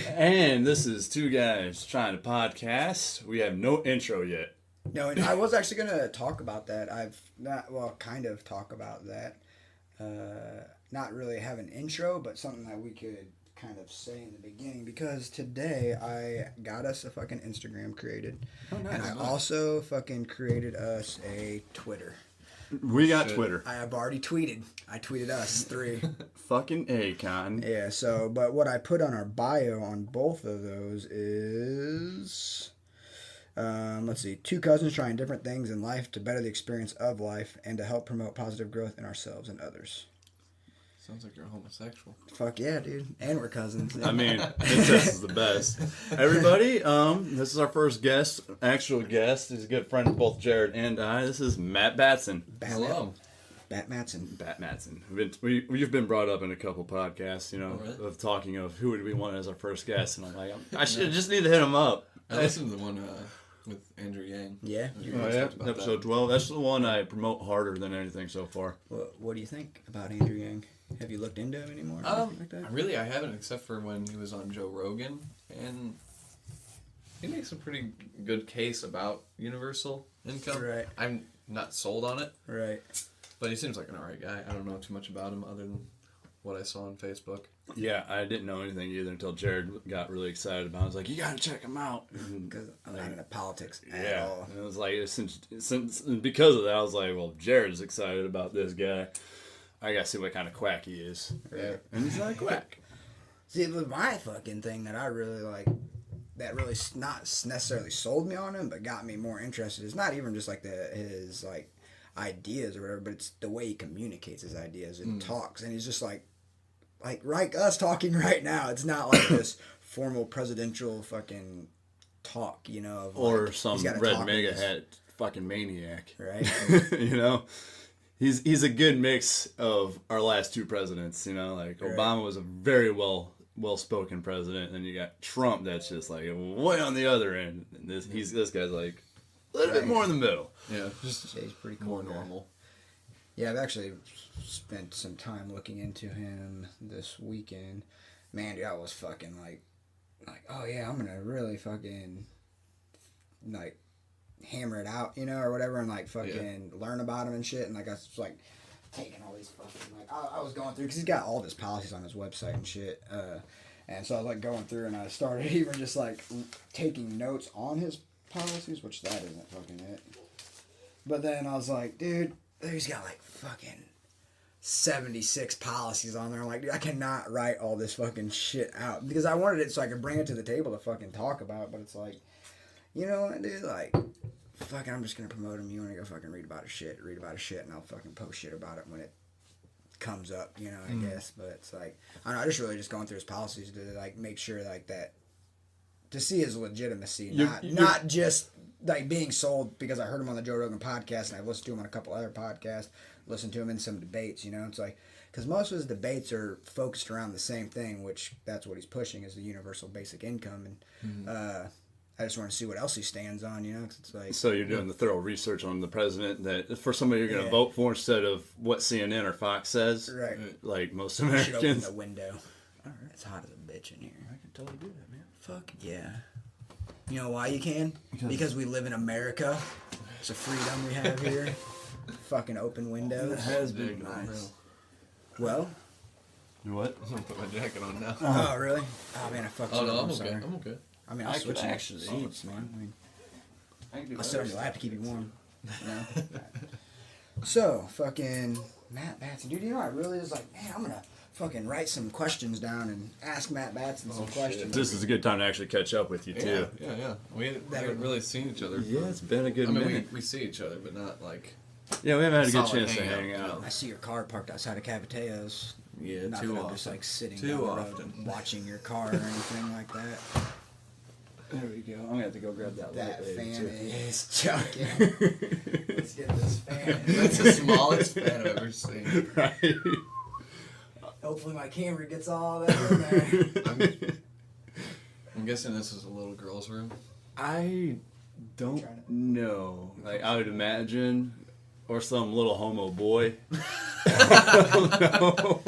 And this is two guys trying to podcast. We have no intro yet. No, and I was actually going to talk about that. Kind of talk about that. Not really have an intro, but something that we could kind of say in the beginning. Because today I got us a fucking Instagram created. Oh, nice. And I also fucking created us a Twitter. We got Twitter. I have already tweeted. I tweeted us 3. Fucking A-con. Yeah, but what I put on our bio on both of those is, let's see, 2 cousins trying different things in life to better the experience of life and to help promote positive growth in ourselves and others. Sounds like you're homosexual. Fuck yeah, dude. And we're cousins. I mean, incest is the best. Everybody, this is our first guest, actual guest. He's a good friend of both Jared and I. This is Matt Batson. Hello. Bat Matson. You've been brought up in a couple podcasts, really? of talking of who would we want as our first guest, and I'm like, I should just need to hit him up. I listened to the one with Andrew Yang. Yeah. Episode 12. That's the one I promote harder than anything so far. What do you think about Andrew Yang? Have you looked into him anymore? Like that? Really, I haven't, except for when he was on Joe Rogan, and he makes a pretty good case about universal income. Right. I'm not sold on it. Right. But he seems like an alright guy. I don't know too much about him other than what I saw on Facebook. Yeah, I didn't know anything either until Jared got really excited about it. I was like, you gotta check him out. Because I'm not into politics at all. And it was like, because of that, I was like, well, Jared's excited about this guy. I gotta see what kind of quack he is. Right. And he's not a quack. See, my fucking thing that I really like, that really not necessarily sold me on him, but got me more interested, is not even just like his like ideas or whatever, but it's the way he communicates his ideas and talks. And he's just like us talking right now. It's not like this formal presidential fucking talk, of or like, some red mega hat fucking maniac. Right. He's a good mix of our last 2 presidents, like right. Obama was a very well-spoken president, and then you got Trump that's just like way on the other end. And this guy's like a little bit more in the middle. Yeah, he's pretty cool. More normal. Yeah, I've actually spent some time looking into him this weekend. Man, dude, I was fucking like, oh yeah, I'm gonna really fucking like hammer it out, or whatever, and like fucking learn about him and shit. And like I was like taking all these fucking like I was going through because he's got all his policies on his website and shit. And so I was like going through, and I started even just like taking notes on his policies, which that isn't fucking it. But then I was like, dude, he's got like fucking 76 policies on there. I'm like, dude, I cannot write all this fucking shit out because I wanted it so I could bring it to the table to fucking talk about. But it's like, dude, like, fucking, I'm just gonna promote him. You wanna go fucking read about his shit, and I'll fucking post shit about it when it comes up, I guess. But it's like, I don't know, I just really just going through his policies to like make sure like that, to see his legitimacy, not just like being sold because I heard him on the Joe Rogan podcast and I've listened to him on a couple other podcasts, listened to him in some debates, it's like, because most of his debates are focused around the same thing, which that's what he's pushing is the universal basic income. And I just want to see what else he stands on, because it's like... So you're doing the thorough research on the president that for somebody you're going to vote for instead of what CNN or Fox says. Right. Like most You should open Americans. the window. All right. It's hot as a bitch in here. I can totally do that, man. Fuck yeah. You know why you can? Because we live in America. It's a freedom we have here. Fucking open windows. It has been nice. Well? You what? I'm gonna put my jacket on now. Oh, really? Oh, man, I fucked you Oh, no, up. I'm okay. Sorry. I'm okay. I mean, I'll switch could next actually seats, man. I'll sit on your lap to keep you warm. So, fucking Matt Batson. Dude, I really was like, man, I'm going to fucking write some questions down and ask Matt Batson some questions. This is a good time to actually catch up with you, too. Yeah. We haven't really seen each other. Yeah, it's been a good minute. We see each other, but not like... Yeah, we haven't had a good solid chance to hangout, hang out. I see your car parked outside of Cavateos. Yeah, Not too that I'm often. just like sitting Too down the road often. watching your car or anything like that. There we go. I'm going to have to go grab that That light later, fan too. is chucking. Let's get this fan. That's the smallest fan I've ever seen. Right. Hopefully my camera gets all that in there. I'm guessing this is a little girl's room. I don't know. Like, I would imagine, or some little homo boy. I don't know.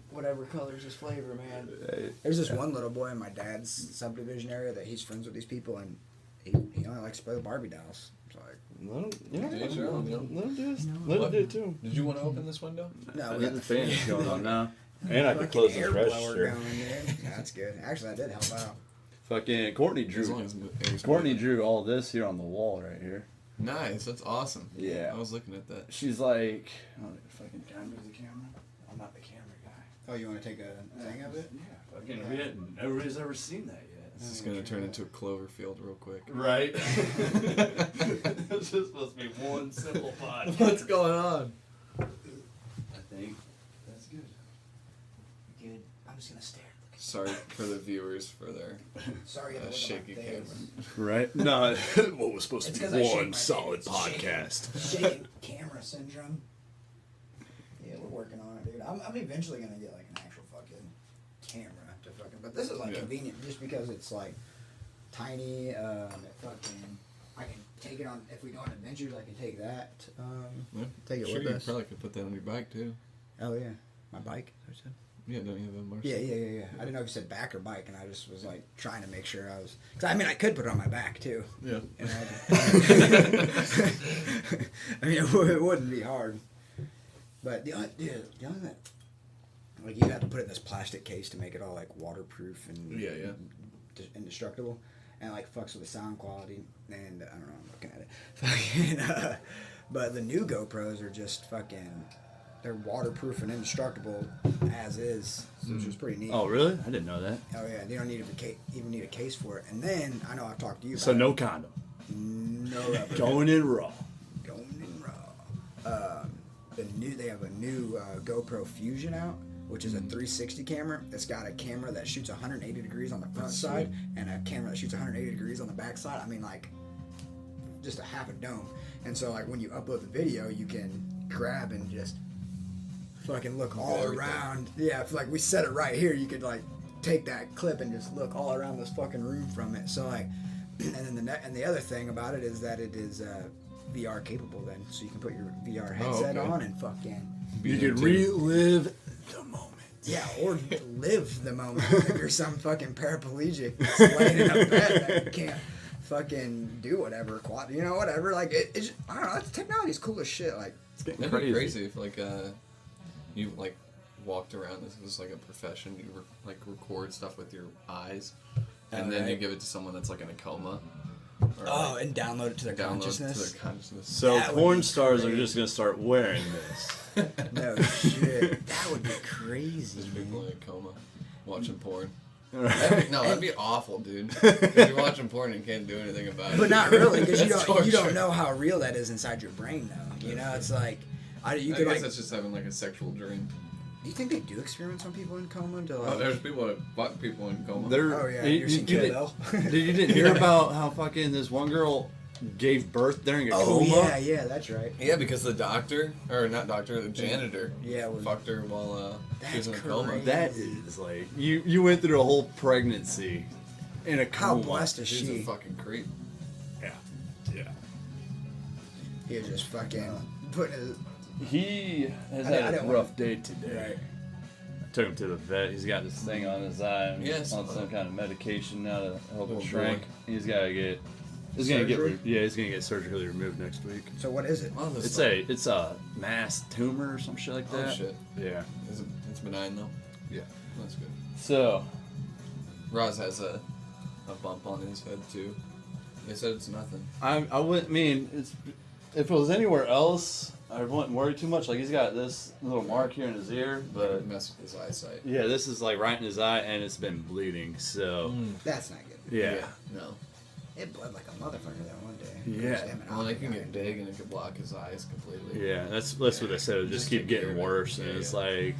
Whatever whatever color's his flavor, man. Hey, There's this one little boy in my dad's subdivision area that he's friends with these people, and he only likes to play with Barbie dolls. It's like, let him, yeah, Dude, sure, let you know. him do it. No. Let him What? do it too. Did you want to open this window? no, I we got the fan fan going on now. And I could Fucking close this air blower register. going, dude. That's good. Actually, that did help out. Fucking Courtney As long drew. as air's Courtney moving. drew all this here on the wall right here. Nice, that's awesome. Yeah. I was looking at that. She's like, oh, fucking, can I move the camera? I'm not the camera guy. Oh, you want to take a thing of it? Yeah, fucking, we hadn't, nobody's ever seen that yet. This is gonna turn into a Cloverfield real quick. Right? It's just supposed to be one simple podcast. What's going on? I think that's good. Good. I'm just gonna stare. Sorry for the viewers for their Sorry, you have to look at my shaky face. camera. Right? No, what was supposed It's to 'cause be I shake one my solid face. podcast. Shaking camera syndrome. Yeah, we're working on it, dude. I'm eventually gonna get like an actual fucking camera to fucking. But this is like Yeah. convenient just because it's like tiny. It fucking. I can take it on if we go on adventures. I can take that. Yeah. Take it Sure, with you us. probably could put that on your bike too. Oh yeah, my bike. Is that what you said? Yeah, don't you have a motorcycle? Yeah. I didn't know if you said back or bike, and I just was like trying to make sure I was. Cause I mean, I could put it on my back too. Yeah. And I mean, it wouldn't be hard. But the only thing, like, you have to put it in this plastic case to make it all like waterproof and Yeah. indestructible, and like fucks with the sound quality. And I don't know, I'm looking at it. Fucking, but the new GoPros are just fucking. They're waterproof and indestructible as is, which was pretty neat. Oh, really? I didn't know that. Oh yeah, they don't need even need a case for it. And then I know I've talked to you about So no it. condom. No rubber. Going in raw. Going in raw. They have a new GoPro Fusion out, which is a 360 camera. It's got a camera that shoots 180 degrees on the front That's side and a camera that shoots 180 degrees on the back side. I mean, like, just a half a dome. And so, like, when you upload the video, you can grab and just fucking look all everything. around. Yeah, if like we set it right here, you could like take that clip and just look all around this fucking room from it. So like, and then the other thing about it is that it is VR capable then, so you can put your VR headset okay. on and fucking You could relive the moment. yeah, or live the moment if you're some fucking paraplegic that's laying in a bed that can't fucking do whatever, whatever. Like it's I don't know. Technology's cool as shit. Like It's getting That'd crazy. be crazy if like you like walked around. This was like a profession. You like record stuff with your eyes, and then you Alright. give it to someone that's like in a coma. Or, oh, and download it to their download consciousness. to their consciousness. So That would porn be stars are crazy. just gonna start wearing this. No shit. That would be crazy. There's people in a coma watching porn. Right. That'd be awful, dude. Because you're watching porn and can't do anything about it. But not really, because you That's don't torture. know how real that is inside your brain, though. You know, it's like you I could guess like. that's just having like a sexual dream. Do you think they do experiments on people in coma to Oh, like? there's people that fuck people in coma. They're, Oh yeah, you, you've seen you Kill didn't, Bill. you didn't hear about how fucking this one girl gave birth during a Oh coma? yeah, that's right. Yeah, because the doctor, or not doctor, the janitor, Yeah, was- fucked her while she was in a That's coma. crazy. That is like you went through a whole pregnancy in a How coma. blessed is She's she? a fucking creep. Yeah, yeah. He was just fucking putting his. He has I had a didn't rough day today. Right. I took him to the vet. He's got this thing on his eye. And Yes. on some kind of medication now to help him Little shrink. boy. He's got to get. He's gonna get. Surgery? Yeah, he's gonna get surgically removed next week. So what is it? Well, this It's a mass tumor or some shit like Oh that. shit. Yeah. It's benign though. Yeah. That's good. So Roz has a bump on his head too. They said it's nothing. I wouldn't mean it's if it was anywhere else I wouldn't worry too much. Like he's got this little mark here in his ear, but Mess with his eyesight. yeah, this is like right in his eye and it's been bleeding. So That's not good. yeah. No. It bled like a motherfucker that one day. Yeah. Just him and Well, they Alvin can got get into big it. and it could block his eyes completely. Yeah, that's what they said. It would just Just keep take care getting of it. worse, and Yeah, it's yeah. like,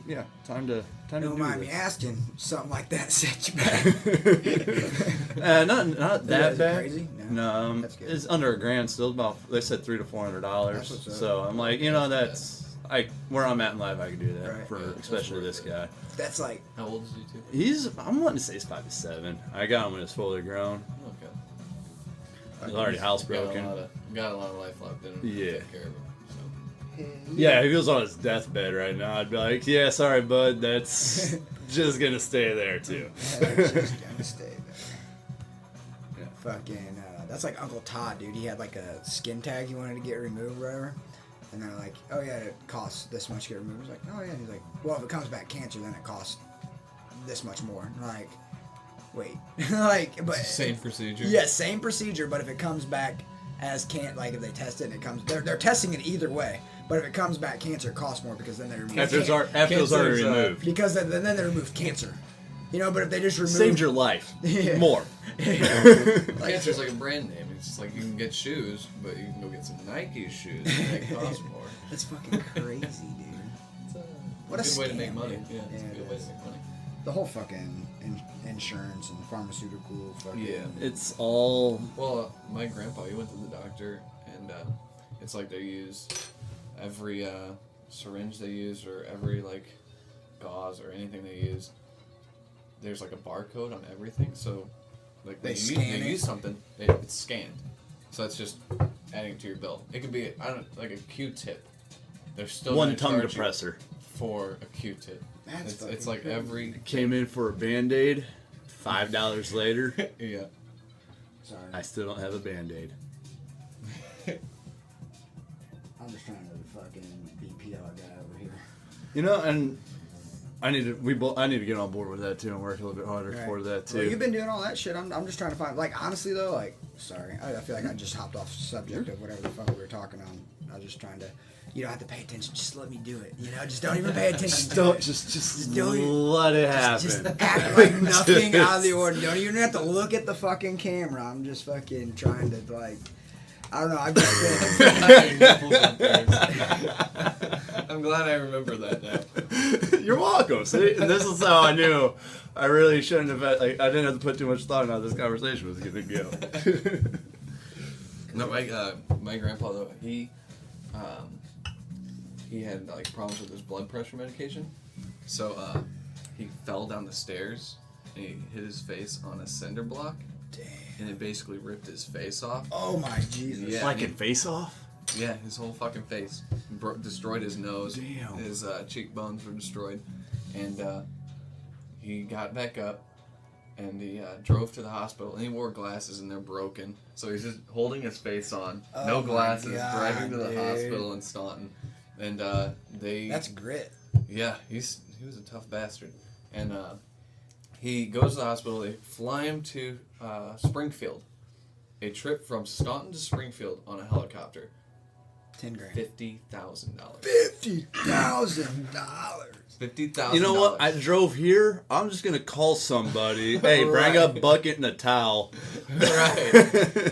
yeah, time to Don't do mind me this. asking. Something like that set you back. Not that Is it bad. crazy? No. No, That's good. it's under $1,000 still. About they said $300 to $400. That's what's up. So I'm like, that's where I'm at in life. I could do that Right. for Yeah, that's especially worth this it. guy. That's like How old is he too? I'm wanting to say he's 5 to 7. I got him when he's fully grown. Okay. He's already housebroken. Got a lot of life left in him. Yeah. To take care of him. So. Yeah, if he was on his deathbed right now, I'd be like, yeah, sorry, bud, that's just gonna stay there too. That's just gonna stay there. Yeah. Fucking, that's like Uncle Todd, dude. He had like a skin tag he wanted to get removed, whatever. And they're like, oh yeah, it costs this much to get removed. He's like, oh yeah. And he's like, well, if it comes back cancer, then it costs this much more. And like, wait, like, but Same procedure. yeah, same procedure. But if it comes back as like if they test it and it comes, they're testing it either way. But if it comes back cancer, it costs more because then they remove After it's already removed. because then they remove cancer. You know, but if they just remove Saved your life. Yeah. More. Cancer's like a brand name. It's just like you can get shoes, but you can go get some Nike shoes and they cost more. That's fucking crazy, dude. It's What a good way to scam, make money. dude. Yeah, it's Yeah, a it good way to is. make money. The whole fucking insurance and pharmaceutical fucking... Yeah. It's all. Well, my grandpa, he went to the doctor, and it's like they use every syringe they use or every like gauze or anything they use. There's like a barcode on everything, so like They when scan you it? use something, it's scanned. So that's just adding it to your bill. It could be like a Q-tip. They're still One gonna tongue charge you depressor. for a Q-tip. That's It's fucking like crazy. every Came in for a Band-Aid. $5 later, yeah. Sorry. I still don't have a Band-Aid. I'm just trying to fucking be PL guy over here. You know, and I need to get on board with that too and work a little bit harder Right. for that too. Well, you've been doing all that shit. I'm just trying to find... Like, honestly, though, like... Sorry. I feel like I just hopped off the subject of whatever the fuck we were talking on. I was just trying to... You don't have to pay attention. Just let me do it. You know, just don't even pay attention. Just to don't it. just do it. let it happen. Just act like nothing out of the ordinary. Don't even have to look at the fucking camera. I'm just fucking trying to, like... I don't know. I've just been... I'm glad I remember that now. You're welcome. See, and this is how I knew I really shouldn't have. Like, I didn't have to put too much thought into how this conversation was going to go. No, my grandpa though he had like problems with his blood pressure medication, so he fell down the stairs and he hit his face on a cinder block, Damn. and it basically ripped his face off. Oh my Jesus. Yeah. Like in Face Off. Yeah, his whole fucking face destroyed his nose. Damn. His cheekbones were destroyed, and he got back up. And he drove to the hospital, and he wore glasses, and they're broken. So he's just holding his face on, Oh no my glasses, God, driving to the dude. hospital in Staunton. And they... That's grit. Yeah, he was a tough bastard. And he goes to the hospital, they fly him to Springfield. A trip from Staunton to Springfield on a helicopter. 10 grand. $50,000. $50,000. $50,000. You know what? I drove here. I'm just gonna call somebody. Hey, bring a bucket and a towel. Right.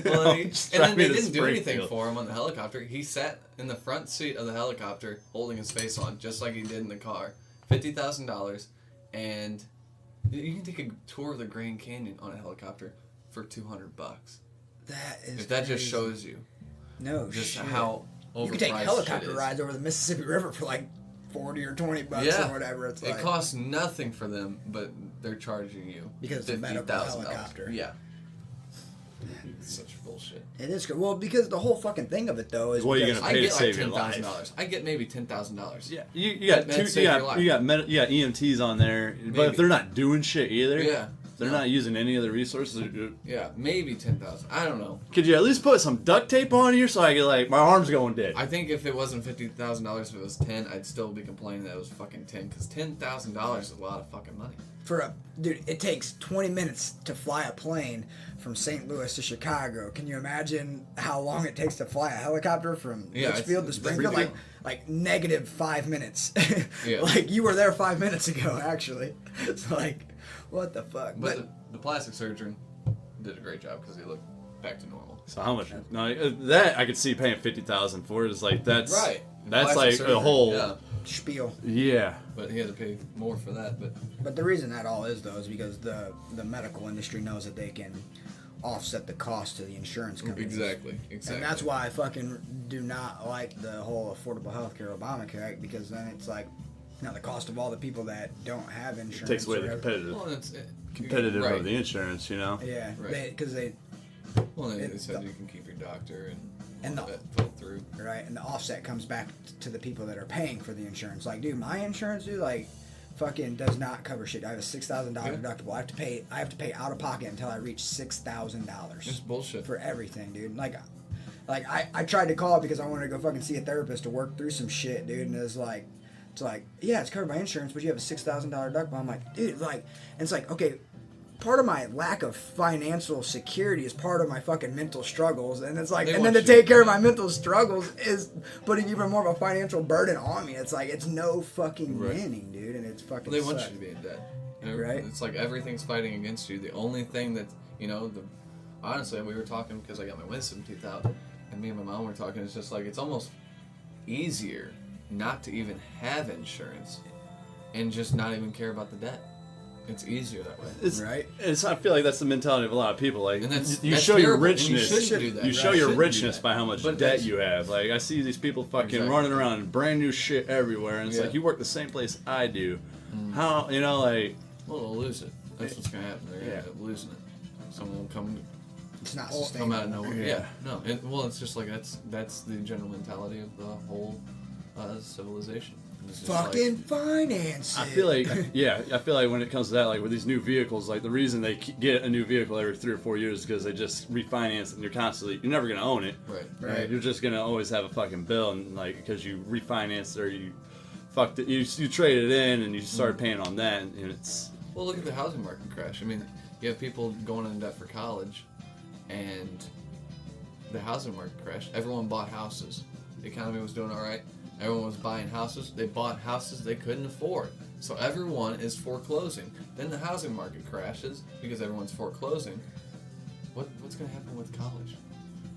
Well, and Just then drive me they to didn't do anything Springfield. for him on the helicopter. He sat in the front seat of the helicopter holding his face on, just like he did in the car. $50,000, and you can take a tour of the Grand Canyon on a helicopter for $200. That is If that just crazy. shows you No just shit. how overpriced You could take shit helicopter is. rides over the Mississippi River for like 40 or 20 bucks Yeah. or whatever. It's like, It costs nothing for them, but they're charging you Because it's a medical $50,000. helicopter. Yeah. It's such bullshit. It is good. Well, because the whole fucking thing of it though is What are you because- gonna I pay to get like save your $10,000. I get maybe $10,000. Yeah, you got That'd two. save your life. You got EMTs on there, but Maybe. if they're not doing shit either, Yeah. they're No. not using any of the resources. Yeah, maybe 10,000. I don't know. Could you at least put some duct tape on here so I get like my arm's going dead? I think if it wasn't $50,000, if it was 10, I'd still be complaining that it was fucking 10, because $10,000 is a lot of fucking money. for a dude, it takes 20 minutes to fly a plane from St. Louis to Chicago. Can you imagine how long it takes to fly a helicopter from Yeah, Litchfield to it's Springfield? ridiculous. Like negative 5 minutes. Yeah. Like you were there 5 minutes ago, actually. It's like, what the fuck? But the plastic surgeon did a great job because he looked back to normal. So how much? No, that I could see paying $50,000 for. Is like that's Right. That's Plastic like surgery, a whole Yeah, spiel. yeah. but he had to pay more for that. But the reason that all is though is because the medical industry knows that they can offset the cost to the insurance companies. Exactly. And that's why I fucking do not like the whole Affordable Healthcare Obamacare Act, because then it's like, now the cost of all the people that don't have insurance. Takes away or the whatever. Well, competitive right. of the insurance, you know. Yeah, Right. because they Well, they It's said the- you can keep your doctor and And that fell through. Right, and the offset comes back to the people that are paying for the insurance. Like, dude, my insurance, dude, like, fucking does not cover shit. I have a $6,000 deductible. I have to pay out of pocket until I reach $6,000. It's bullshit for everything, dude. Like I tried to call because I wanted to go fucking see a therapist to work through some shit, dude. And it's like, yeah, it's covered by insurance, but you have a $6,000 deductible. I'm like, dude, like, and it's like, okay. Part of my lack of financial security is part of my fucking mental struggles, and it's like, and then to take care of my mental struggles is putting even more of a financial burden on me. It's like, it's no fucking winning, dude, and it's fucking. They want you to be in debt, right? It's like everything's fighting against you. The only thing that honestly, we were talking because I got my wisdom teeth out, and me and my mom were talking. It's just like it's almost easier not to even have insurance, and just not even care about the debt. It's easier that way. I feel like that's the mentality of a lot of people. Like, you show terrible. your richness. You shouldn't do that. You show your richness by how much debt you have. Like, I see these people fucking running around in brand new shit everywhere, and it's like, you work the same place I do. How, like... Well, they'll lose it. That's what's going to happen. They're going to end up losing it. Someone will come... It's not sustainable. Come out of nowhere. Yeah. No. It's just like, that's the general mentality of the whole civilization. Fucking finance. I feel like, when it comes to that, like with these new vehicles, like the reason they get a new vehicle every 3 or 4 years is because they just refinance it, and you're never gonna own it. Right. You're just gonna always have a fucking bill, and like because you refinanced or you fucked it, you traded it in and you started paying on that, and it's. Well, look at the housing market crash. I mean, you have people going into debt for college, and the housing market crashed. Everyone bought houses. The economy was doing all right. Everyone was buying houses. They bought houses they couldn't afford. So everyone is foreclosing. Then the housing market crashes because everyone's foreclosing. What's going to happen with college?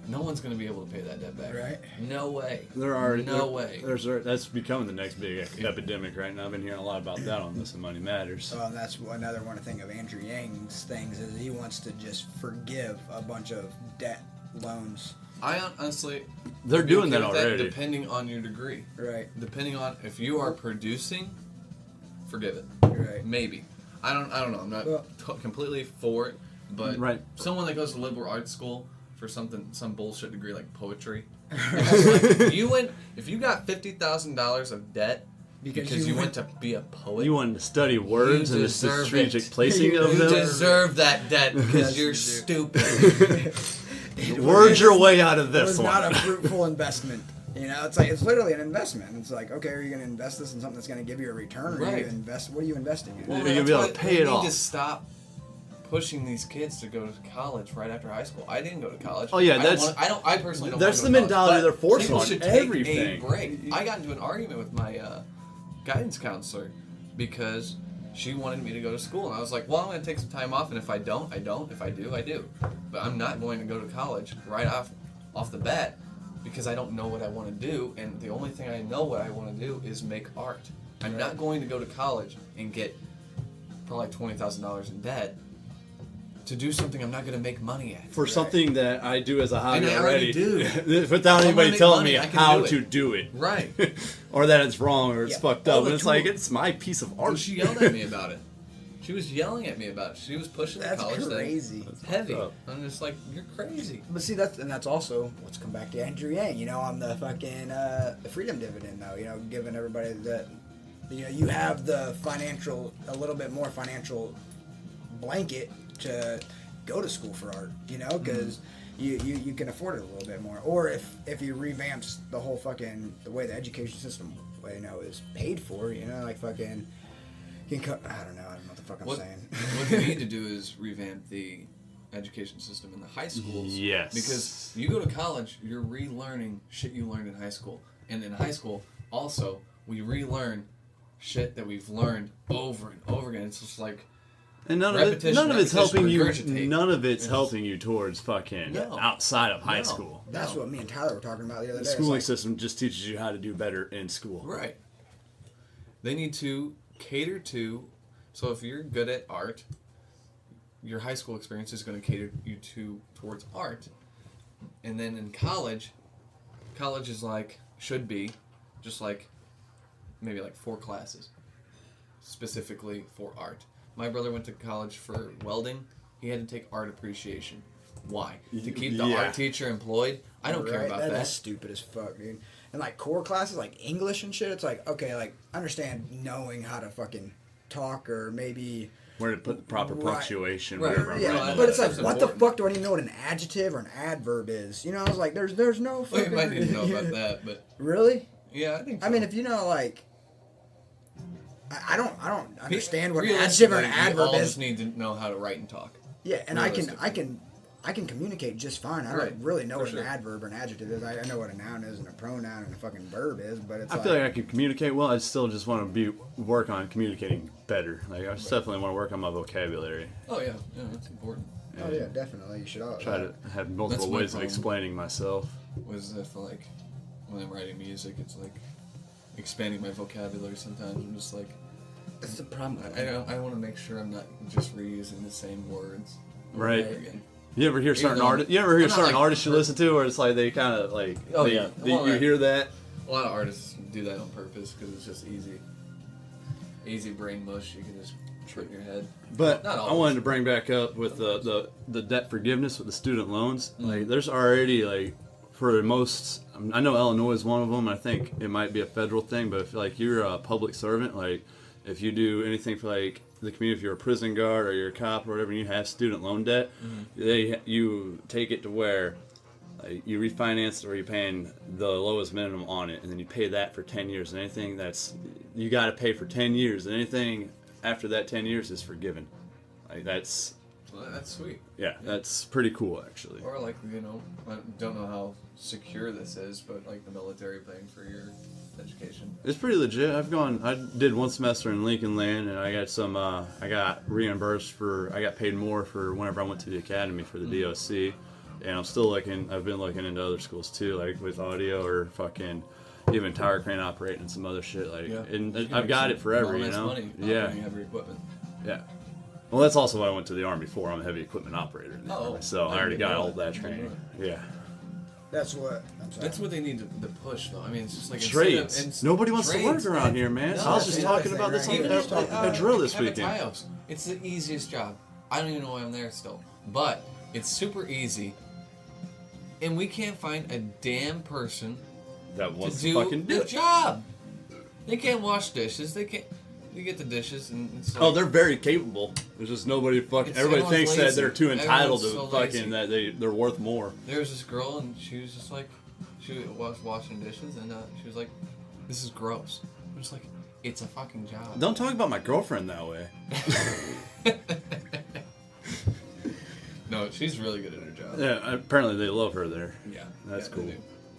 No one's going to be able to pay that debt back. Right. No way. No way. That's becoming the next big epidemic right now. I've been hearing a lot about that on This and Money Matters. Well, and that's another one thing of Andrew Yang's things is he wants to just forgive a bunch of debt loans. I honestly... They're doing that already. Depending on your degree. Right. Depending on if you are producing, forgive it. Right. Maybe. I don't know. I'm not completely for it, but someone that goes to liberal arts school for some bullshit degree like poetry. Like, if you got $50,000 of debt because you went to be a poet. You wanted to study words and the strategic placing of them. You deserve that debt because you're stupid. Word your way out of this one. It was not a fruitful investment. It's literally an investment. It's like, okay, are you going to invest this in something that's going to give you a return, or are you what are you investing in? Well, you're going to be able to pay it off. We need to stop pushing these kids to go to college right after high school. I didn't go to college. Oh yeah, I personally don't. That's the mentality they're forcing on everything. Take a break. I got into an argument with my guidance counselor because she wanted me to go to school, and I was like, well, I'm going to take some time off, and if I don't, I don't. If I do, I do. But I'm not going to go to college right off the bat because I don't know what I want to do, and the only thing I know what I want to do is make art. I'm not going to go to college and get probably $20,000 in debt to do something I'm not going to make money at. For something that I do as a hobby already do. Without anybody telling me how to do it. Right. Or that it's wrong or it's fucked up. And it's like, it's my piece of art. Well, she yelled at me about it. She was yelling at me about it. She was pushing the college thing. That's crazy. Heavy. I'm just like, you're crazy. But see, that's also, let's come back to Andrew Yang, on the fucking the freedom dividend, though, giving everybody that, you have the a little bit more financial blanket to go to school for art, because you can afford it a little bit more. Or if you revamps the whole fucking, the way the education system, is paid for, like fucking, I don't know what the fuck I'm saying. What they need to do is revamp the education system in the high schools. Yes. Because you go to college, you're relearning shit you learned in high school. And in high school, also, we relearn shit that we've learned over and over again. It's just like, and none of it's helping you. None of it's helping you towards fucking outside of high school. That's what me and Tyler were talking about the other day. The schooling system just teaches you how to do better in school. Right. They need to cater to. So if you're good at art, your high school experience is going to cater you towards art, and then in college is should be just like maybe like 4 classes specifically for art. My brother went to college for welding. He had to take art appreciation. Why? To keep the Yeah. art teacher employed? I don't care about That that. is stupid as fuck, dude. And like core classes, like English and shit, it's like, okay, like understand knowing how to fucking talk or maybe. Where to put the proper Right. punctuation, Right. whatever. I'm Yeah, writing but it's about. like, That's what the important. fuck do I even know what an adjective or an adverb is? You know, I was like, there's no Well, fucking. you might need to know about that, but Really? yeah, I think. So. I mean, if you know, like, I don't understand what an Realistically, adjective or an we adverb all is. just need to know how to write and talk. Yeah, and I can communicate just fine. I Right, don't really know for what sure. an adverb or an adjective is. I know what a noun is and a pronoun and a fucking verb is, but it's I like, feel like I could communicate well. I still just want to work on communicating better. Like I just definitely want to work on my vocabulary. Oh yeah, that's important. oh yeah, definitely. You should all Try to have multiple That's my ways of problem. explaining myself. Was if like when I'm writing music, it's like expanding my vocabulary. Sometimes I'm just like That's the problem. I want to make sure I'm not just reusing the same words. over Right. and over again. You ever hear certain though- artists? You ever hear I'm not, certain like, artists you listen to, where it's like they kind of like, Oh, they, yeah. you hear that? A lot of artists do that on purpose because it's just easy brain mush. You can just put in your head. But Not I always. wanted to bring back up with the debt forgiveness with the student loans. Like, there's already like for most. I know Illinois is one of them. I think it might be a federal thing, but if like you're a public servant, like if you do anything for like the community, if you're a prison guard or you're a cop or whatever, and you have student loan debt, you take it to where you refinance it or you're paying the lowest minimum on it, and then you pay that for 10 years. And anything that's you got to pay for 10 years, and anything after that 10 years is forgiven. Like that's Well, that's sweet. that's pretty cool actually. Or like I don't know how secure this is, but like the military paying for your education. It's pretty legit. I did one semester in Lincoln Land, and I got reimbursed I got paid more for whenever I went to the academy for the DOC, and I've been looking into other schools too, like with audio or fucking even tower crane operating and some other shit. Like, and You can I've make got some it forever, real you nice know? money Yeah, operating heavy equipment. yeah. Well, that's also why I went to the Army for. I'm a heavy equipment operator in the Oh, Army, so I I already didn't got know all that. that I didn't know training. Yeah. That's what. I'm sorry. That's what they need to push, though. I mean, it's just like Trades. Nobody wants to work around here, man. I was just that's talking the about thing, this right? on Even if, a drill this weekend. Cavatios, it's the easiest job. I don't even know why I'm there still, but it's super easy, and we can't find a damn person That to wants do to fucking do the it. job. They can't wash dishes. They can't. You get the dishes, and it's like, Oh, they're very capable. There's just nobody fucking. It's- Everybody everyone's thinks that lazy. they're too entitled to Everyone's so fucking lazy. that they're worth more. There was this girl, and she was just like, she was washing dishes, and she was like, "This is gross." I'm just like, it's a fucking job. Don't talk about my girlfriend that way. No, she's really good at her job. Yeah, apparently they love her there. Yeah, That's they cool. do.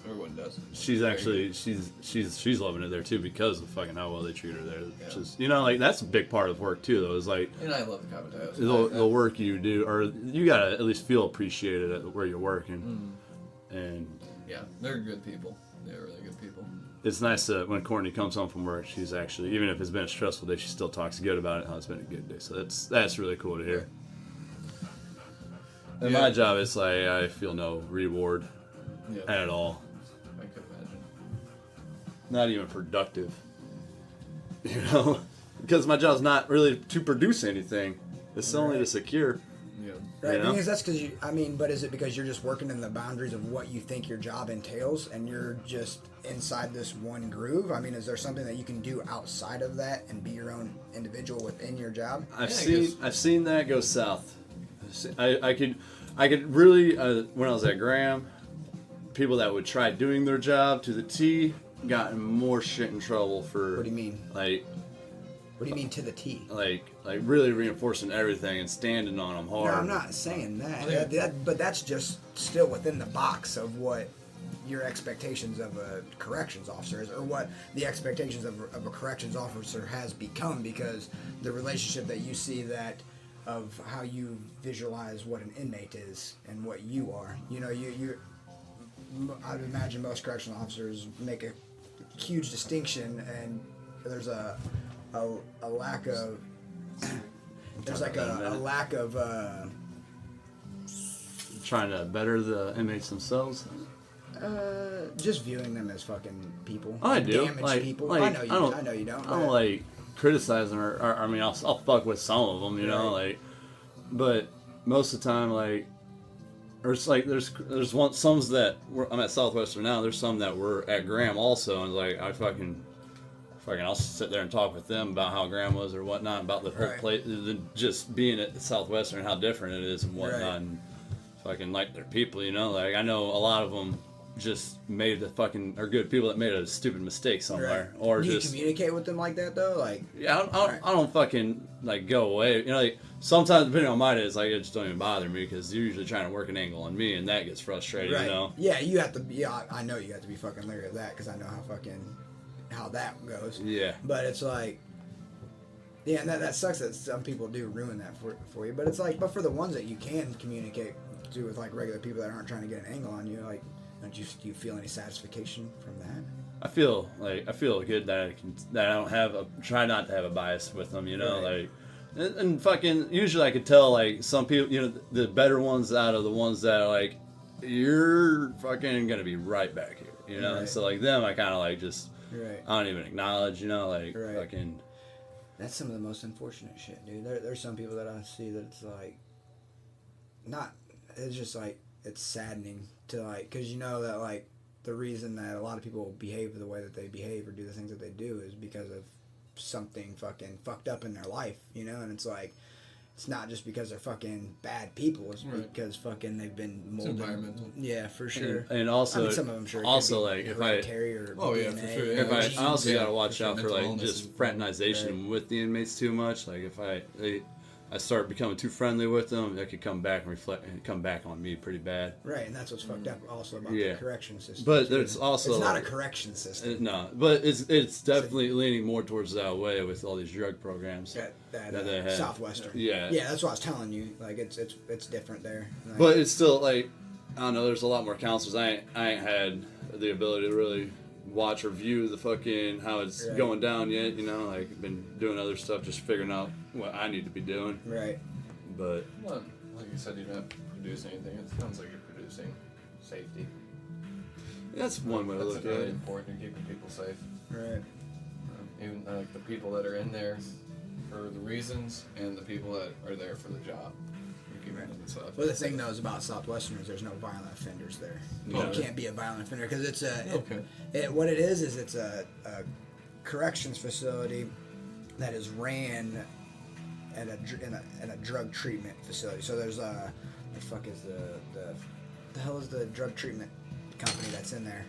Everyone does. She's Very actually good. she's loving it there too because of fucking how well they treat her there. Yeah. Just like that's a big part of work too though. Is like And I love the Cavatios. the work you do, or you gotta at least feel appreciated at where you're working, and Yeah, they're good people. They're really good people. it's nice that when Courtney comes home from work, she's actually, even if it's been a stressful day, she still talks good about it, how it's been a good day. So that's really cool to hear. And Yeah. my job is like I feel no reward Yeah, at all. I could imagine. Not even productive. You know? Because my job's not really to produce anything. It's only to secure. Yeah. Right, You know? because that's because you. I mean, but is it because you're just working in the boundaries of what you think your job entails, and you're just inside this one groove? I mean, is there something that you can do outside of that and be your own individual within your job? Yeah, I guess. I've seen that go south. I could really when I was at Graham, people that would try doing their job to the T got in more shit in trouble for. What do you mean? Like What do you mean to the T? like really reinforcing everything and standing on them No, hard. I'm not saying that. Yeah. But that's just still within the box of what your expectations of a corrections officer is, or what the expectations of a corrections officer has become, because the relationship that you see that of how you visualize what an inmate is and what you are. You know, I'd imagine most correctional officers make a huge distinction, and there's a lack of there's like a lack of Trying to better the inmates themselves. just viewing them as fucking people. I do. Damaged people. Like, I know you don't. I know you don't. I don't like criticize them, or I mean, I'll fuck with some of them, you know, Right. like. But most of the time, like, or it's like there's one some that I'm at Southwestern now. There's some that were at Graham also, and like I fucking I'll sit there and talk with them about how Graham was or whatnot, about the whole place, just being at Southwestern, how different it is and whatnot, and fucking like their people, you know. Like I know a lot of them just made the fucking are good people that made a stupid mistake somewhere, or do you just communicate with them like that though? Like yeah, I don't fucking like go away. You know, like sometimes depending on my days, like it just don't even bother me because you're usually trying to work an angle on me, and that gets frustrating. You know. Yeah, you have to. Yeah, I know you have to be fucking leery of that because I know how that goes. Yeah. But it's like, yeah, and that sucks that some people do ruin that for you. But it's like, but for the ones that you can communicate to with like regular people that aren't trying to get an angle on you, like, do you feel any satisfaction from that? I feel good that I don't have try not to have a bias with them, you know, like, and fucking usually I could tell like some people, you know, the better ones out of the ones that are like, you're fucking gonna be right back here, you know, and so like them I kind of like just I don't even acknowledge, you know, like fucking. That's some of the most unfortunate shit, dude. There's some people that I see that it's like, it's just like, it's saddening to like, because you know that like the reason that a lot of people behave the way that they behave or do the things that they do is because of something fucking fucked up in their life, you know, and it's like, it's not just because they're fucking bad people, it's because fucking they've been molded. It's environmental. Yeah, for sure. And also, I mean, some of them sure also like if I carry or DNA, for sure. If I also gotta watch out for like illnesses. just fraternization with the inmates too much. Like if I start becoming too friendly with them, that could come back and reflect and come back on me pretty bad. Right, and that's what's fucked up also about the correction system. But there's also it's not a correction system. No, but it's definitely leaning more towards that way with all these drug programs That they have. Southwestern. Yeah, that's what I was telling you. Like it's different there. Like, but it's still like I don't know. There's a lot more counselors. I ain't had the ability to really watch or view the fucking how it's going down yet. You know, like been doing other stuff, just figuring out what I need to be doing. Right. But well, like you said, you're not producing anything. It sounds like you're producing safety. that's one way to look at really it. important. You're keeping people safe. Right. Even like the people that are in there for the reasons and the people that are there for the job. Well, the thing though is about Southwestern is there's no violent offenders there. You can't be a violent offender because it's what it is it's a corrections facility that is ran at in a drug treatment facility. So there's the fuck is the hell is the drug treatment company that's in there?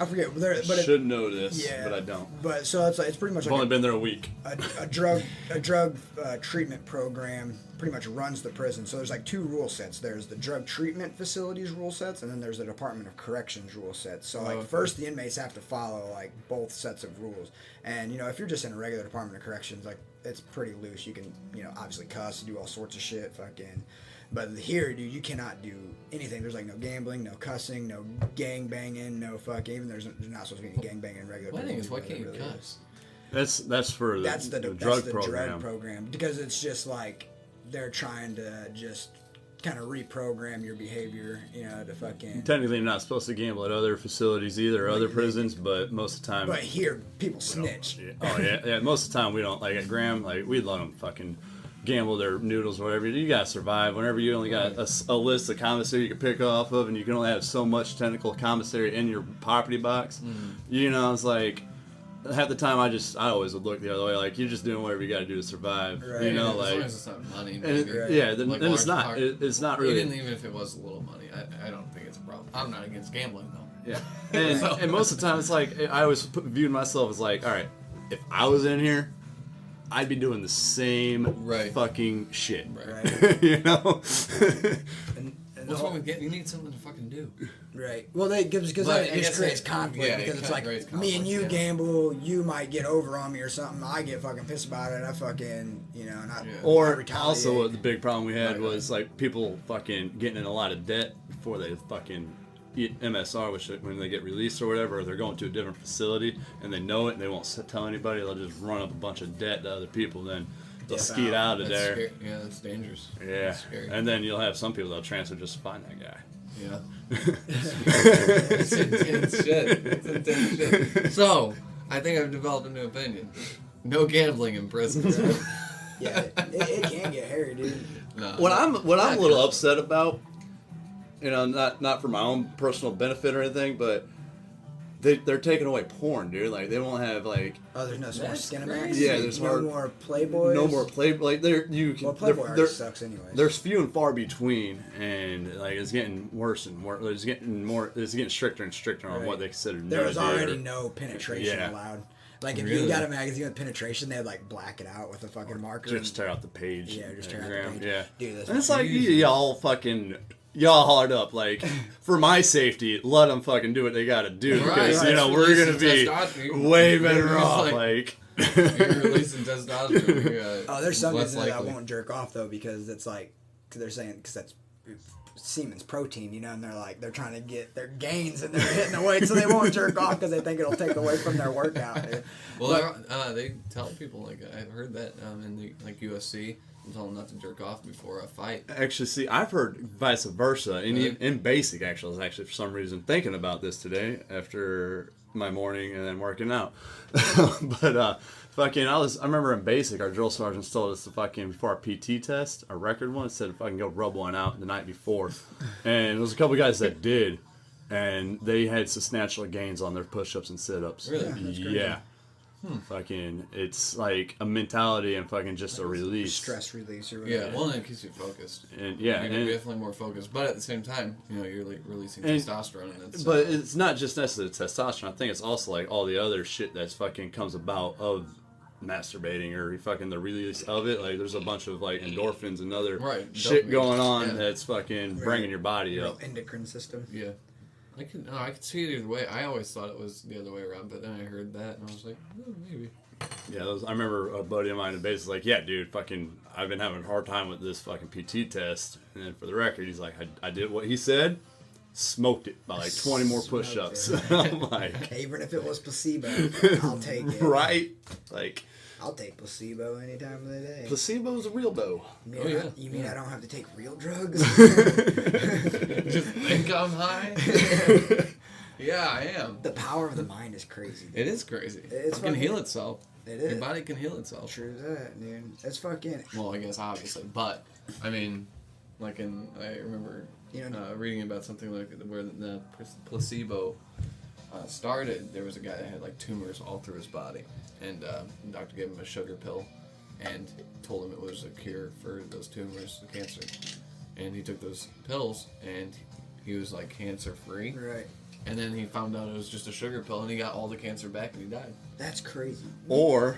I forget. But should know this, but I don't. But so it's pretty much. I've only been there a week. A drug treatment program pretty much runs the prison. So there's like two rule sets. There's the drug treatment facilities rule sets, and then there's the Department of Corrections rule sets. So first the inmates have to follow like both sets of rules. And you know if you're just in a regular Department of Corrections, like it's pretty loose. You can obviously cuss, do all sorts of shit, fucking. But here, dude, you cannot do anything. There's like no gambling, no cussing, no gang banging, no fucking. Even there's not supposed to be any gang banging in regular. My thing is, why can't you cuss? That's for the drug program because it's just like they're trying to just kind of reprogram your behavior, to fucking. Technically, you're not supposed to gamble at other facilities either, or other prisons, but most of the time. But here, people snitch. Yeah. Most of the time, we don't. Like at Graham, like we'd let them fucking gamble their noodles or whatever. You gotta survive. Whenever you only got a list of commissary you can pick off of, and you can only have so much technical commissary in your property box. It's like half the time I always would look the other way. Like you're just doing whatever you got to do to survive. Right. As like long as it's not money. Then it's not. It's not really. Even if it was a little money, I don't think it's a problem. I'm not against gambling though. Yeah. And most of the time, it's like I always viewed myself as like, all right, if I was in here, I'd be doing the same fucking shit. Right. And what's wrong with getting? You need something to fucking do. Right. Well, because it just creates conflict. Because it's like me and you gamble, you might get over on me or something. I get fucking pissed about it. I fucking Or also the big problem we had was like people fucking getting in a lot of debt before they fucking MSR, which when they get released or whatever, or they're going to a different facility and they know it and they won't tell anybody. They'll just run up a bunch of debt to other people. Then they'll skeet out of there. Scary. Yeah, that's dangerous. Yeah, that's scary. And then you'll have some people that'll transfer just to find that guy. Yeah. It's intense shit. It's intense shit. So, I think I've developed a new opinion. No gambling in prison. Yeah, it can get hairy, dude. No, what I'm a little upset about not for my own personal benefit or anything, but they're taking away porn, dude. Like, they won't have, like... Oh, there's no more That's Skinamax? crazy. Yeah, there's no more Playboys? No more Playboy. Like, Well, Playboy already sucks anyways. There's few and far between, and, like, it's getting worse and worse. It's getting stricter and stricter on what they consider There was nudity already no penetration allowed. Like, if Really? you got a magazine with penetration, they'd, like, black it out with a fucking marker. just tear out the page. Yeah, just tear out the page. Yeah. Dude, that's And it's like, y'all hard up, like, for my safety, let them fucking do what they gotta do, because, Right. we're gonna be way better off, like... You're releasing testosterone. Yeah, there's some less reason that I likely. won't jerk off, though, because it's like, cause they're saying, because that's semen's protein, and they're trying to get their gains and they're hitting the weight, so they won't jerk off because they think it'll take away from their workout, dude. Well, they tell people, like, I've heard that in the, like, UFC, they tell them not to jerk off before a fight. Actually, see, I've heard vice versa. In basic, actually, I was actually for some reason thinking about this today after my morning and then working out. But I remember in basic, our drill sergeant told us to before our PT test, our record one, said if I can go rub one out the night before, and there was a couple guys that did, and they had substantial gains on their push-ups and sit-ups. Really? Yeah. It's like a mentality and just a release. Stress release or whatever. Yeah, well, it keeps you focused. And You're definitely more focused, but at the same time, you're like releasing testosterone, and it's. But it's not just necessarily testosterone. I think it's also like all the other shit that's comes about of masturbating or the release of it. Like, there's a bunch of like endorphins and other shit dopamine. going on that's bringing your body Real up. endocrine system. Yeah. I can see it either way. I always thought it was the other way around, but then I heard that and I was like, maybe. Yeah, I remember a buddy of mine in base was like, yeah, dude, I've been having a hard time with this PT test. And then for the record, he's like, I did what he said, smoked it by like 20 more push-ups. I'm like, even if it was placebo, I'll take it. Right? Like, I'll take placebo any time of the day. placebo's a real bow. You mean I don't have to take real drugs? Just think I'm high? Yeah, I am. The power of the mind is crazy. It is crazy. It can heal itself. It is. Your body can heal itself. True that, dude. It's fucking... Well, I guess obviously, but I mean, like I remember reading about something like where the placebo started. There was a guy that had like tumors all through his body, and the doctor gave him a sugar pill, and told him it was a cure for those tumors, the cancer, and he took those pills, and he was like cancer free. Right. And then he found out it was just a sugar pill, and he got all the cancer back, and he died. That's crazy. Or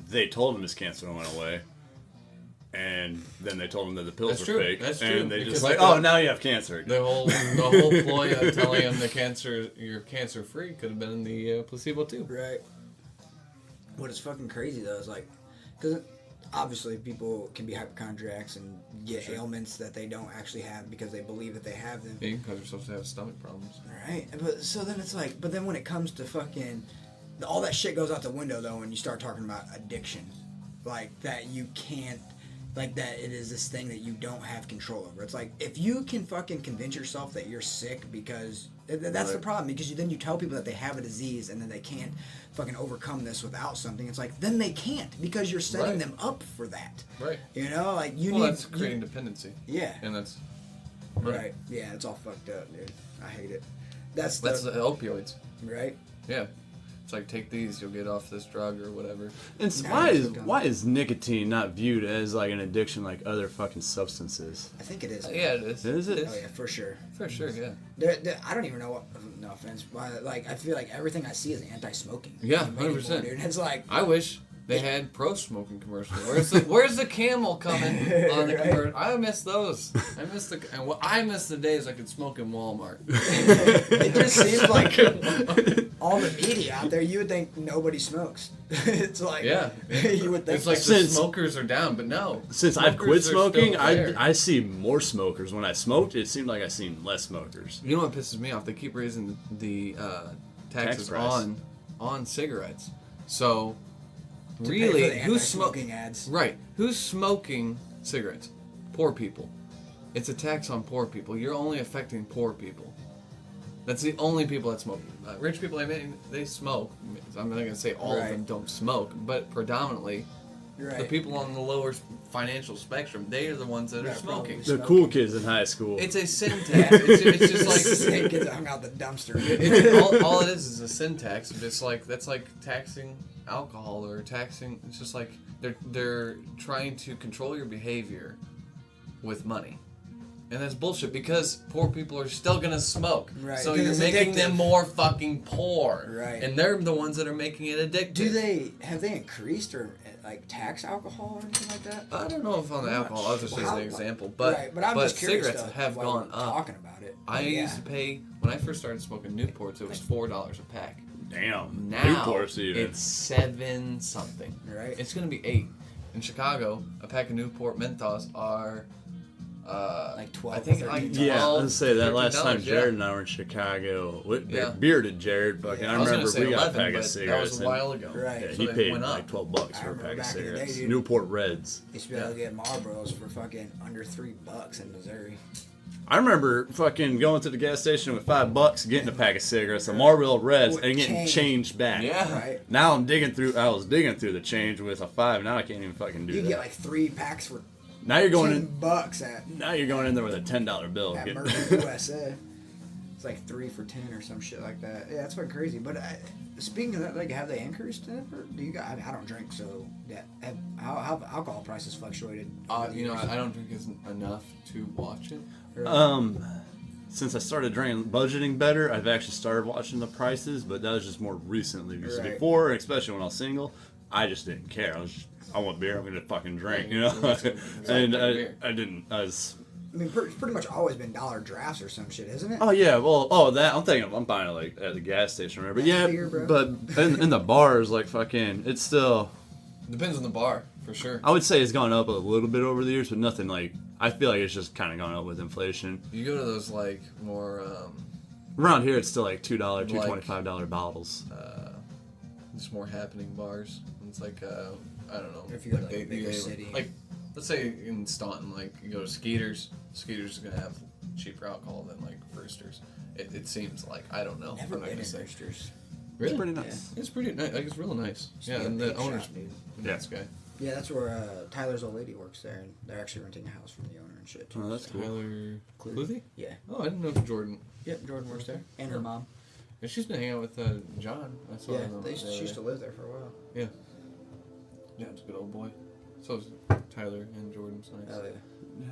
they told him his cancer went away, and then they told him that the pills That's were true. fake, That's and true. they Because just they oh, now you have cancer. The whole ploy of telling him you're cancer free could have been in the placebo too. Right. What is fucking crazy though is like, because obviously people can be hypochondriacs and get ailments that they don't actually have because they believe that they have them. Yeah, you can cause yourself to have stomach problems. Right. But so then it's like, but then when it comes to fucking, all that shit goes out the window though when you start talking about addiction, like that you can't. Like that it is this thing that you don't have control over. It's like, if you can fucking convince yourself that you're sick because... That's the problem, because then you tell people that they have a disease and then they can't fucking overcome this without something. It's like, then they can't, because you're setting them up for that. Right. Like, you well, need... that's creating dependency. Yeah. And that's... Right. Yeah, it's all fucked up, dude. I hate it. That's the opioids. Right? Yeah. It's like, take these, you'll get off this drug or whatever. And so why is nicotine not viewed as like an addiction like other fucking substances? I think it is. Yeah, it is. Is it? Oh yeah, for sure. For sure, yeah. I don't even know what. No offense, but like I feel like everything I see is anti-smoking. Yeah, anymore, 100%. dude. It's like I wish they had pro-smoking commercials. Where's the camel coming on the commercial? I miss those. I miss the days I could smoke in Walmart. It just seems like all the media out there. You would think nobody smokes. It's like you would think it's like the smokers are down, but no. Since I've quit Smokers are smoking, still there. I see more smokers. When I smoked, it seemed like I seen less smokers. You know what pisses me off? They keep raising the taxes on cigarettes. So really, who's smoking ads? Right. Who's smoking cigarettes? Poor people. It's a tax on poor people. You're only affecting poor people. That's the only people that smoke. Rich people, I mean, they smoke. I'm not going to say all of them don't smoke, but predominantly, Right. The people on the lower financial spectrum, they are the ones that are Yeah, smoking. The cool kids in high school. It's a sin tax. It's just like Same kids that hung out the dumpster. all it is a sin tax. It's like that's like taxing alcohol or taxing. It's just like they're trying to control your behavior with money. And that's bullshit because poor people are still gonna smoke. Right. So 'Cause you're it's making addictive. them more fucking poor. Right. And they're the ones that are making it addictive. Have they increased or like tax alcohol or anything like that? I don't know if on the alcohol, I'll just use Well, an example, but right, but I'm just curious cigarettes though, have while gone we're up. talking about it. I Yeah. used to pay when I first started smoking Newports. It was $4 a pack. Damn. Now Newports even. it's 7 something. Right. It's gonna be 8. In Chicago, a pack of Newport Menthos are Like 12, I think 13. like 12, Yeah, I was gonna say that last time $13, Jared and I were in Chicago. Yeah. Bearded Jared, fucking. Yeah. I I was gonna remember say we got 11, a pack but of that cigarettes. was a while ago. Right. Yeah, So he they paid went like up. $12 I for a remember pack of back in the day, cigarettes. dude. Newport Reds. Used to be able to get Marlboros for fucking under $3 in Missouri. I remember fucking going to the gas station with $5, getting a pack of cigarettes, a Marlboro Reds, With and getting change. changed back. Yeah. Right. Now I'm digging through. I was digging through the change with a 5. Now I can't even fucking do You that. get like 3 packs for Now you're going $10 in. at Now you're going in there with a $10 bill. at Getting- Murphy USA. It's like 3 for 10 or some shit like that. Yeah, that's fucking crazy. But speaking of that, like, have they increased it? Or do you guys? I don't drink, so yeah. How have alcohol prices fluctuated? over the You know, years? I don't drink enough to watch it. Since I started drinking, budgeting better, I've actually started watching the prices, but that was just more recently. Because Right. before, especially when I was single, I just didn't care. I want beer, I'm gonna fucking drink, you know. And I didn't. I was. I mean, it's pretty much always been dollar drafts or some shit, isn't it? Oh yeah, well, that I'm buying it like at the gas station, remember? But That's yeah, beer, bro. but in the bars, like fucking, it's still. Depends on the bar, for sure. I would say it's gone up a little bit over the years, but nothing like. I feel like it's just kind of gone up with inflation. You go to those like more Around here, it's still like $2, Like- $2.25 bottles. just more happening bars. It's like I don't know. If you go to, like, they- a bigger they- city. like let's say in Staunton, like you go to Skeeter's. Skeeter's is gonna have cheaper alcohol than like Brewster's. It seems like I don't know. Never I'm not been gonna in say. Brewster's. Really? It's pretty nice. It's pretty nice. Like it's real nice. Used to Yeah, be a and the big owner's shop, dude. a nice guy. Yeah, that's where Tyler's old lady works there, and they're actually renting a house from the owner and shit. Too. Oh, that's cool. Tyler Cluthy. Cluthy? Yeah. Oh, I didn't know if Jordan. Yep, Jordan works there, and her mom. And she's been hanging out with John. I saw Yeah, him. she used to live there for a while. Yeah. John's a good old boy. So is Tyler and Jordan's nice. Oh yeah.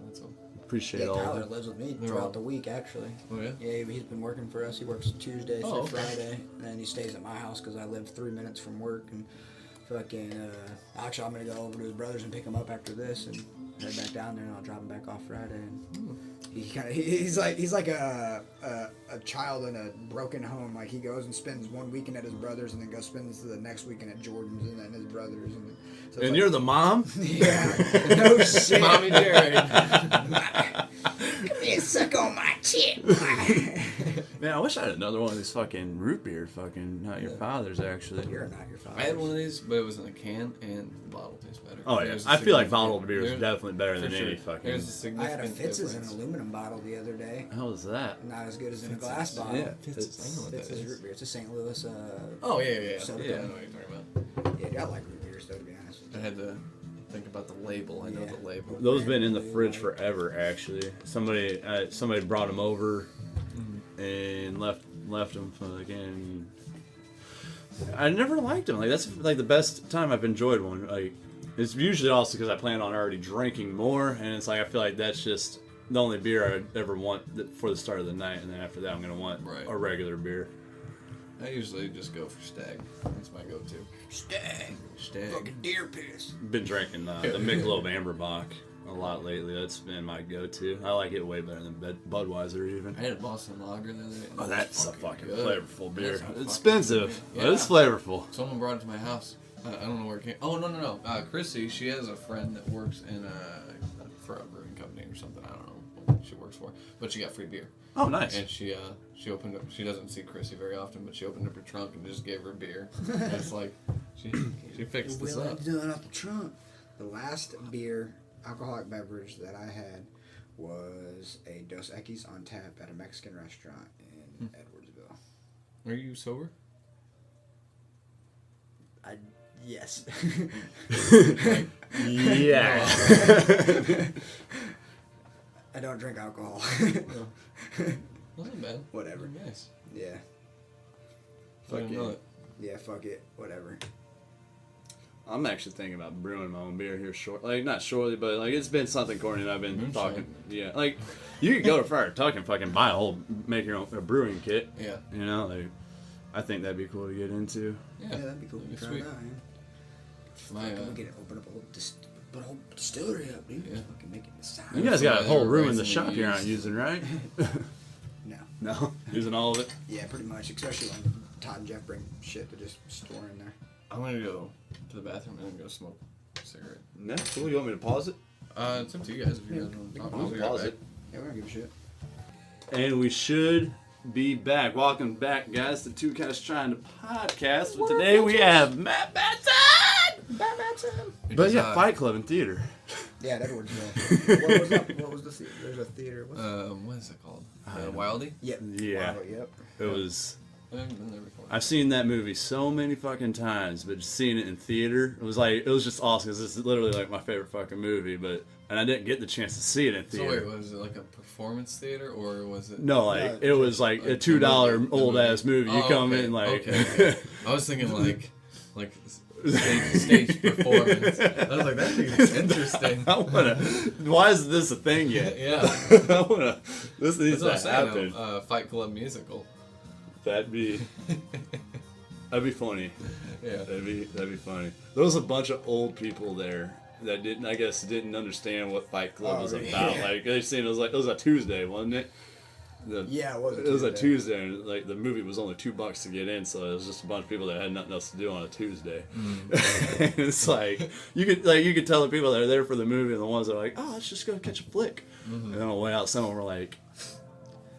That's all. Appreciate Yeah, all Tyler of it. lives with me They're all- throughout the week, actually. Oh yeah. Yeah, he's been working for us. He works Tuesday through Oh, okay. Friday, and then he stays at my house because I live 3 minutes from work. And fucking, actually, I'm gonna go over to his brother's and pick him up after this, and head back down there, and I'll drop him back off Friday. And he's like a child in a broken home. Like he goes and spends one weekend at his brother's, and then goes spends the next weekend at Jordan's, and then his brother's. And so it's And like- you're the mom? yeah, no shit. Mommy Jared. Come here, suck on my tip. Man, I wish I had another one of these fucking root beer not your father's actually. You're not your father. I had one of these, but it was in a can, and the bottle tastes better. Oh yeah, There's a I feel like significant- bottled beer is there's- definitely better for than sure. any fucking. There's a I significant had a Fitz's in an difference. aluminum bottle the other day. How was that? Not as good as in a glass bottle. Yeah, Fitz's, I know what that Fitz's is. root beer. It's a St. Louis. Oh yeah. Soda Yeah, I can. know what you're talking about. Yeah, dude, I like root beers though, to be honest. I had to think about the label. I know Yeah. the label. Those been in the fridge forever. Actually, somebody brought them over and left them again. I never liked them. Like that's like the best time I've enjoyed one. Like it's usually also because I plan on already drinking more, and it's like I feel like that's just the only beer I would ever want for the start of the night, and then after that I'm gonna want Right. a regular beer. I usually just go for Stag. That's my go-to. Stag. Stag. Fucking deer piss. Been drinking the Michelob Amberbach a lot lately. That's been my go-to. I like it way better than Budweiser even. I had a Boston Lager the other day. Oh, that's a fucking good. flavorful beer. That's a fucking Expensive, good- but it's flavorful. Someone brought it to my house. I don't know where it came. Oh no. Chrissy, she has a friend that works in for a brewing company or something. I don't know what she works for, but she got free beer. Oh, nice. And she opened up. She doesn't see Chrissy very often, but she opened up her trunk and just gave her beer. And it's like she fixed this Will up. I do it out the trunk? The last beer, alcoholic beverage that I had was a Dos Equis on tap at a Mexican restaurant in Edwardsville. Are you sober? Yes. Yeah. I don't drink alcohol. Not bad. Whatever. Nice. Yeah. I didn't know it. Yeah, fuck it. Whatever. I'm actually thinking about brewing my own beer here not shortly, but like it's been something, Courtney, and I've been Moonshine. talking. Yeah, like you could go to Friar Tuck and fucking buy make your own brewing kit. Yeah. You know, like I think that'd be cool to get into. Yeah. Yeah, that'd be cool. That'd be Try sweet. it out, man. My, Fucking we could open up put a whole distillery up, dude. Yeah. Fucking make it the size. You guys got a They whole were room in the raising shop the you aren't yeast. using, right? No. No, using all of it. Yeah, pretty much. Especially when Todd and Jeff bring shit to just store in there. I'm gonna go to the bathroom and then go smoke a cigarette. No, cool. You want me to pause it? It's up to you guys if you guys want to talk. I'll be right Pause back. it. Yeah, we don't give a shit. And we should be back. Welcome back, guys, to Two Cats Trying to Podcast. But today we have Matt Batson! But Because, yeah, Fight Club in theater. Yeah, that was what was up? What was the theater? There's a theater. What's what is it called? Wildy? Yep. Yeah. Wow, yep. It was... I haven't been there before. I've seen that movie so many fucking times, but just seeing it in theater, it was just awesome because it's literally like my favorite fucking movie. And I didn't get the chance to see it in So theater. wait, was it like a performance theater or was it? No, like No, it was like a $2 old ass movie. You Oh, come okay, in like, okay. I was thinking like stage performance. I was like, that seems interesting. I wanna. Why is this a thing yet? Yeah. I wanna. This needs That's to what I'm happen. saying. Fight Club musical. That'd be funny. Yeah. That'd be funny. There was a bunch of old people there that didn't understand what Fight Club was really? about. Like they seen it was a Tuesday, wasn't it? Yeah, it was. It was a Tuesday, and like the movie was only $2 to get in, so it was just a bunch of people that had nothing else to do on a Tuesday. And it's like you could tell the people that are there for the movie and the ones that are like, oh, let's just go catch a flick. And then on the way out, some of them were like,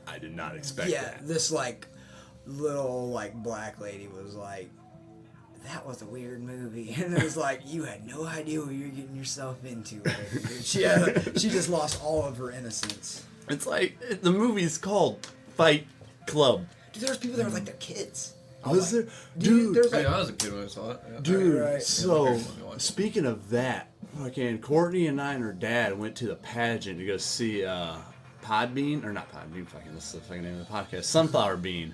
I did not expect Yeah, that. this like little like black lady was like, that was a weird movie, and it was like you had no idea what you're getting yourself into. She just lost all of her innocence. It's like the movie's called Fight Club. Dude, there was people that were like their kids. Was there? Dude, there's Hey, like I was a kid when I saw it. Yeah. Dude, Right. so Yeah, okay. speaking of that, fucking Courtney and I and her dad went to the pageant to go see Podbean, or not Podbean, fucking, this is the fucking name of the podcast, Sunflower Bean,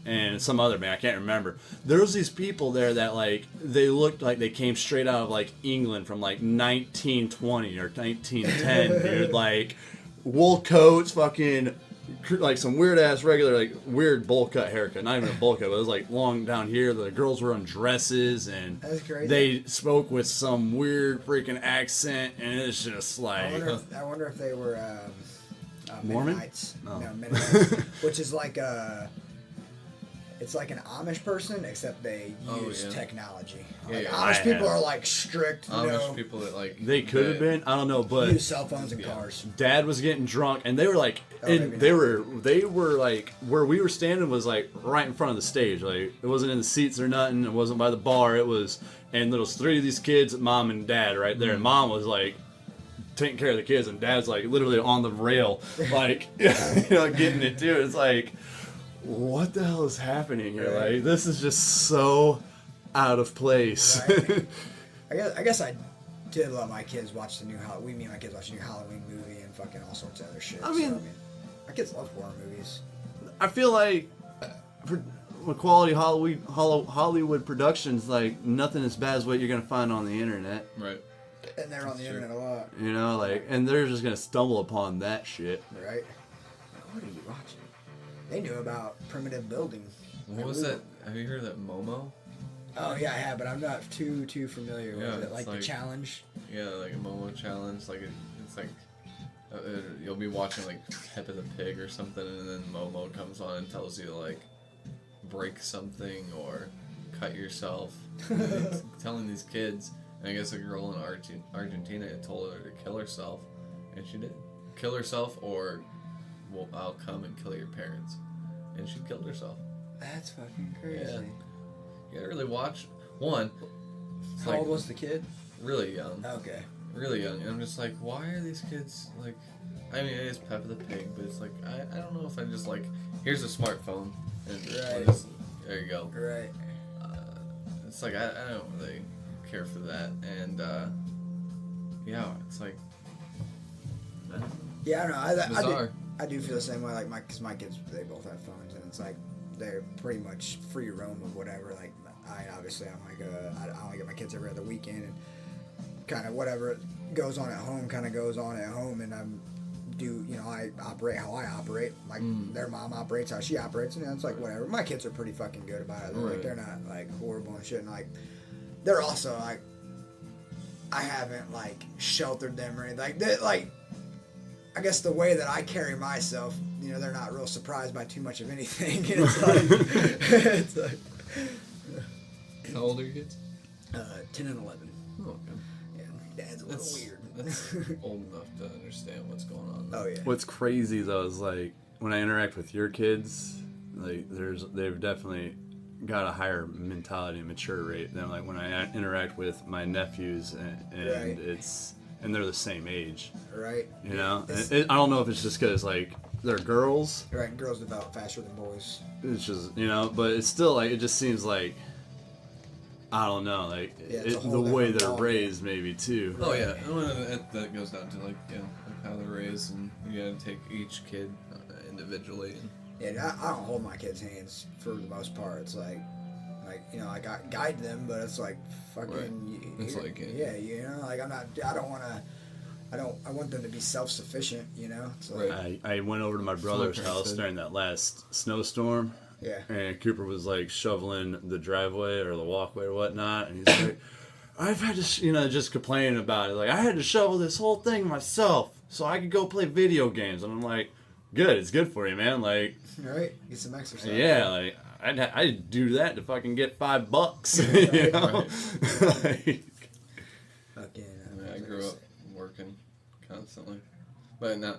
and some other band, I can't remember. There was these people there that, like, they looked like they came straight out of, like, England from, like, 1920 or 1910, dude, like, wool coats, fucking, like, some weird-ass regular, like, weird bowl-cut haircut, not even a bowl cut, but it was, like, long down here, the girls were in dresses, and That's crazy. they spoke with some weird freaking accent, and it's just, like... I wonder if they were Mormon? Mennonites. Oh. No, Mennonites, which is like it's like an Amish person, except they use yeah. technology. Yeah, Like, yeah. Amish I people have- are like strict. Amish people that like They could have been, I don't know, but... use cell phones and Yeah. cars. Dad was getting drunk, and they were like, maybe they not. were like, where we were standing was like right in front of the stage. Like it wasn't in the seats or nothing. It wasn't by the bar. It was, and there was 3 of these kids, mom and dad, right there. And mom was like taking care of the kids, and dad's like literally on the rail, like getting it too. It's like, what the hell is happening here? Right. Like this is just so out of place. Right. I guess I did let my kids watch the new Halloween. Me and my kids watch the new Halloween movie and fucking all sorts of other shit. I mean- My kids love horror movies. I feel like with quality Hollywood productions, like nothing as bad as what you're gonna find on the internet. right. And they're on the Sure. internet a lot, You know, like, and they're just gonna stumble upon that shit. right? What are you watching? They knew about primitive building. What was that? Have you heard of that Momo? Oh yeah, I have, but I'm not too familiar Yeah, with it. it's Like the like- challenge. Yeah, like a Momo challenge. Like it's like you'll be watching like Peppa the Pig or something, and then Momo comes on and tells you to like break something or cut yourself. It's telling these kids, and I guess a girl in Argentina had told her to kill herself, and she did. Kill herself, or well, I'll come and kill your parents. And she killed herself. That's fucking crazy. Yeah. You gotta really watch. One, it's How like old was the kid? really young. Okay. Really young, and I'm just like, why are these kids like? I mean, it is Peppa the Pig, but it's like I don't know if I just like here's a smartphone and Right. just, there you go. Right. It's like I don't really care for that, and yeah, it's like, I don't know. Yeah, I don't know. Bizarre. I do feel the same way. Like because my kids, they both have phones, and it's like they're pretty much free roam of whatever. Like I'm like I only get my kids every other weekend, and kind of whatever goes on at home kind of goes on at home, and I operate how I operate. Like their mom operates how she operates, and it's like whatever. My kids are pretty fucking good about it. They're, like, they're not like horrible and shit. And like they're also like I haven't like sheltered them or anything. Like they like. I guess the way that I carry myself, they're not real surprised by too much of anything. And it's like, How old are your kids? 10 and 11. Oh, okay. Yeah, Dad's a little weird. That's old enough to understand what's going on. Oh yeah. What's crazy though is like when I interact with your kids, like they've definitely got a higher mentality and mature rate than like when I interact with my nephews and Right. and they're the same age. Right. I don't know if it's just because like they're girls. Right, and girls develop faster than boys. It's just but it's still like it just seems like I don't know like it's a the whole way different they're ballgame. raised maybe too. Oh yeah, that goes down to like how they're raised, and you gotta take each kid individually. And Yeah, I don't hold my kids' hands for the most part. It's like I guide them, but it's like fucking. Right. It's like like I want them to be self-sufficient. It's like, Right. I went over to my brother's parents house did. during that last snowstorm. yeah. And Cooper was like shoveling the driveway or the walkway or whatnot, and he's like, "I've had to, just complaining about it. Like I had to shovel this whole thing myself so I could go play video games." And I'm like, "Good, it's good for you, man. Like, Right, get some exercise. yeah, like I'd do that to fucking get $5, you know." Like, Fucking. I grew up working constantly, but it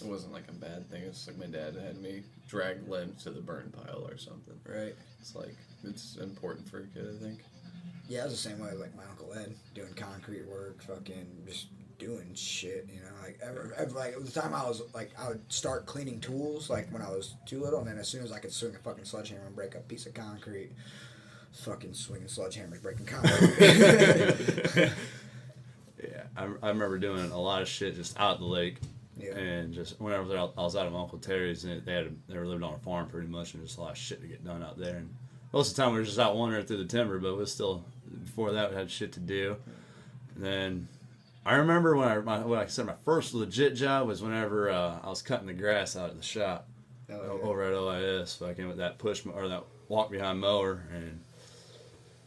wasn't like a bad thing. It's like my dad had me drag limbs to the burn pile or something. Right. It's like it's important for a kid, I think. Yeah, I was the same way as like my Uncle Ed, doing concrete work, fucking just doing shit, like like the time I was like I would start cleaning tools like when I was too little, and then as soon as I could swing a fucking sledgehammer and break a piece of concrete, fucking swinging sledgehammers, breaking concrete. yeah, I remember doing a lot of shit just out the lake. Yeah. And just whenever I was out of Uncle Terry's, and they were living on a farm pretty much, and just a lot of shit to get done out there. And most of the time we were just out wandering through the timber, but it was still before that we had shit to do. And then I remember when I said my first legit job was whenever I was cutting the grass out at the shop over at OIS, fucking with that that walk behind mower. And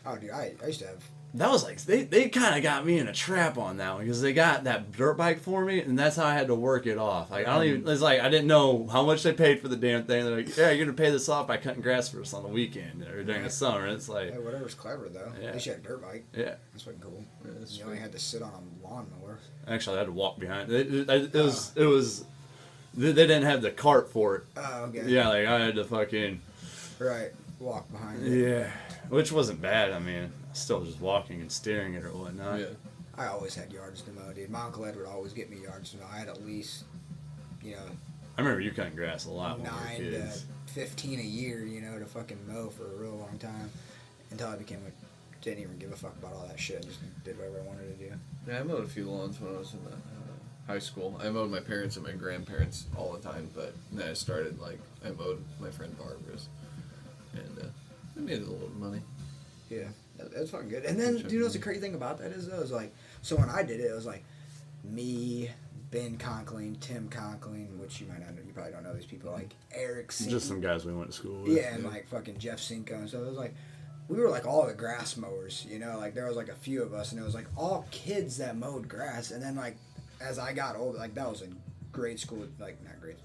Oh, dude, I used to have. that was like they kind of got me in a trap on that one because they got that dirt bike for me, and that's how I had to work it off. Like it's like I didn't know how much they paid for the damn thing. They're like, "Yeah, you're gonna pay this off by cutting grass for us on the weekend or during the summer." It's like, Hey, whatever's clever though. Yeah. At least you had a dirt bike. yeah. That's fucking cool. Yeah, that's You only had to sit on a lawnmower. Actually, I had to walk behind. It was. They didn't have the cart for it. Oh, okay. Yeah, like I had to fucking. Right. Walk behind it. Yeah, which wasn't bad. I mean, still just walking and steering it or whatnot. Yeah. I always had yards to mow, dude. My Uncle Ed would always get me yards to mow. I had at least, I remember you cutting grass a lot when 9 we were to kids. 15 a year, to fucking mow for a real long time. Until I didn't even give a fuck about all that shit. I just did whatever I wanted to do. Yeah, I mowed a few lawns when I was in high school. I mowed my parents and my grandparents all the time, but then I started I mowed my friend Barbara's, and I made a little money. Yeah, that's fucking good. And then, do you know what's the crazy thing about that is, though? It was like, so when I did it, it was like me, Ben Conkling, Tim Conkling, which you might not know, you probably don't know these people, like Eric Sink. Just some guys we went to school with. Yeah, and like fucking Jeff Cinco and stuff. It was like, we were like all the grass mowers, like there was like a few of us, and it was like all kids that mowed grass. And then like, as I got older, like that was in grade school, like not grade,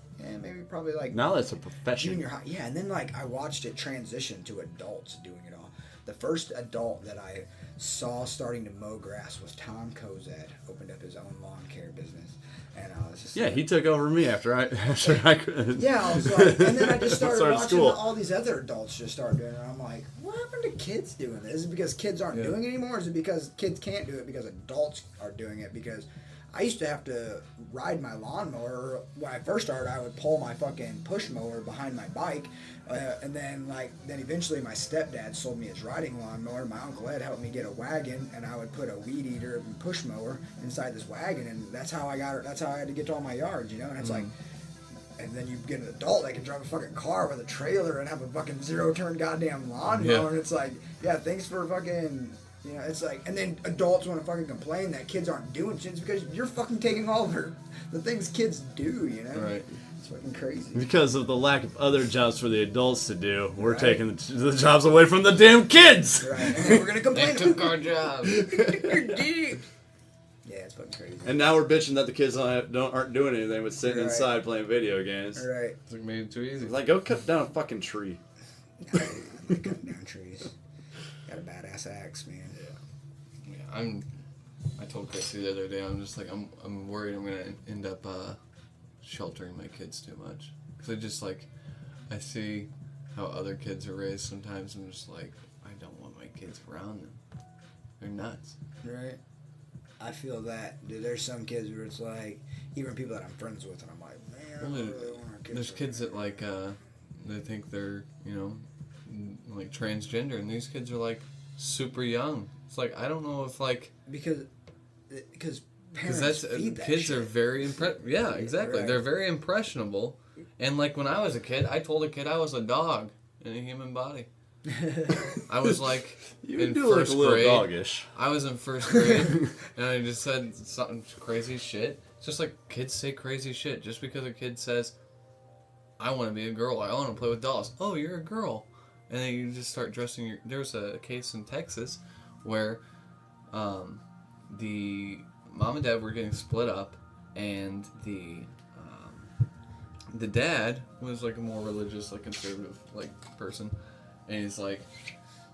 maybe probably like Now that's a profession. junior high. Yeah, and then like I watched it transition to adults doing it all. The first adult that I saw starting to mow grass was Tom Kozad, opened up his own lawn care business, and I was just Yeah, like, he took over me after I could. yeah, I was like, and then I just started Started watching school. all these other adults just start doing it. And I'm like, what happened to kids doing this? Is it because kids aren't doing it anymore? Or is it because kids can't do it because adults are doing it? Because I used to have to ride my lawnmower. When I first started, I would pull my fucking push mower behind my bike, and then eventually my stepdad sold me his riding lawnmower. My Uncle Ed helped me get a wagon, and I would put a weed eater and push mower inside this wagon, and that's how I got it. That's how I had to get to all my yards, you know. And it's like, and then you get an adult that can drive a fucking car with a trailer and have a fucking zero-turn goddamn lawnmower, and it's like, yeah, thanks for fucking. You know, it's like, and then adults want to fucking complain that kids aren't doing shit because you're fucking taking all the things kids do, you know? Right. It's fucking crazy. Because of the lack of other jobs for the adults to do, we're taking the jobs away from the damn kids! Right, and then we're gonna complain. They took our jobs. Yeah, it's fucking crazy. And now we're bitching that the kids aren't doing anything but sitting inside playing video games. Right. It's like made it too easy. Like, go cut down a fucking tree. I'm cutting down trees. Got a badass axe, man. I told Chrissy the other day, I'm just like, I'm worried I'm gonna end up sheltering my kids too much, because I just like, I see how other kids are raised sometimes. I'm just like, I don't want my kids around them. They're nuts. Right. I feel that, dude. There's some kids where it's like, even people that I'm friends with, and I'm like, man, I don't really want our kids. There's kids that like, they think they're, you know, like transgender, and these kids are like super young. It's like, I don't know if like because parents feed that kids shit. are very yeah, exactly. Right. They're very impressionable. And like when I was a kid, I told a kid I was a dog in a human body. I was like in first grade. Doggish. I was in first grade, and I just said something crazy shit. It's just like kids say crazy shit. Just because a kid says, "I want to be a girl. I want to play with dolls." Oh, you're a girl, and then you just start dressing your. There was a case in Texas where the mom and dad were getting split up, and the dad was like a more religious, like conservative, like person, and he's like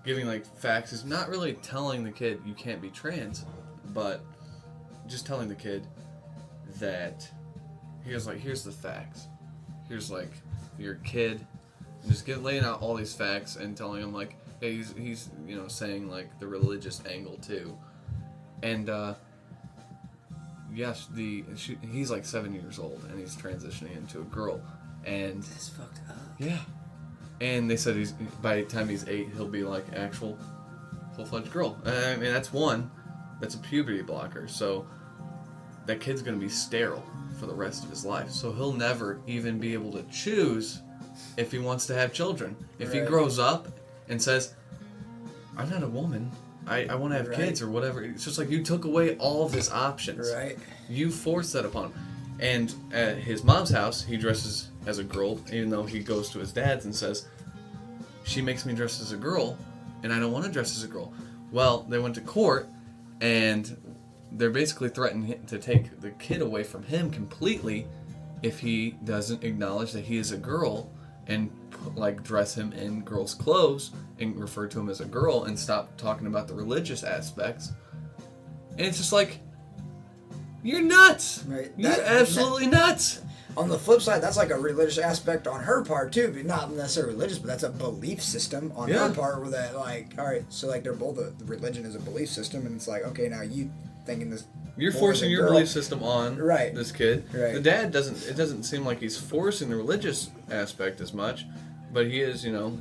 giving like facts. He's not really telling the kid you can't be trans, but just telling the kid that here's the facts. Here's like your kid, and just laying out all these facts and telling him like, hey, he's you know saying like the religious angle too, and yes, he's like 7 years old and he's transitioning into a girl, and That's fucked up. yeah, and they said by the time he's 8 he'll be like actual full-fledged girl. I mean that's a puberty blocker, so that kid's gonna be sterile for the rest of his life, so he'll never even be able to choose if he wants to have children. If he grows up and says, I'm not a woman, I want to have kids or whatever, it's just like you took away all of his options. Right. You forced that upon him. And at his mom's house, he dresses as a girl, even though he goes to his dad's and says, she makes me dress as a girl, and I don't want to dress as a girl. Well, they went to court, and they're basically threatening to take the kid away from him completely if he doesn't acknowledge that he is a girl and like dress him in girls' clothes and refer to him as a girl and stop talking about the religious aspects. And it's just like, you're nuts. Right. You're absolutely nuts. On the flip side, that's like a religious aspect on her part too, but not necessarily religious, but that's a belief system on her part where that like, all right, so like they're both the religion is a belief system, and it's like, okay, now you thinking this. You're forcing your belief system on this kid. Right. The dad doesn't. It doesn't seem like he's forcing the religious aspect as much, but he is, you know,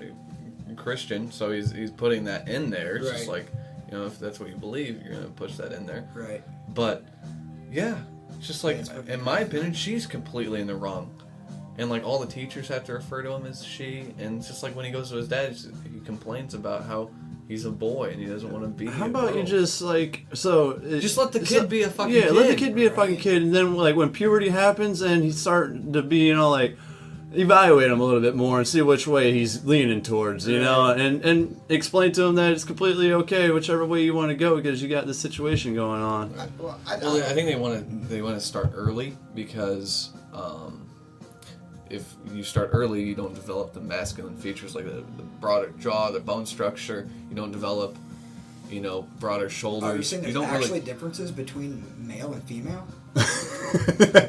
a Christian, so he's putting that in there. It's just like, you know, if that's what you believe, you're gonna push that in there. Right. But yeah, it's just like, in my opinion, she's completely in the wrong, and like all the teachers have to refer to him as she, and it's just like when he goes to his dad, he complains about how he's a boy and he doesn't want to be. How about you just like just let the kid be a fucking kid. Yeah, let the kid be a fucking kid, and then like when puberty happens and he's starting to be, you know, like evaluate him a little bit more and see which way he's leaning towards, you know, and explain to him that it's completely okay whichever way you want to go because you got this situation going on. I think they want to start early because if you start early, you don't develop the masculine features like the broader jaw, the bone structure. You don't develop, you know, broader shoulders. Are you saying there's actually differences between male and female?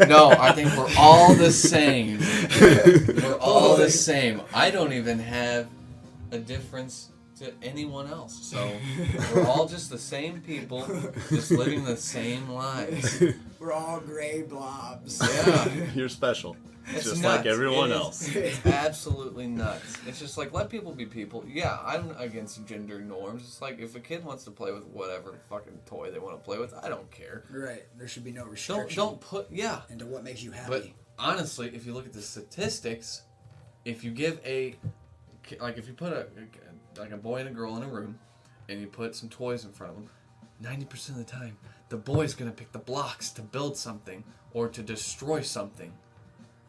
No, I think we're all the same. We're all the same. I don't even have a difference to anyone else. So we're all just the same people, just living the same lives. We're all gray blobs. Yeah. You're special. It's Just nuts. like everyone else. It's absolutely nuts. It's just like, let people be people. Yeah, I'm against gender norms. It's like, if a kid wants to play with whatever fucking toy they want to play with, I don't care. Right. There should be no restriction. Don't put, yeah. Into what makes you happy. But honestly, if you look at the statistics, if you give if you put a boy and a girl in a room, and you put some toys in front of them, 90% of the time, the boy's going to pick the blocks to build something or to destroy something.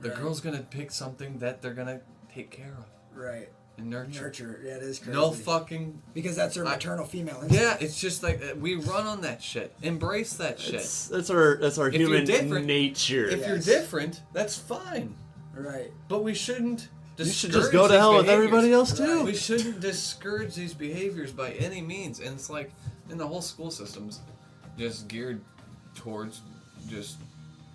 The girl's going to pick something that they're going to take care of. Right. And nurture. Yeah, it is crazy. No fucking... Because that's our maternal female instinct. Yeah, it's just like, we run on that shit. Embrace that shit. That's our human nature. If you're different, that's fine. Right. But we shouldn't... You should just go to hell with everybody else too. Right. We shouldn't discourage these behaviors by any means. And it's like, in the whole school system's just geared towards just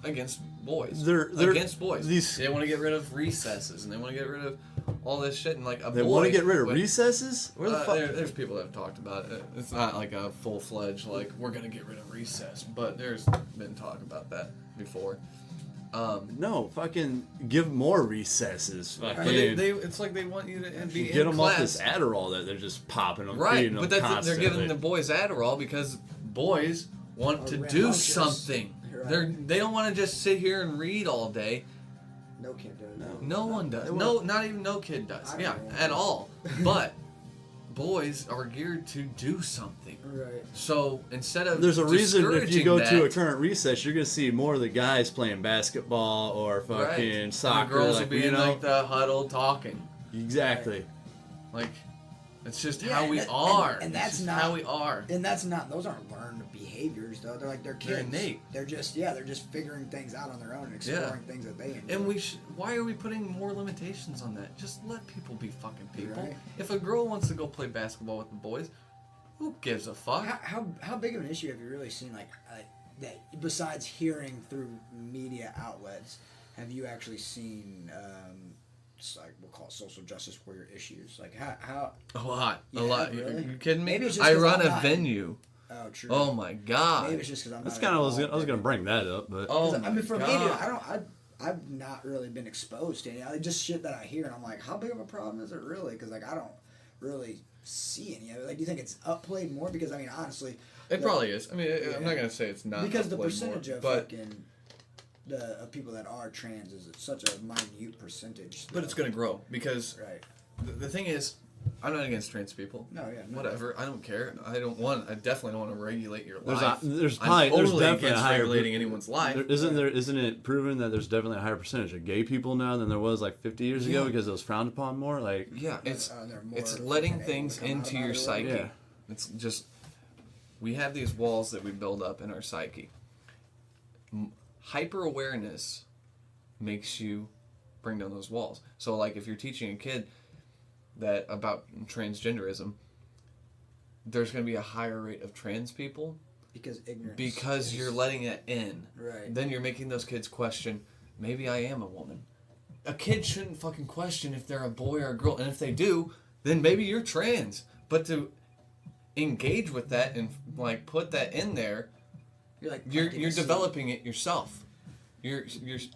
against boys. They're against boys. They want to get rid of recesses, and they want to get rid of all this shit. And like they want to get rid of recesses? Where the fuck? There's people that have talked about it. It's not like a full-fledged like we're gonna get rid of recess, but there's been talk about that before. No, fucking give more recesses. Fucking. It's like they want you to be get them off this Adderall that they're just popping them, right? But they're giving the boys Adderall because boys want to do something. Right. They don't want to just sit here and read all day. No kid does. No one does. Not even no kid does. Yeah, at all. But boys are geared to do something. Right. So instead of there's a reason if you go to a current recess, you're gonna see more of the guys playing basketball or fucking soccer. And the girls will be in like the huddle talking. Exactly. Like it's just how we are. And that's not how we are. And that's not. Those aren't learned behaviors though. They're like they're kids. They're innate. They're just figuring things out on their own and exploring things that they enjoy. And why are we putting more limitations on that? Just let people be fucking people. Right. If a girl wants to go play basketball with the boys, who gives a fuck? How big of an issue have you really seen like that besides hearing through media outlets? Have you actually seen like we'll call it social justice warrior issues? Like how a lot. Really? Are you kidding me? Maybe it's just I run a venue. Oh, true. Oh my god. Maybe it's just because I'm. That's kind of I was gonna bring that up, but I mean, for me, dude, I've not really been exposed to any. Just shit that I hear, and I'm like, how big of a problem is it really? Because like I don't really see any of it. Like, do you think it's upplayed more? Because I mean, honestly, it probably is. I mean, I'm not gonna say it's not. Because the percentage of fucking of people that are trans is such a minute percentage. But it's gonna grow because right. The thing is, I'm not against trans people. No, yeah, no. Whatever. I don't care. I definitely don't want to regulate your life. There's definitely against regulating anyone's life. Isn't it proven that there's definitely a higher percentage of gay people now than there was like 50 years ago because it was frowned upon more? Like it's letting things into your psyche. Yeah. It's just we have these walls that we build up in our psyche. Hyper awareness makes you bring down those walls. So like if you're teaching a kid that about transgenderism, there's going to be a higher rate of trans people because ignorance. Because you're letting it in. Right. Then you're making those kids question, maybe I am a woman. A kid shouldn't fucking question if they're a boy or a girl, and if they do, then maybe you're trans. But to engage with that and like put that in there, you're developing it yourself.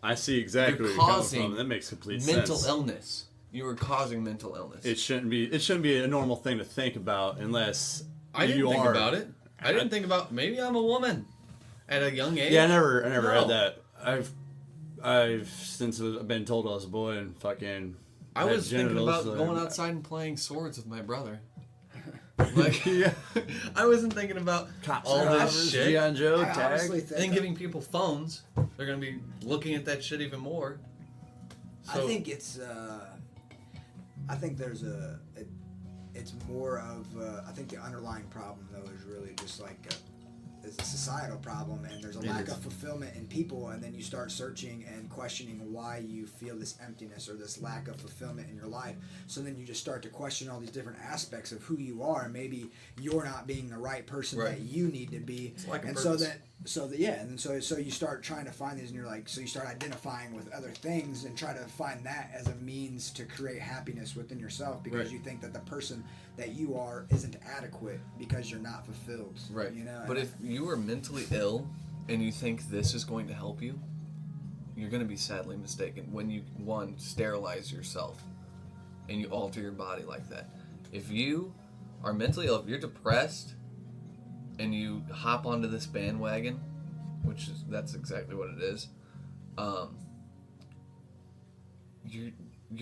I see exactly where you're coming from. That makes complete sense. Mental illness. You are causing mental illness. It shouldn't be a normal thing to think about unless I didn't think about it. I didn't think about maybe I'm a woman at a young age. Yeah, I never had that. I've since I've been told I was a boy and fucking. I was thinking about going outside and playing swords with my brother. Like, I wasn't thinking about all this shit. G.I. Joe tag and giving people phones. They're gonna be looking at that shit even more. So, I think it's. I think there's it's more of. I think the underlying problem though is really just like is a societal problem, and there's a lack of fulfillment in people, and then you start searching and questioning why you feel this emptiness or this lack of fulfillment in your life. So then you just start to question all these different aspects of who you are, and maybe you're not being the right person that you need to be, like and so that and then so you start trying to find these, and you're like, so you start identifying with other things and try to find that as a means to create happiness within yourself, because Right. you think that the person that you are isn't adequate because you're not fulfilled. Right. You know. But if you are mentally ill and you think this is going to help you, you're going to be sadly mistaken when you, one, sterilize yourself and you alter your body like that. If you are mentally ill, if you're depressed and you hop onto this bandwagon, that's exactly what it is, you're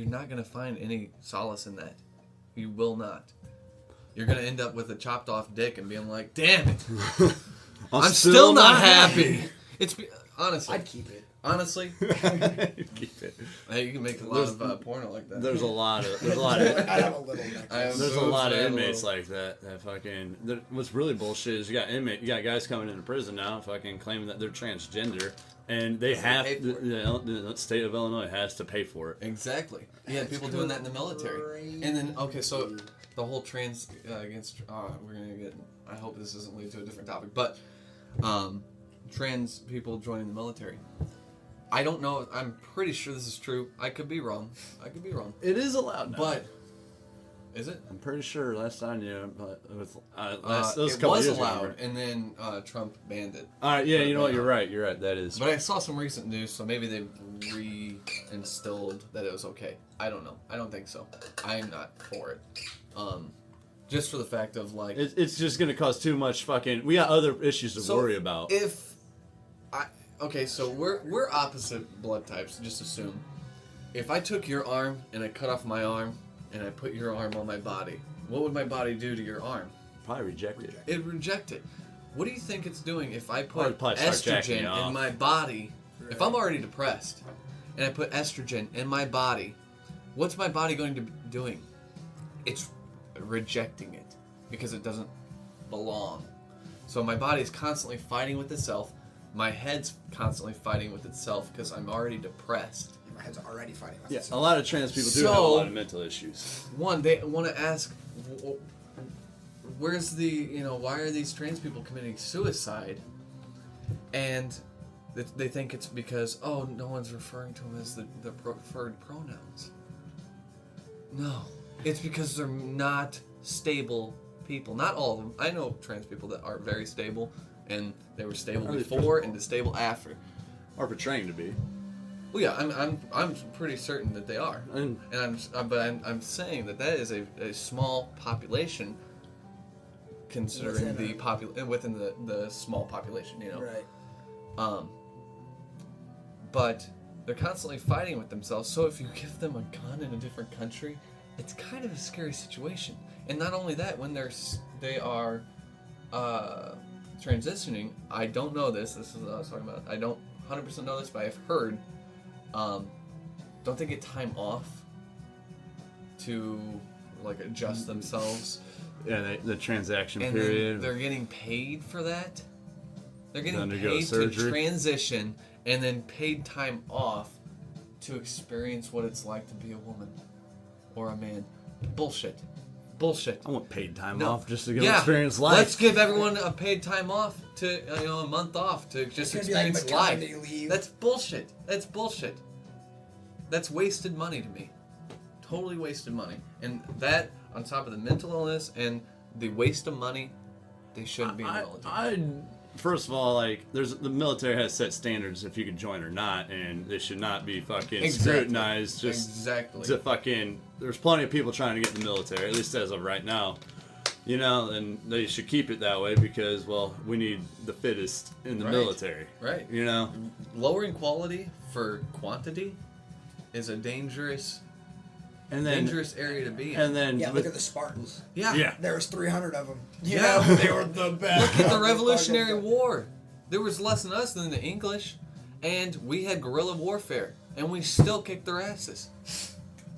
not going to find any solace in that. You will not. You're going to end up with a chopped off dick and being like, damn it, I'm still not happy. Honestly. I'd keep it. Honestly, Keep it. hey, you can make a lot of porno like that. There's a lot of I have a little necklace. there's a lot of inmates like that. That fucking. What's really bullshit is you got guys coming into prison now, fucking claiming that they're transgender, and they have the state of Illinois has to pay for it. Exactly. You had people doing that in the military, and then so the whole trans against. We're gonna get. I hope this doesn't lead to a different topic, but trans people joining the military. I don't know. I'm pretty sure this is true. I could be wrong. It is allowed now. But is it? I'm pretty sure last time, yeah. But with It couple was years allowed, ago. and then Trump banned it. All right, yeah. You know what? You're right. That is. But I saw some recent news, so maybe they reinstilled that it was okay. I don't know. I don't think so. I'm not for it. Just for the fact of like, It's just gonna cause too much fucking. We got other issues to worry about. So we're opposite blood types. Just assume, if I took your arm and I cut off my arm and I put your arm on my body, what would my body do to your arm? Probably reject it. It'd reject it. What do you think it's doing if I put Probably start jacking you estrogen off. in my body? Right. If I'm already depressed and I put estrogen in my body, what's my body going to be doing? It's rejecting it because it doesn't belong. So my body is constantly fighting with itself. My head's constantly fighting with itself because I'm already depressed. My head's already fighting with Yeah, itself. a lot of trans people do have a lot of mental issues. One, they want to ask, where's why are these trans people committing suicide? And they think it's because, no one's referring to them as the preferred pronouns. No, it's because they're not stable people. Not all of them. I know trans people that are very stable, and they were stable before and stable after. Or portraying to be. Well, yeah, I'm pretty certain that they are, And I'm saying that is a small population, considering within the small population, Right. But they're constantly fighting with themselves. So if you give them a gun in a different country, it's kind of a scary situation. And not only that, when they are transitioning, I don't know this. This is what I was talking about. I don't 100% know this, but I've heard. Don't they get time off to adjust themselves? yeah, the transaction And period. then they're getting paid for that. They're getting Undergo paid to surgery. transition and then paid time off to experience what it's like to be a woman or a man. Bullshit. I want paid time No. off just to go experience life. Let's give everyone a paid time off to a month off to just It's gonna be like experience life. maternity leave. That's bullshit. That's wasted money to me. Totally wasted money. And that on top of the mental illness and the waste of money, they shouldn't be in the military. First of all, the military has set standards if you can join or not, and they should not be fucking scrutinized. To fucking. There's plenty of people trying to get in the military, at least as of right now. And they should keep it that way because, we need the fittest in the military. Right. Lowering quality for quantity is a dangerous area to be in. And then Look at the Spartans. Yeah. There was 300 of them. Yeah. They were the best. Look at the Revolutionary War. There was less than us than the English, and we had guerrilla warfare, and we still kicked their asses.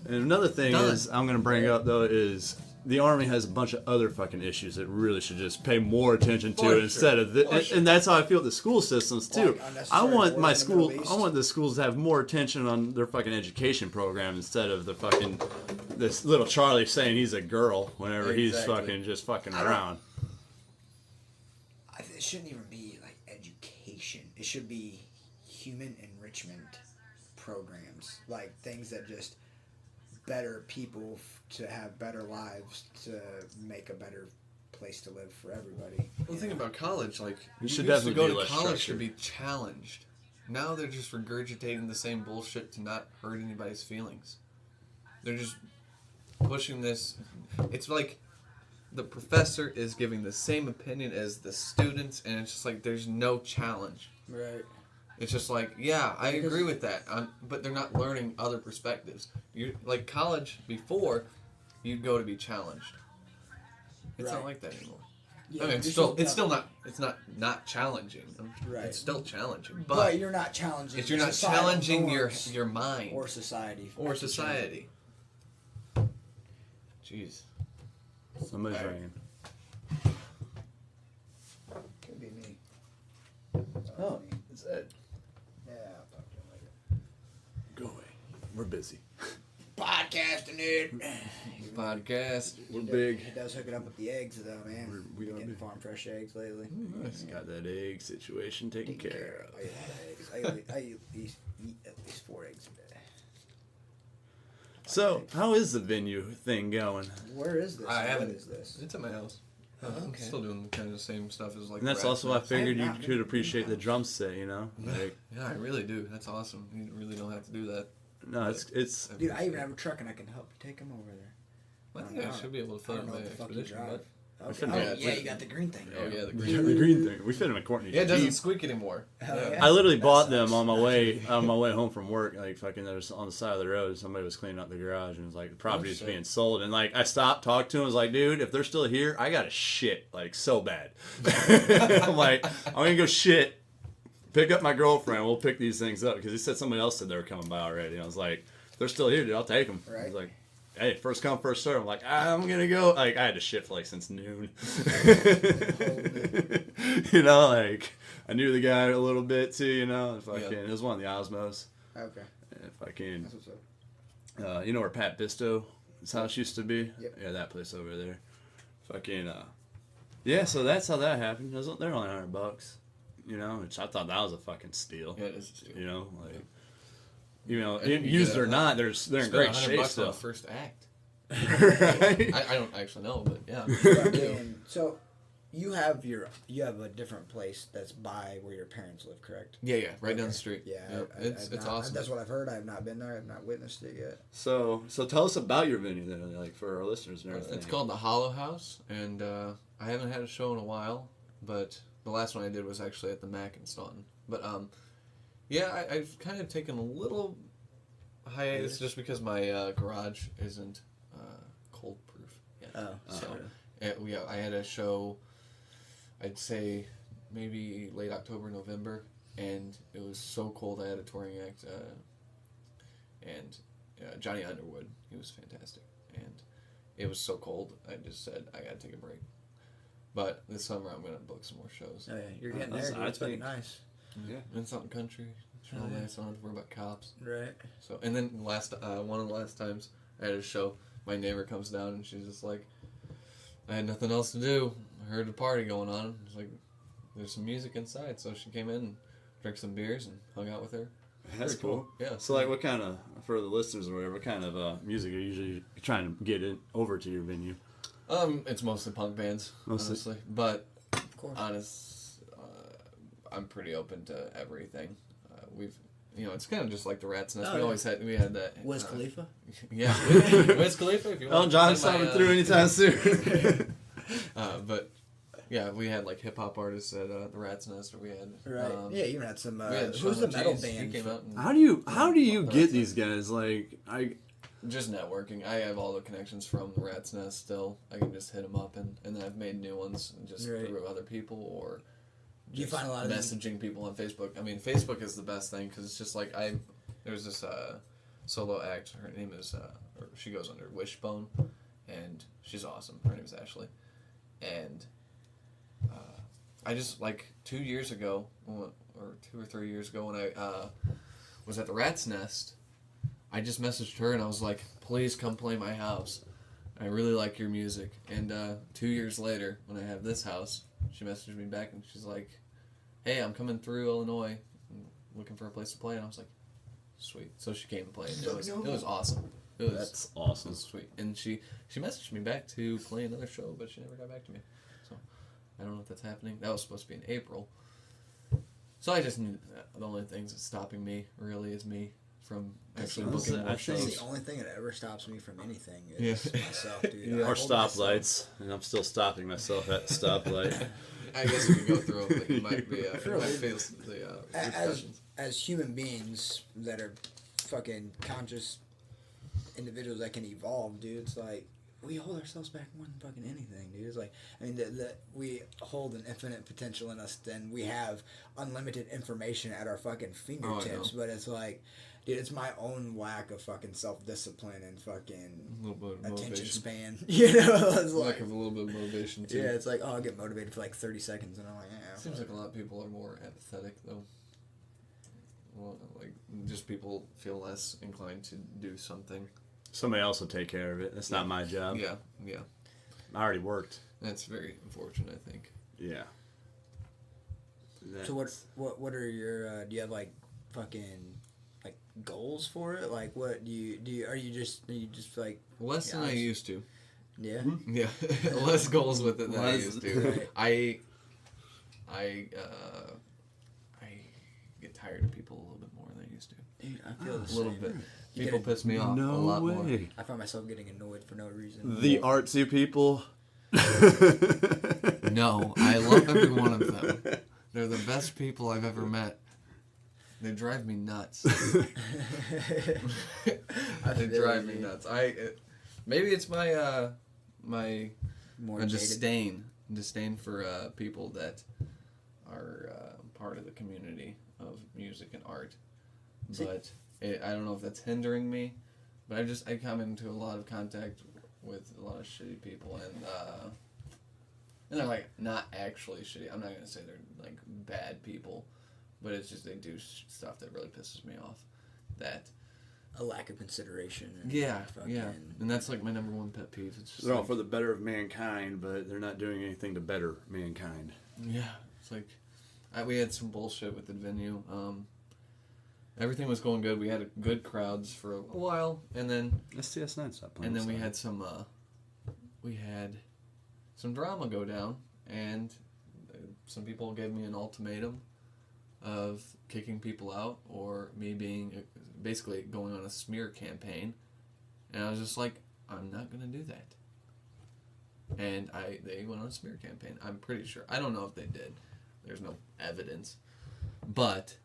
And another thing I'm going to bring up, though, is the Army has a bunch of other fucking issues that really should just pay more attention to instead of this. And that's how I feel with the school systems, too. I want the schools to have more attention on their fucking education program instead of this little Charlie saying he's a girl whenever he's fucking around. It shouldn't even be education. should be human enrichment programs, like things that just better people to have better lives, to make a better place to live for everybody. Well, the thing about college, like, You should used to definitely go be to less college to structured. be challenged. Now they're just regurgitating the same bullshit to not hurt anybody's feelings. They're just pushing this. It's like the professor is giving the same opinion as the students, and it's just like there's no challenge. Right. It's just like, yeah, I Because- agree with that, but they're not learning other perspectives. You like college before, you'd go to be challenged. It's not Right. like that anymore. Yeah, I mean, it's still not challenging. Right. It's still challenging, but you're not challenging. if you're not societal challenging norms your mind or society or society. Jeez. Somebody's Right. ringing. Could be me. Oh, it's Ed. Yeah, I'll talk to him later. Go away. We're busy. Podcasting, dude. Podcast. We're He big. does hook it up with the eggs, though, man. We Been are getting big. farm fresh eggs lately. Nice. Got that egg situation taken care of. I eat a lot of eggs. I eat at least 4 eggs a day. So, how is the venue thing going? Where is this? I What haven't. is this? It's at my house. Oh, I'm okay. still doing kind of the same stuff as like. And that's the also why I Rasmus. figured I you have not could been- appreciate the drum set, you know? Like, Yeah, I really do. That's awesome. You really don't have to do that. no, it's Dude, I even have a truck and I can help you take them over there. I think I should be able to I fit don't in know my what the fuck you expedition, drive. but Okay. finna- Oh, yeah, yeah, it's- you got the green thing. oh yeah, the green thing. We fit in a Courtney. Yeah, it doesn't Jeep. squeak anymore. Hell Yeah. yeah. I literally That bought sucks. them on my way home from work. Like fucking, there was on the side of the road. Somebody was cleaning up the garage and was like, the property's shit. being sold. And like, I stopped, talked to him, was like, dude, if they're still here, I got to shit like so bad. I'm like, I'm gonna go shit. Pick up my girlfriend. We'll pick these things up because he said somebody else said they were coming by already. And I was like, if they're still here, dude, I'll take them. Right. He's like, hey, first come, first serve. I'm like, I'm gonna go. Like, I had to shit for like since noon. You know, like I knew the guy a little bit too. You know, and fucking, Yeah. it was one of the Osmos. Okay. And fucking, That's what's up. you know where Pat Bisto, his house used to be? Yep. Yeah, that place over there. Fucking, yeah. So that's how that happened. They're only $100. You know, which I thought that was a fucking steal. Yeah, it is. Too. You know, like. You know, I think you used get or a- not, they're in Spent great $100 shape on still. the first act. Right? I don't actually know, but yeah. Fucking- so you have a different place that's by where your parents live, correct? Yeah, right down Okay. the street. Yeah, it's I've not- awesome. That's what I've heard. I have not been there. I've not witnessed it yet. So tell us about your venue then, like for our listeners and everything. It's called the Hollow House, and I haven't had a show in a while, but the last one I did was actually at the Mac in Staunton. But yeah, I've kind of taken a little hiatus just because my garage isn't cold proof yet. Oh, So yeah, I had a show, I'd say maybe late October, November, and it was so cold I had a touring act, and Johnny Underwood, he was fantastic, and it was so cold I just said I gotta take a break. But this summer I'm gonna book some more shows. Oh yeah, you're getting That's- there. Dude. I It's fucking think- nice. Yeah. And something country. It's real Oh, yeah. nice. I don't have to worry about cops. Right. So and then one of the last times I had a show, my neighbor comes down and she's just like, I had nothing else to do. I heard a party going on. It's like, there's some music inside. So she came in and drank some beers and hung out with her. That's Pretty cool. cool. Yeah. So like, what kind of, for the listeners or whatever, what kind of music are you usually trying to get it over to your venue? It's mostly punk bands, Mostly. honestly. But Of course. I'm pretty open to everything. It's kind of just like the Rat's Nest. Oh, we yeah. always had that. Wiz Khalifa. Yeah, Wiz Khalifa. If you Oh, want John's to play coming my, through anytime soon. But yeah, we had like hip hop artists at the Rat's Nest, or we had Right. Yeah, you even had some. we had Who's Sean the metal G's, he band? came out and How do you The get Rat's these guys? Like, just networking. I have all the connections from the Rat's Nest still. I can just hit them up, and then I've made new ones just Right. through other people or. Do you just find a lot of these- messaging people on Facebook? I mean, Facebook is the best thing because it's just like there's this solo act. Her name is or she goes under Wishbone, and she's awesome. Her name is Ashley, and I just like 2 years ago or 2 or 3 years ago when I was at the Rat's Nest, I just messaged her and I was like, please come play my house. I really like your music. And 2 years later, when I have this house, she messaged me back and she's like, hey, I'm coming through Illinois, looking for a place to play, and I was like, sweet. So she came and played. It was awesome. That's awesome. It was sweet. And she messaged me back to play another show, but she never got back to me. So I don't know if that's happening. That was supposed to be in April. So I just knew the only things that's stopping me really is me from actually booking more shows. That's the only thing that ever stops me from anything is myself, dude. Yeah. Or stoplights, and I'm still stopping myself at the stoplight. I guess if you go through it, you might be you might face the repercussions. As human beings that are fucking conscious individuals that can evolve, dude, it's like we hold ourselves back more than fucking anything, dude. It's like, I mean, we hold an infinite potential in us, then we have unlimited information at our fucking fingertips, but it's like, dude, it's my own lack of fucking self-discipline and fucking attention span. You know, it's lack of a little bit of motivation, too. Yeah, it's like, oh, I'll get motivated for like 30 seconds, and I'm like, yeah. Seems like a lot of people are more apathetic, though. Well, like, just people feel less inclined to do something. Somebody else will take care of it. That's not my job. Yeah. I already worked. That's very unfortunate, I think. Yeah. So what are your do you have like fucking like goals for it? Like what do you are you just like less than I used to? Yeah. Yeah. Less goals with it than I used to. Right. I get tired of people a little bit more than I used to. Dude, I feel the A little same. bit. People piss me off a lot more. I find myself getting annoyed for no reason. The artsy people. No, I love every one of them. They're the best people I've ever met. They drive me nuts. They drive me nuts. Maybe it's my my disdain for people that are part of the community of music and art. But I don't know if that's hindering me. But I come into a lot of contact with a lot of shitty people, and they're like not actually shitty. I'm not gonna say they're like bad people, but it's just they do stuff that really pisses me off. That a lack of consideration. Yeah, and that's like my number one pet peeve. It's just they're all for the better of mankind, but they're not doing anything to better mankind. Yeah, it's like we had some bullshit with the venue. Everything was going good. We had good crowds for a while, and then STS9 stopped playing. And then we had some drama go down, and some people gave me an ultimatum of kicking people out or me being basically going on a smear campaign, and I was just like, I'm not gonna do that. And they went on a smear campaign. I'm pretty sure. I don't know if they did. There's no evidence, but.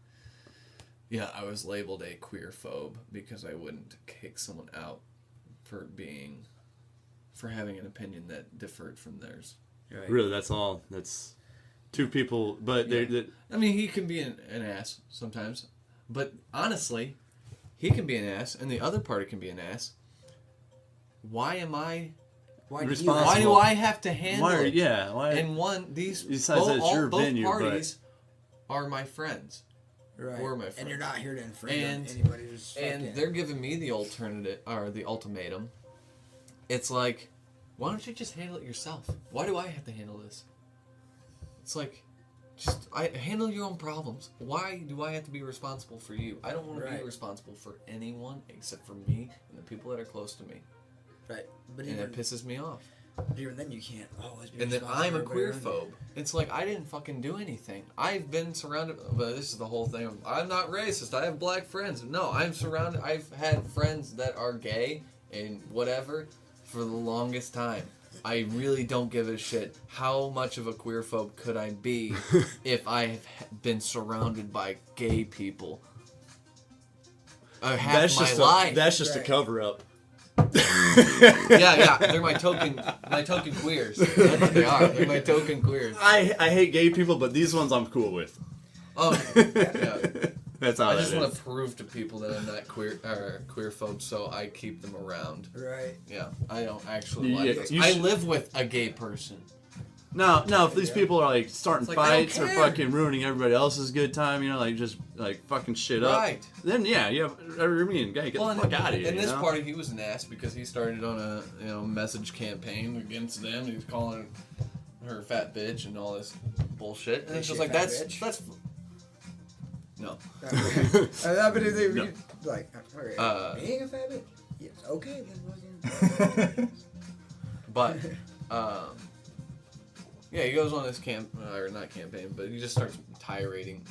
Yeah, I was labeled a queerphobe because I wouldn't kick someone out for having an opinion that differed from theirs. Right. Really, that's all. That's two people, but yeah. I mean, he can be an ass sometimes, but honestly, he can be an ass, and the other party can be an ass. Why am I? Why do I have to handle it? Yeah. Why? And both venue, parties are my friends. Right. Or my friends. And you're not here to infringe on anybody's. And they're giving me the ultimatum. It's like, why don't you just handle it yourself? Why do I have to handle this? It's like, handle your own problems. Why do I have to be responsible for you? I don't want to be responsible for anyone except for me and the people that are close to me. Right. But it pisses me off. Even then, you can't always be. And then I'm a queerphobe. It's like I didn't fucking do anything. I've been surrounded. But this is the whole thing. I'm not racist. I have black friends. No, I'm surrounded. I've had friends that are gay and whatever for the longest time. I really don't give a shit. How much of a queerphobe could I be if I have been surrounded by gay people? Half my life. That's just a cover up. yeah, they're my token queers. That's what they are. They're my token queers. I hate gay people, but these ones I'm cool with. Oh, yeah. That's how I just want to prove to people that I'm not queerphobe, so I keep them around. Right. Yeah, I don't actually like it. I live with a gay person. No, if these people are like starting fights or fucking ruining everybody else's good time, like just like fucking shit up. Right. Then you have me and gay, get the fuck out of here. In this party, he was an ass because he started on a message campaign against them. He was calling her fat bitch and all this bullshit, and it's Is just she a like fat that's bitch? no. But if they, No. like, being a fat bitch? Yes. Okay, then fucking. But yeah, he goes on this or not campaign, but he just starts tirading,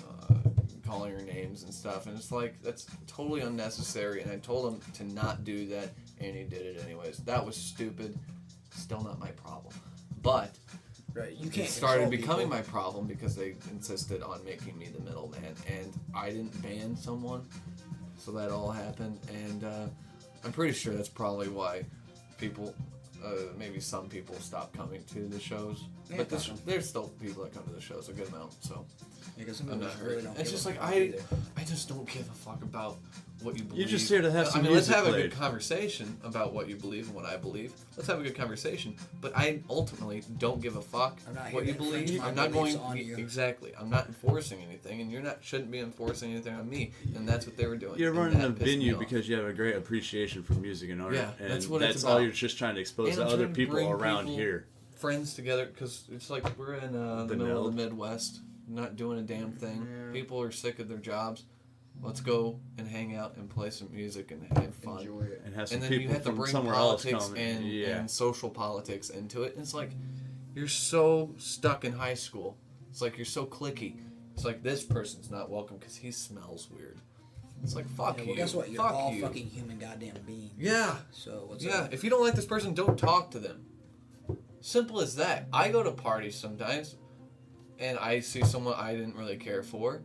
calling her names and stuff, and it's like that's totally unnecessary. And I told him to not do that, and he did it anyways. That was stupid. Still not my problem, but Right, you can't. it started control becoming people. my problem because they insisted on making me the middleman, and I didn't ban someone, so that all happened, and I'm pretty sure that's probably why people, maybe some people stopped coming to the shows, Yeah, but fuck 'em. there's still people that come to the shows a good amount, so Because some I'm people not really hurt. don't It's give just a like fuck I either. just don't give a fuck about what you believe. You're just here to have some let's music have a played. good conversation about what you believe and what I believe. Let's have a good conversation. But I ultimately don't give a fuck I'm not what here you to infringe believe. my I'm not beliefs going on you. exactly. I'm not enforcing anything, and shouldn't be enforcing anything on me. And that's what they were doing. You're and running that a pissed me venue off. because you have a great appreciation for music and art. Yeah, and that's what it's that's all about. you're just trying to expose And to I'm other trying to people bring around people- here. friends together because it's like we're in the middle of the Midwest, not doing a damn thing. Yeah. People are sick of their jobs. Let's go and hang out and play some music and have fun. Enjoy it. And have some And then you people have to from bring somewhere else politics come. and social politics into it. And it's like you're so stuck in high school. It's like you're so cliquey. It's like this person's not welcome because he smells weird. It's like fuck Yeah, you. well, guess what? You're Fuck all you. fucking human goddamn beings. Yeah. So what's Yeah, up? if you don't like this person, don't talk to them. Simple as that. I go to parties sometimes, and I see someone I didn't really care for,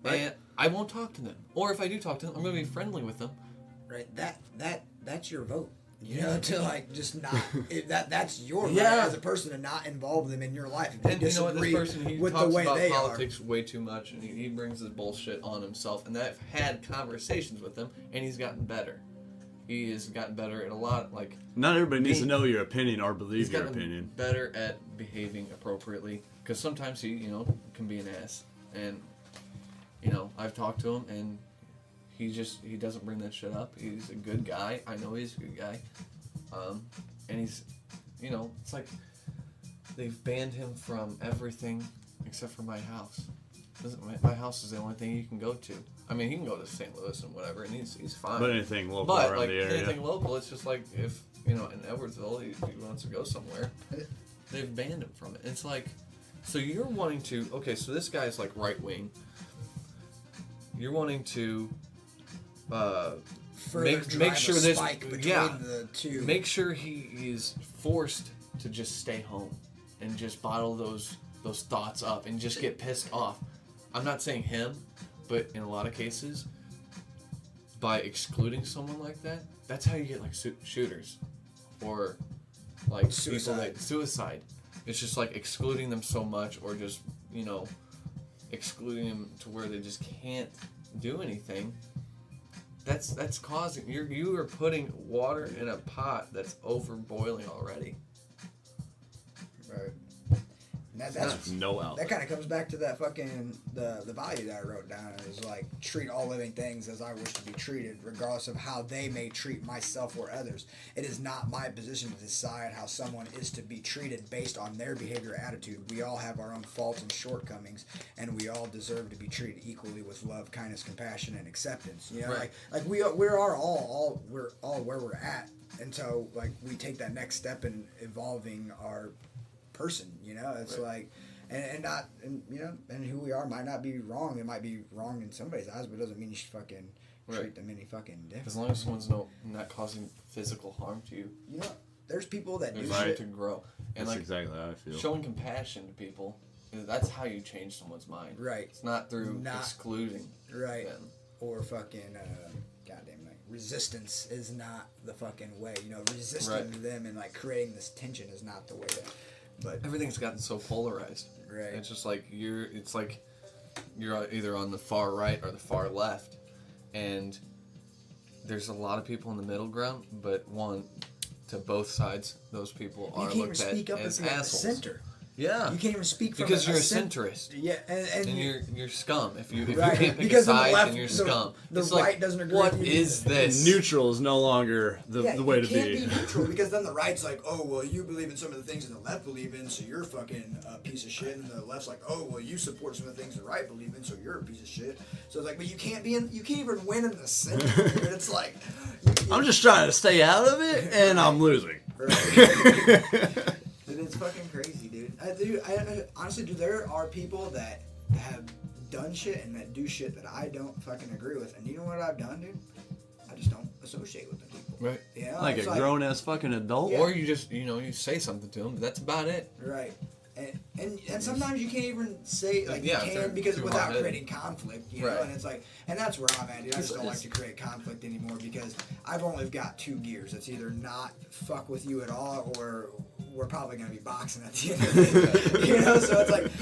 Right. and I won't talk to them. Or if I do talk to them, I'm going to be friendly with them. Right. That's your vote. You know, to like just not that's your right Yeah. as a person to not involve them in your life. If And you know what, this disagree person, he with talks the way about they politics way too much, and he brings his bullshit on himself, and I've had conversations with him, and he's gotten better. He has gotten better at a lot, like... Not everybody needs He- to know your opinion or He's believe your gotten opinion. better at behaving appropriately, because sometimes he, can be an ass, and, I've talked to him, and he doesn't bring that shit up. He's a good guy. I know he's a good guy. And he's, it's like they've banned him from everything except for my house. My house is the only thing he can go to. I mean, he can go to St. Louis and whatever, and he's fine. But anything local But around like the area. anything local, it's just like if in Edwardsville he wants to go somewhere, they've banned him from it. It's like, so you're wanting to so this guy's like right wing. You're wanting to further make drive sure a this spike between the two. make sure he is forced to just stay home and just bottle those thoughts up and just get pissed off. I'm not saying him, but in a lot of cases, by excluding someone like that, that's how you get like shooters or like suicide. It's just like excluding them so much, or just excluding them to where they just can't do anything. That's causing you are putting water in a pot that's over boiling already. Right. And that's no out. that kind of comes back to that fucking the value that I wrote down. Is like treat all living things as I wish to be treated, regardless of how they may treat myself or others. It is not my position to decide how someone is to be treated based on their behavior or attitude. We all have our own faults and shortcomings, and we all deserve to be treated equally with love, kindness, compassion, and acceptance. Right. like we are all we're all where we're at, and so like we take that next step in evolving our person. It's Right. like and who we are might not be wrong. It might be wrong in somebody's eyes, but it doesn't mean you should fucking treat Right. them any fucking different. As long as someone's not causing physical harm to you, There's people that do there's room shit. to grow. And That's like exactly how I feel. showing compassion to people, that's how you change someone's mind. Right. It's not through Not- excluding Right. them. Or fucking goddamn, like resistance is not the fucking way. Resisting Right. them and like creating this tension is not the way. But Everything's gotten so polarized. Right. It's just like you're either on the far right or the far left, and there's a lot of people in the middle ground. But to both sides, those people you are can't even looked at speak up as if you're at the assholes. center. You can't even speak from because you're a centrist. Yeah, and you're scum. If you right. can't pick because a side, left, then you're scum. The it's right like, doesn't agree what with you. is this? Neutral is no longer the way to be. You can't be neutral because then the right's like, oh, well, you believe in some of the things that the left believe in, so you're fucking a piece of shit. And the left's like, oh, well, you support some of the things the right believe in, so you're a piece of shit. So it's like, but you can't even win in the center. Dude. It's like, I'm just trying to stay out of it, and I'm losing. Right. Dude, it's fucking crazy, dude. I honestly, dude, there are people that have done shit and that do shit that I don't fucking agree with. And you know what I've done, dude? I just don't associate with them people. Right. You know, Like a grown ass fucking adult. Or you just, you say something to them, but that's about it. Right. And sometimes you can't even say, like, Yeah, you can because too without hard-headed. creating conflict, you know, and it's like, and that's where I'm at, dude. I just don't like to create conflict anymore because I've only got 2 gears. It's either not fuck with you at all or we're probably going to be boxing at the end of it. You know, so it's like,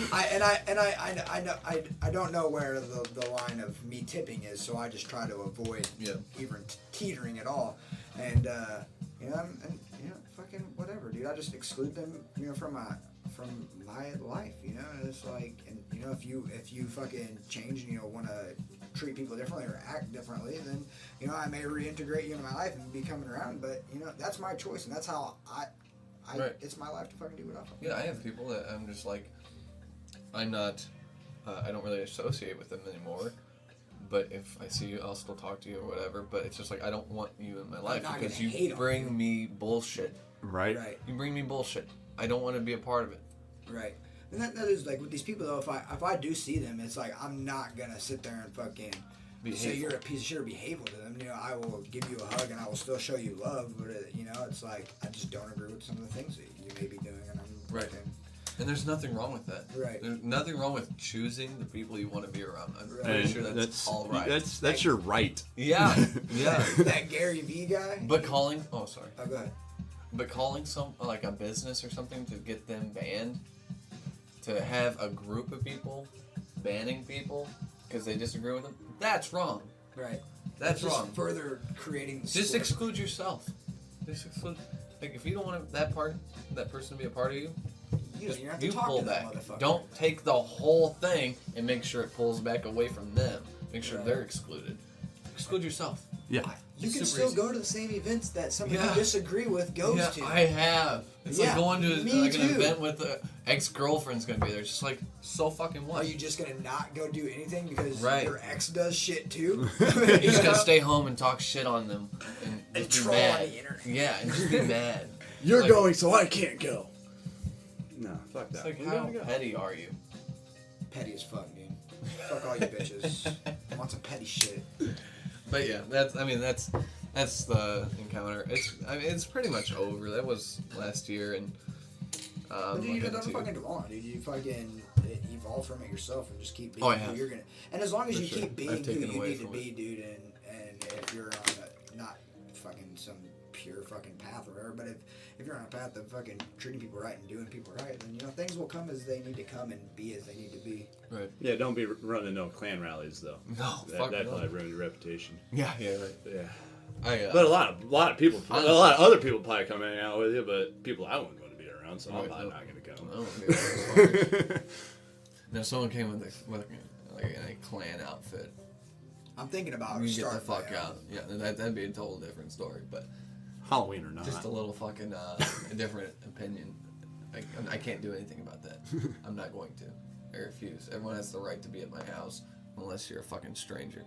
I don't know where the line of me tipping is, so I just try to avoid even teetering at all. And, fucking whatever, dude. I just exclude them, from my life, and it's like, and if you fucking change and want to treat people differently or act differently, then I may reintegrate you into my life and be coming around, but that's my choice and that's how I it's my life to fucking do what I fucking do. I have people that I'm just like, I'm not, I don't really associate with them anymore. But if I see you, I'll still talk to you or whatever. But it's just like, I don't want you in my life because you bring me bullshit. Right. You bring me bullshit. I don't want to be a part of it. Right. And that is like with these people though. If I do see them, it's like I'm not gonna sit there and fucking say you're a piece of shit or be hateful to them. I will give you a hug and I will still show you love. But it's like I just don't agree with some of the things that you may be doing, and I'm right. And there's nothing wrong with that. Right. There's nothing wrong with choosing the people you want to be around. I'm pretty sure that's all right. That's your right. Yeah. Yeah. That Gary Vee guy. But calling. Oh, sorry. Oh, go ahead. But calling like a business or something to get them banned, to have a group of people banning people because they disagree with them, that's wrong. Right. That's just wrong. Further creating the Just split. exclude yourself. Just exclude. Like if you don't want that person to be a part of you, you pull back. Don't take the whole thing and make sure it pulls back away from them. Make sure they're excluded. Exclude yourself. Yeah. You can still go to the same events that somebody you disagree with goes to. I have. It's like going to an event with an ex-girlfriend's going to be there. It's just like, so fucking what? Are you just going to not go do anything because your ex does shit too? You're just going to stay home and talk shit on them. And troll be mad. on the internet. Yeah, and just be mad. You're going so I can't go. No, fuck that. It's like, how petty are you? Petty as fuck, dude. Fuck all you bitches. I want some petty shit. But yeah, that's the encounter. It's pretty much over. That was last year, and but dude, you don't fucking evolve, dude. You fucking evolve from it yourself and just keep being who you're gonna. And as long as you keep being who you need to be, dude, and if you're on not fucking some pure fucking path or whatever, but if you're on a path of fucking treating people right and doing people right, then things will come as they need to come and be as they need to be. Right. Yeah, don't be running no clan rallies though. No, that probably ruined your reputation. Yeah, right. Yeah. But a lot of people, a lot of other people probably come hang out with you, but people I wouldn't want to be around, so I'm not going to come. Now, someone came with a clan outfit. I'm thinking about you get the fuck out. Yeah, that'd be a total different story, but Halloween or not, just a little fucking a different opinion. I can't do anything about that. I'm not going to. I refuse. Everyone has the right to be at my house unless you're a fucking stranger.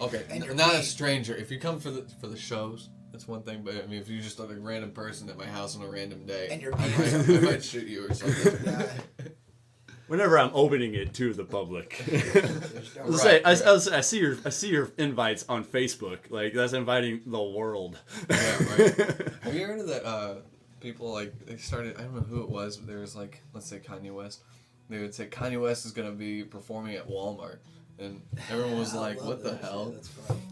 Okay, not a stranger. If you come for the shows, that's one thing. But I mean, if you're just like a random person at my house on a random day, and you're I might shoot you or something. Whenever I'm opening it to the public, I see your invites on Facebook. Like that's inviting the world. Yeah, right. Have you heard of that? People they started. I don't know who it was, but there was let's say Kanye West. They would say Kanye West is gonna be performing at Walmart, and everyone was like, "What the hell?"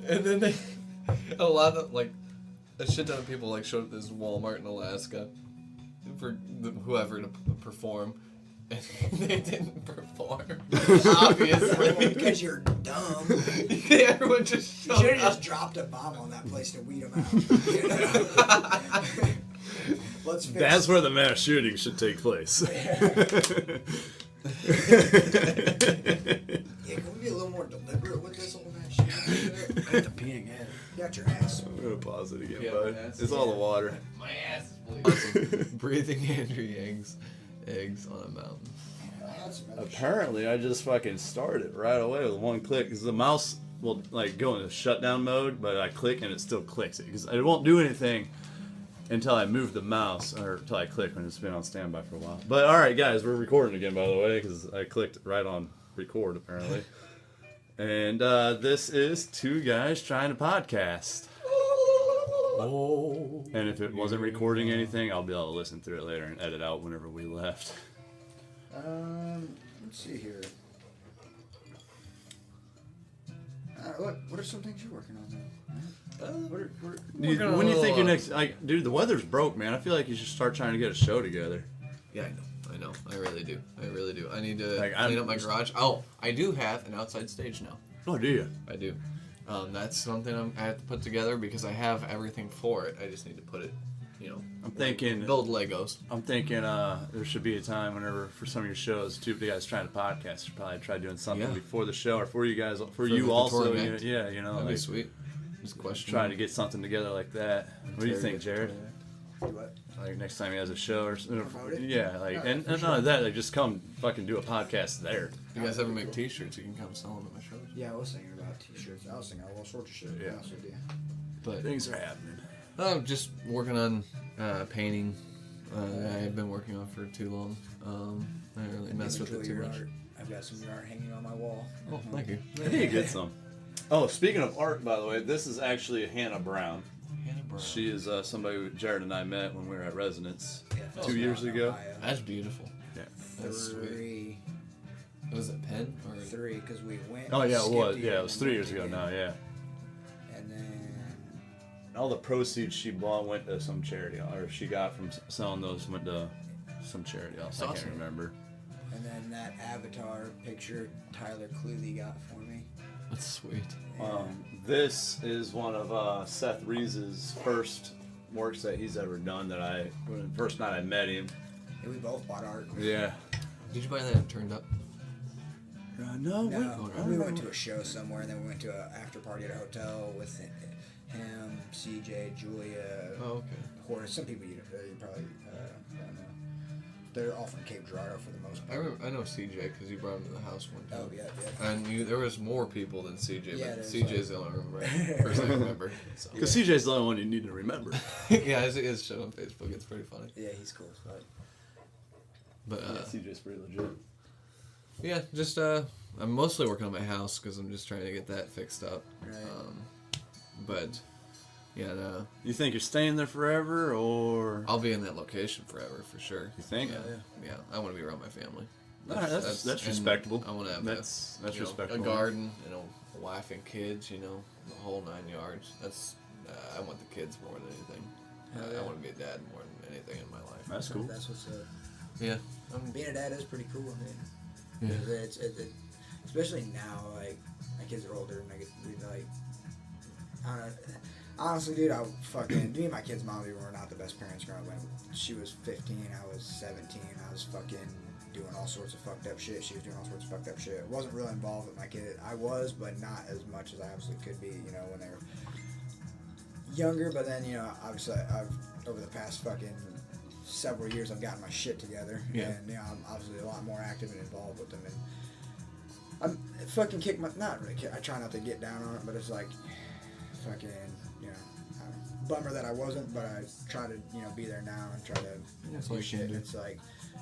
And then a lot of a shit ton of people showed up at this Walmart in Alaska for whoever to perform. And they didn't perform. Obviously. Because you're dumb. Everyone just showed up. You should have just dropped a bomb on that place to weed them out. Let's fix. That's where the mass shooting should take place. Yeah, can we be a little more deliberate with this whole mass shooting? I have to pee again. You got your ass. I'm gonna pause it again, Yeah, bud. my ass It's is- all the water. My ass is bleeding. Breathing Andrew eggs on a mountain. I had some other Apparently, I just fucking started right away with one click. Because the mouse will like go into shutdown mode, but I click and it still clicks it. Because it won't do anything until I move the mouse or until I click when it's been on standby for a while. But all right, guys, we're recording again, by the way, because I clicked right on record apparently. And this is two guys trying to podcast. Oh. And if it wasn't recording anything, I'll be able to listen through it later and edit out whenever we left. Let's see here. What are some things you're working on now? When do you think your next, like, dude, the weather's broke, man. I feel like you should start trying to get a show together. Yeah, I know. I really do. I need to Like, clean up my garage. Oh, I do have an outside stage now. Oh, do you? I do. That's something I have to put together because I have everything for it. I just need to put it, I'm thinking, build Legos. I'm thinking there should be a time whenever, for some of your shows, two guys trying to podcast, you probably try doing something Yeah. before the show, or for you guys, for the you also, touring act. yeah, That'd be like, sweet. Just question. try to get something together like that. What do you think, Jared? Do what? Like next time he has a show or something. Promote it? Yeah, like, Yeah, and for not only that, like, just come fucking do a podcast there. If you guys ever make T-shirts, you can come sell them at my shows. Yeah, I was thinking about t-shirts. I was thinking all sorts of shit. Yeah. To be honest with you. But Things are happening. I'm just working on painting. I've been working on for too long. I didn't really mess with it too Enjoy your much. art. I've got some of your art hanging on my wall. Oh, thank you. I think you get some. Oh, speaking of art, by the way, this is actually Hannah Brown. Hannah Brown. She is somebody Jared and I met when we were at Residence Yeah, 2 years ago. That's beautiful. Yeah. That's sweet. Three, Was it pen or? because we went. Oh yeah, it skipped was. a Yeah, year it was and 3 then years went ago again. now. Yeah. And then All the proceeds she bought went to some charity, or she got from selling those went to some charity else. I Awesome. can't remember. And then that Avatar picture Tyler Cleary got for me. That's sweet. This is one of Seth Reese's first works that he's ever done. When the first night I met him. And we both bought art. Yeah. Did you buy that Turned Up? No, No, we went to a show somewhere, and then we went to an after party at a hotel with him, CJ, Julia, Oh, okay. Horace. Some people you probably don't know. They're all from Cape Girardeau for the most I part. remember, I know CJ because you brought him to the house one time. Oh yeah. And there was more people than CJ, Yeah, but there's CJ's the only person I remember. So. Because CJ's the only one you need to remember. Yeah, it's shown on Facebook. It's pretty funny. Yeah, he's cool. But But CJ's pretty legit. yeah, just I'm mostly working on my house because I'm just trying to get that fixed up. Right. But yeah, no, You think you're staying there forever, or I'll be in that location forever for sure. you think? Yeah, I want to be around my family. All right, that's and respectable. I want to have That's you know, respectable. a garden, a wife and kids, the whole 9 yards. That's I want the kids more than anything. Hell I yeah. want to be a dad more than anything in my life. That's cool. That's what's up. Yeah, Being a dad is pretty cool. I mean, Yeah. it's especially now. Like my kids are older, and I get like, I don't know. Honestly, dude, me and my kid's mom, we were not the best parents growing up. When she was 15, I was 17. I was fucking doing all sorts of fucked up shit. She was doing all sorts of fucked up shit. Wasn't really involved with my kid. I was, but not as much as I absolutely could be. When they were younger. But then, obviously, I've over the past fucking several years, I've gotten my shit together, Yeah. and I'm obviously a lot more active and involved with them. And I'm fucking not really. I try not to get down on it, but it's like fucking, bummer that I wasn't, but I try to, be there now and try to, That's all you can do. It's like,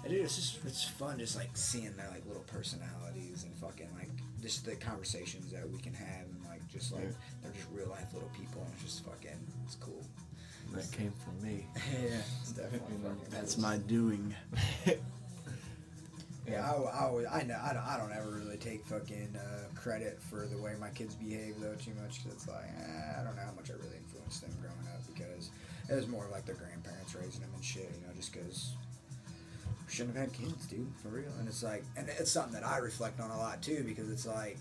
dude, it's fun just like seeing their like little personalities and fucking like just the conversations that we can have and like just like they're just real life little people and it's just fucking it's cool. that came from me. Yeah, it's definitely fucking That's cool. my doing. Yeah, I don't ever really take fucking credit for the way my kids behave though too much because it's like I don't know how much I really influenced them growing up because it was more like their grandparents raising them and shit, just because we shouldn't have had kids, dude, for real. And it's like, and it's something that I reflect on a lot too because it's like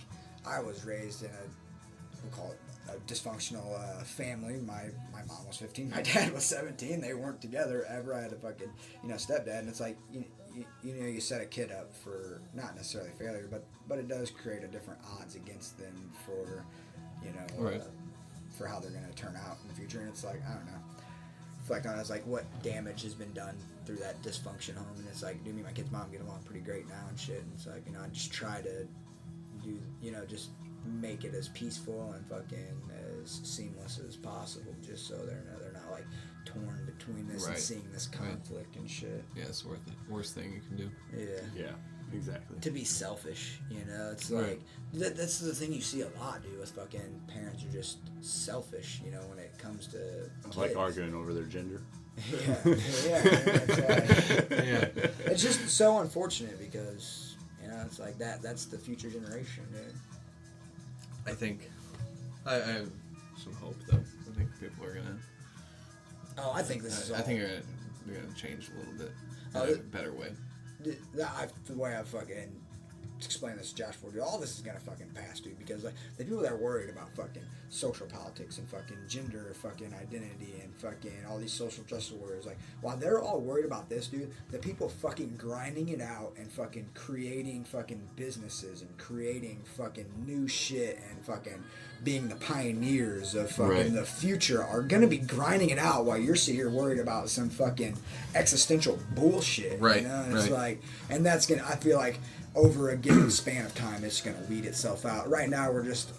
I was raised in a we'll call it a dysfunctional family. My mom was 15, my dad was 17. They weren't together ever. I had a fucking stepdad, and it's like you set a kid up for not necessarily failure, but it does create a different odds against them for right. For how they're gonna turn out in the future. And it's like, I don't know. Reflect on it as like what damage has been done through that dysfunction home, and it's like, dude, me and my kid's mom get along pretty great now and shit. And it's like, I just try to do, just make it as peaceful and fucking as seamless as possible, just so they're not like torn between this and seeing this conflict and shit. Yeah, it's worst thing you can do. Yeah, exactly. To be selfish, it's like that's the thing you see a lot, dude. With fucking parents are just selfish, when it comes to kids. Like arguing over their gender. Yeah, that's right. Yeah. It's just so unfortunate because it's like that's the future generation, dude. I think I have some hope though. I think people are gonna. Oh, I think this is. I think they're gonna change a little bit in a better way. The way I fucking explain this to Josh for, dude, all this is gonna fucking pass, dude, because like the people that are worried about fucking social politics and fucking gender fucking identity and fucking all these social justice warriors, like while they're all worried about this, dude, the people fucking grinding it out and fucking creating fucking businesses and creating fucking new shit and fucking being the pioneers of fucking the future are gonna be grinding it out while you're sitting here worried about some fucking existential bullshit. Right. And it's like, and that's gonna, I feel like over a given span of time, it's gonna weed itself out. Right now, we're just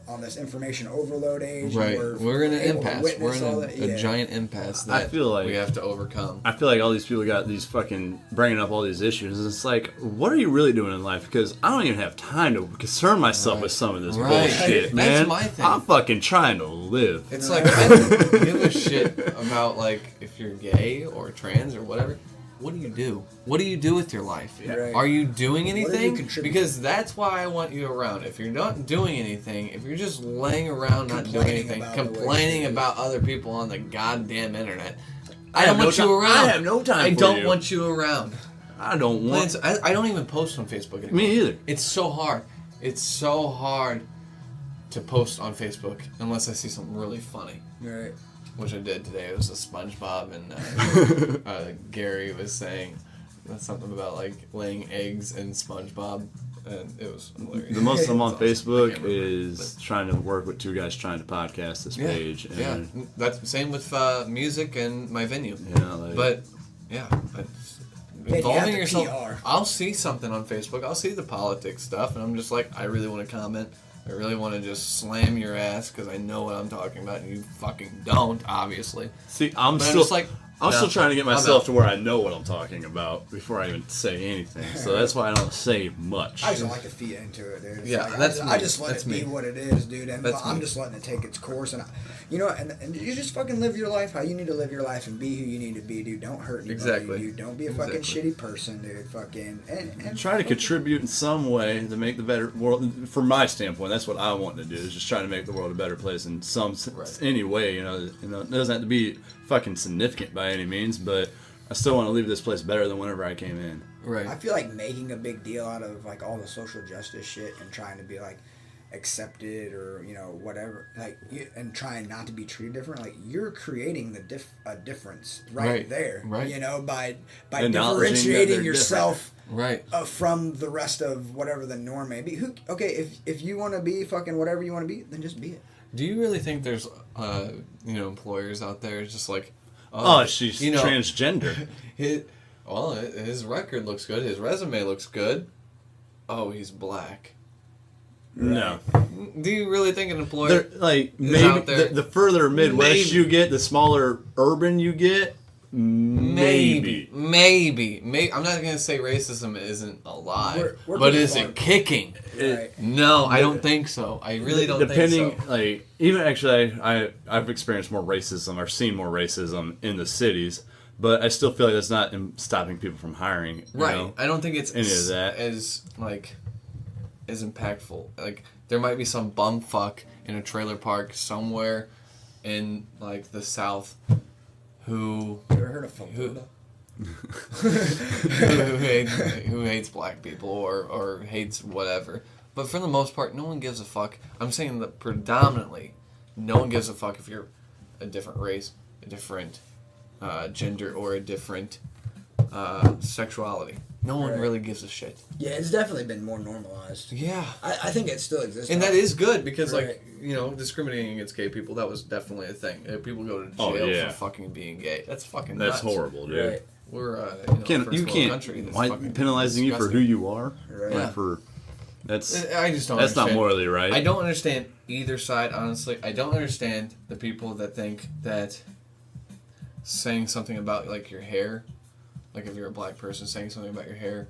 on this information overload age. Right. We're in an impasse. We're in a giant impasse that I feel like we have to overcome. I feel like all these people got these fucking bringing up all these issues. And it's like, what are you really doing in life? Because I don't even have time to concern myself with some of this bullshit, man. That's my thing. I'm fucking trying to live. It's like, I don't give a shit about like if you're gay or trans or whatever. What do you do? What do you do with your life? Yeah. Right. Are you doing anything? Contribute? Because that's why I want you around. If you're not doing anything, if you're just laying around not doing anything, complaining about other people on the goddamn internet, I don't want you around. I have no time for you. I don't want you around. I don't want... I don't even post on Facebook anymore. Me either. It's so hard. It's so hard to post on Facebook unless I see something really funny. Right. Which I did today. It was a SpongeBob, and Gary was saying something about like laying eggs in SpongeBob, and it was hilarious. The most I'm on Facebook is trying to work with two guys trying to podcast this page. And yeah, that's the same with music and my venue. Yeah, like, but involving you yourself. PR. I'll see something on Facebook. I'll see the politics stuff, and I'm just like, I really want to comment. I really want to just slam your ass because I know what I'm talking about, and you fucking don't, obviously. See, I'm still trying to get myself to where I know what I'm talking about before I even say anything. So that's why I don't say much. I just don't like to feed into it, dude. It's yeah, like, that's I just let it be what it is, dude. And I'm me. just letting it take its course. And and you just fucking live your life how you need to live your life and be who you need to be, dude. Don't hurt anybody, Exactly. dude. Don't be a fucking shitty person, dude. Fucking and try to contribute in some way to make the better world. From my standpoint, that's what I want to do. Is just try to make the world a better place in any way. It doesn't have to be fucking significant by any means, but I still want to leave this place better than whenever I came in. Right. I feel like making a big deal out of like all the social justice shit and trying to be like accepted or whatever, like and trying not to be treated different, like you're creating a difference right there, right? by differentiating yourself right from the rest of whatever the norm may be. If you want to be fucking whatever you want to be, then just be it. Do you really think there's employers out there just like she's transgender? His record looks good, his resume looks good. Oh, he's black. No. Do you really think an employer maybe out there? The further Midwest you get, the smaller urban you get? Maybe. I'm not gonna say racism isn't alive, but is it kicking? Right. No, I don't think so. I really don't think so. Even actually, I've experienced more racism or seen more racism in the cities, but I still feel like that's not stopping people from hiring. Right. I don't think it's any of that as impactful. Like there might be some bum fuck in a trailer park somewhere in like the South who You ever heard of Florida? who hates black people or hates whatever. But for the most part, no one gives a fuck. I'm saying that predominantly, no one gives a fuck if you're a different race, a different gender, or a different sexuality. No one really gives a shit. Yeah, it's definitely been more normalized. Yeah. I think it still exists. And that is good because, like, you know, discriminating against gay people, that was definitely a thing. People go to jail for fucking being gay. That's fucking nuts. That's horrible, dude. Right. We're You can't country that's why fucking penalizing you for who you are. Right. Like for that's I just don't. That's understand. not morally right. I don't understand either side, honestly. I don't understand the people that think that saying something about like your hair, like if you're a black person saying something about your hair,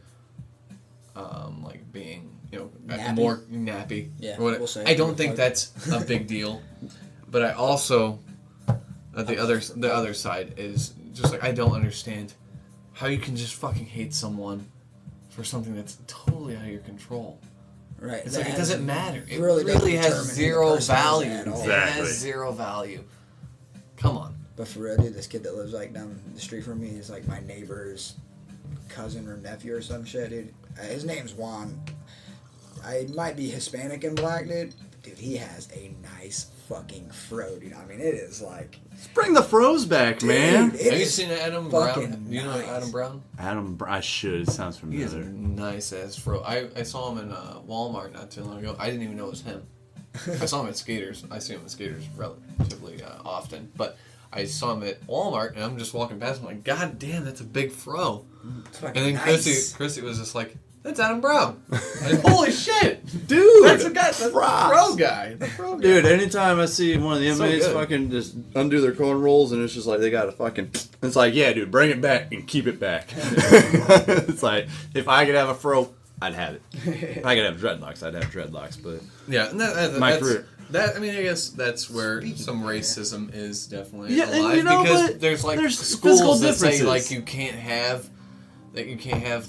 like being nappy. More nappy. Yeah, or whatever. we'll say I don't think that's a big deal, but I also the other side is just like I don't understand how you can just fucking hate someone for something that's totally out of your control. Right. It's like it doesn't matter. It really really doesn't has determine who the zero person is value. at all. It Exactly. has zero value. Come on. But for real, dude, this kid that lives like down the street from me is like my neighbor's cousin or nephew or some shit, dude. His name's Juan. I might be Hispanic and black, dude. Dude, he has a nice fucking fro, dude. I mean, it is like... Let's bring the froze back, man. It Have you is seen Adam Brown? fucking You know nice. Adam Brown? I should. It sounds He is a familiar. nice ass fro. I saw him in Walmart not too long ago. I didn't even know it was him. I saw him at Skaters. I see him at Skaters relatively often. But I saw him at Walmart, and I'm just walking past. I'm like, God damn, that's a big fro. It's And fucking then nice. Chrissy was just like, that's Adam Brown. Like, holy shit. Dude, That's the guy. That's the props. fro guy. The fro guy. Dude, anytime I see one of the So inmates good. fucking just undo their corn rolls and it's just like they got a fucking... It's like, yeah, dude, bring it back and keep it back. It's like, if I could have a fro, I'd have it. If I could have dreadlocks, I'd have dreadlocks, but... Yeah, and My that's, career. I mean, I guess that's where some racism is definitely Yeah, and alive you know because what? there's like There's physical schools that say differences. like you can't have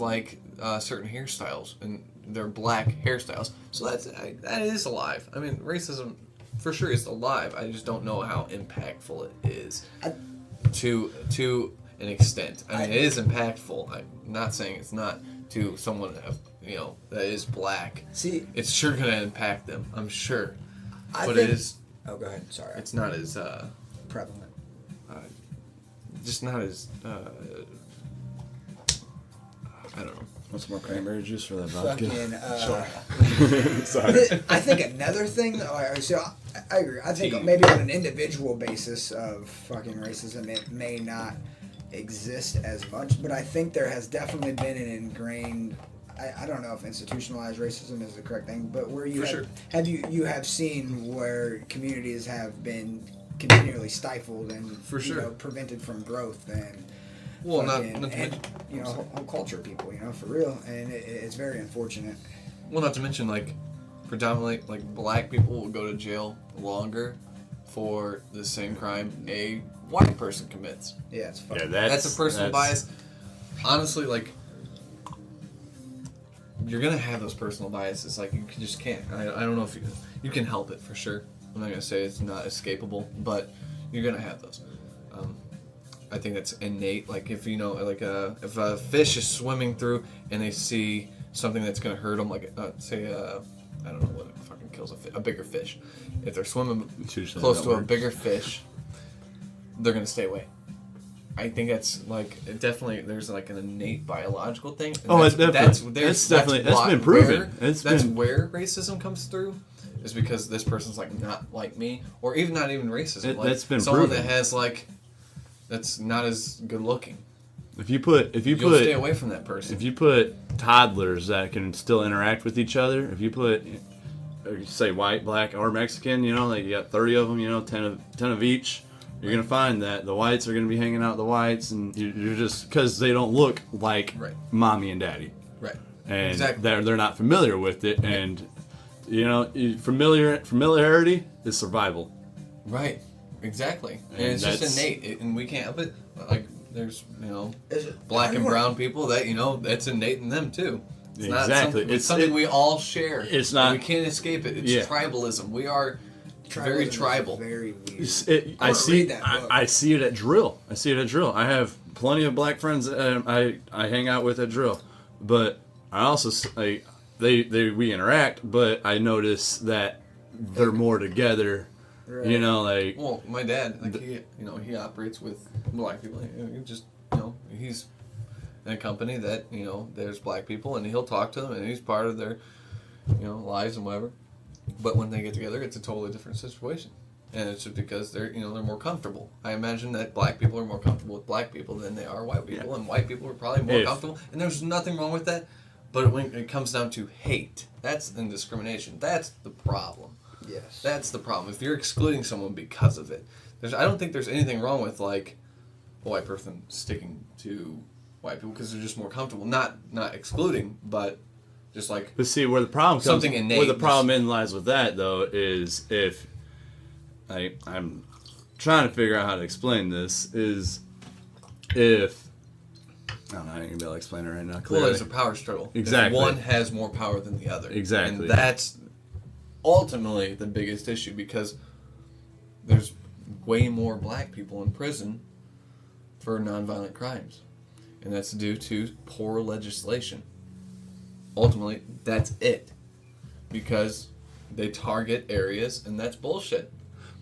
like certain hairstyles and they're black hairstyles. So that is alive. I mean, racism for sure is alive. I just don't know how impactful it is to an extent. I mean, it is impactful. I'm not saying it's not to someone that is black. See, It's sure gonna impact them, I'm sure. I But think... it is. Oh, go ahead. Sorry. It's not as prevalent. just not as I don't know. What's more cranberry juice for that vodka? Fucking... Sorry. I think another thing, though, I agree. I think Tea. maybe on an individual basis of fucking racism, it may not exist as much, but I think there has definitely been an ingrained... I don't know if institutionalized racism is the correct thing, but where you For have, sure. you have seen where communities have been continually stifled and For sure. prevented from growth and Well, not fucking- to and, mention, whole culture people, for real, and it's very unfortunate. well, not to mention like predominantly like black people will go to jail longer for the same crime a white person commits. Yeah, it's fucking... Yeah, That's a personal bias. Honestly, like you're gonna have those personal biases. Like you just can't. I don't know if you can help it for sure. I'm not gonna say it's not escapable, but you're gonna have those. I think that's innate. Like if if a fish is swimming through and they see something that's gonna hurt them, like say I don't know what fucking kills a bigger fish. If they're swimming close to a bigger fish, they're gonna stay away. I think that's like definitely there's like an innate biological thing. And Oh, that's definitely been proven. That's where racism comes through, is because this person's like not like me, or even not even racism. Like that's been someone proven. that has like that's not as good looking. You'll Stay away from that person. If you put toddlers that can still interact with each other, if you put, say, white, black, or Mexican, like you got 30 of them, 10 of each, you're going to find that the whites are going to be hanging out with the whites, and you're just, because they don't look like mommy and daddy. Right. And Exactly. they're not familiar with it, and, familiarity is survival. Right. Exactly. And And it's just that's- innate, and we can't help it. Like there's Is it- black and everyone- brown people that that's innate in them too. It's not Exactly. something, it's something we all share. It's not- We can't escape it. It's tribalism. We are very Tribalism is tribal. Very weird. I wanna see. read that book. I see it at drill. I have plenty of black friends that I hang out with at drill, but I also we interact, but I notice that they're more together. Right. You know, like Well, my dad, like he operates with black people. He just, he's in a company that there's black people, and he'll talk to them, and he's part of their, lives and whatever. But when they get together, it's a totally different situation, and it's just because they're more comfortable. I imagine that black people are more comfortable with black people than they are white people, and white people are probably more comfortable, and there's nothing wrong with that. But when it comes down to hate, that's discrimination. That's the problem. Yes. That's the problem. If you're excluding someone because of it, I don't think there's anything wrong with like a white person sticking to white people because they're just more comfortable. Not excluding, but just like. But see, where the problem comes, something innate. where the problem lies with that though is if I'm trying to figure out how to explain this is if. I don't know, I ain't gonna be able to explain it right now. Clearly. Well, there's a power struggle. Exactly. If one has more power than the other. Exactly. And that's ultimately the biggest issue because there's way more black people in prison for nonviolent crimes. And that's due to poor legislation. Ultimately, that's it. Because they target areas, and that's bullshit.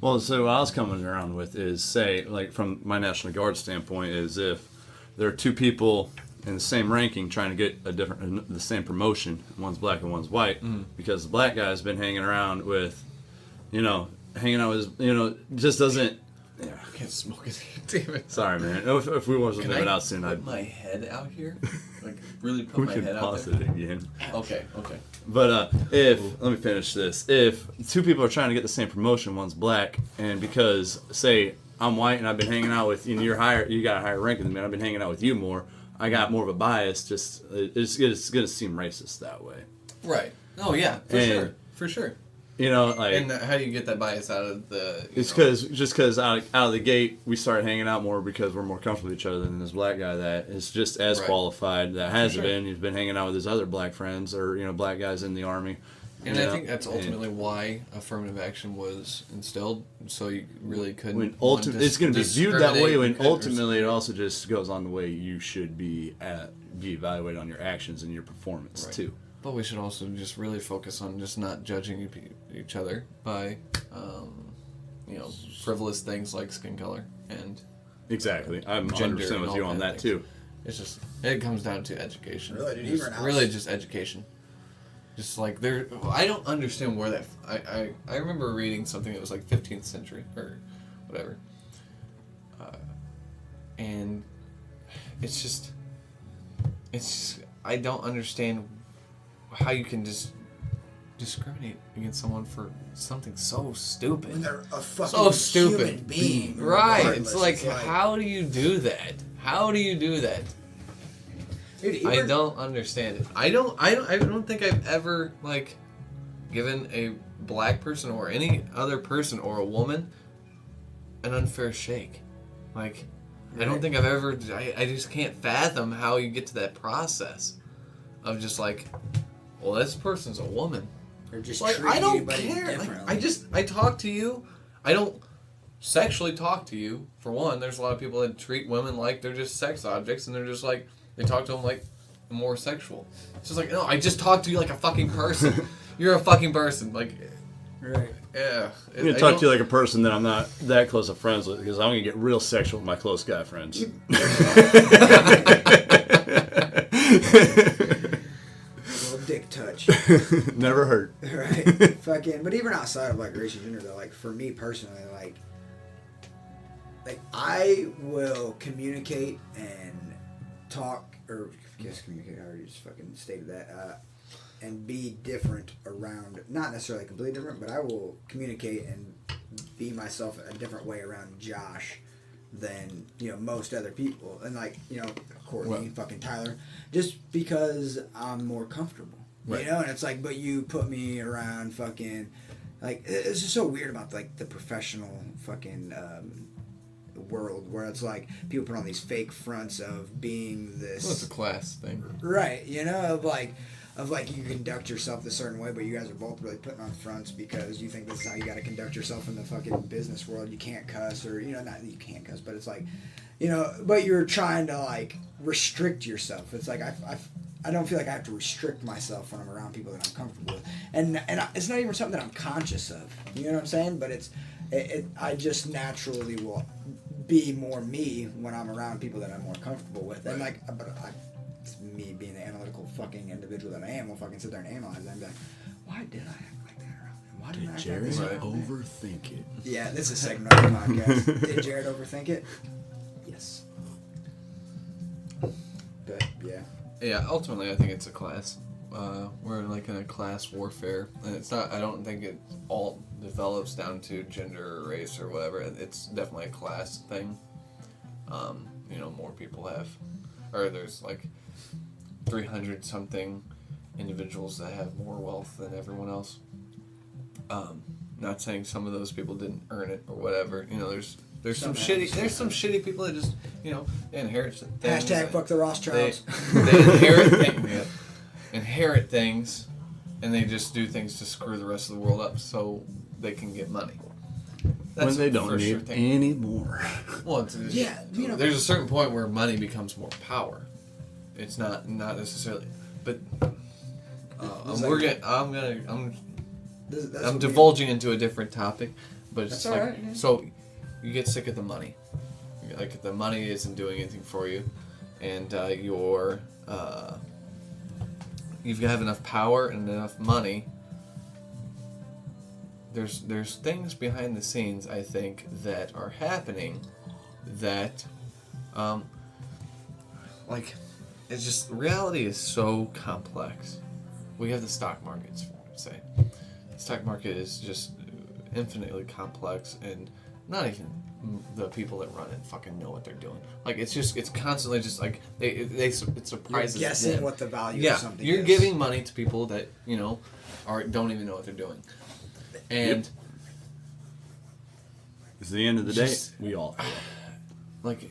Well, so what I was coming around with is, say, like from my National Guard standpoint, is if there are two people in the same ranking trying to get the same promotion, one's black and one's white, because the black guy's been hanging around with, hanging out with his, just doesn't. Yeah. I can't smoke it. Damn it. Sorry, man. If we wasn't living out soon, put I'd. my head out here? Like, really put We my could head out pause there? it again. Okay. But let me finish this. If two people are trying to get the same promotion, one's black, and because, say, I'm white and I've been hanging out with you, and you got a higher ranking than me, I've been hanging out with you more, I got more of a bias, it's going to seem racist that way. Right. Oh, yeah, for sure. And how do you get that bias out of the... It's because out of the gate, we started hanging out more because we're more comfortable with each other than this black guy that is just as qualified, that hasn't been. He's been hanging out with his other black friends or, black guys in the Army. And I think that's ultimately why affirmative action was instilled, so you really couldn't... It's going to be viewed that way when ultimately it also just goes on the way you should be evaluated on your actions and your performance, too. But we should also just really focus on just not judging each other by, frivolous things like skin color and... Exactly. I'm gender 100% with you on that, too. It's just... It comes down to education. Really, dude, even really just education. Just like I don't understand where that. I remember reading something that was like 15th century or whatever, and it's just I don't understand how you can just discriminate against someone for something so stupid. When they're a fucking human being, right? It's like, how do you do that? How do you do that? Dude, I don't understand it. I don't think I've ever given a black person or any other person or a woman an unfair shake. I don't think I've ever. I just can't fathom how you get to that process of just well, this person's a woman. Or just I don't care. I talk to you. I don't sexually talk to you. For one, there's a lot of people that treat women like they're just sex objects, and they're just they talk to them like more sexual. It's just no, I just talk to you like a fucking person. You're a fucking person. Right. Yeah. I'm going to talk to you like a person that I'm not that close of friends with because I'm going to get real sexual with my close guy friends. Little dick touch. Never hurt. Right. But even outside of race and gender though, for me personally, I will communicate and talk, or I guess communicate, I already just fucking stated that, and be different around, not necessarily completely different, but I will communicate and be myself a different way around Josh than, most other people. And Courtney, fucking Tyler, just because I'm more comfortable. Right. And it's but you put me around fucking, it's just so weird about the professional fucking, world where it's people put on these fake fronts of being this. Well, it's a class thing, right? Of you conduct yourself a certain way, but you guys are both really putting on fronts because you think this is how you got to conduct yourself in the fucking business world. You can't cuss, or not that you can't cuss, but it's but you're trying to restrict yourself. It's I I don't feel like I have to restrict myself when I'm around people that I'm comfortable with, and it's not even something that I'm conscious of. You know what I'm saying? But I just naturally will be more me when I'm around people that I'm more comfortable with, and it's me being the analytical fucking individual that I am. Will fucking sit there and analyze it and be like, why did I act like that around him? Why did I act Jared like this around him? overthink it? Yeah, this is a segment of the podcast. Did Jared overthink it? Yes. But yeah. Yeah, ultimately, I think it's a class. We're like in a class warfare, and it's not. I don't think it all develops down to gender or race or whatever. It's definitely a class thing. More people have, or there's like 300 something individuals that have more wealth than everyone else. Not saying some of those people didn't earn it or whatever. There's some shitty people that just they inherit things. Hashtag fuck the Rothschilds. They inherit things, and they just do things to screw the rest of the world up so they can get money. That's when they don't need any more. Well, there's a certain point where money becomes more power. It's not necessarily, but I'm divulging into a different topic, but it's that's all right, yeah. So you get sick of the money. Like the money isn't doing anything for you, and you have enough power and enough money. There's things behind the scenes, I think, that are happening that it's just reality is so complex. We have the stock markets, say. The stock market is just infinitely complex, and not even the people that run it fucking know what they're doing. Like it's constantly just like it surprises you're guessing them. what the value of something is. You're giving money to people that don't even know what they're doing. And it's the end of the day, we all feel like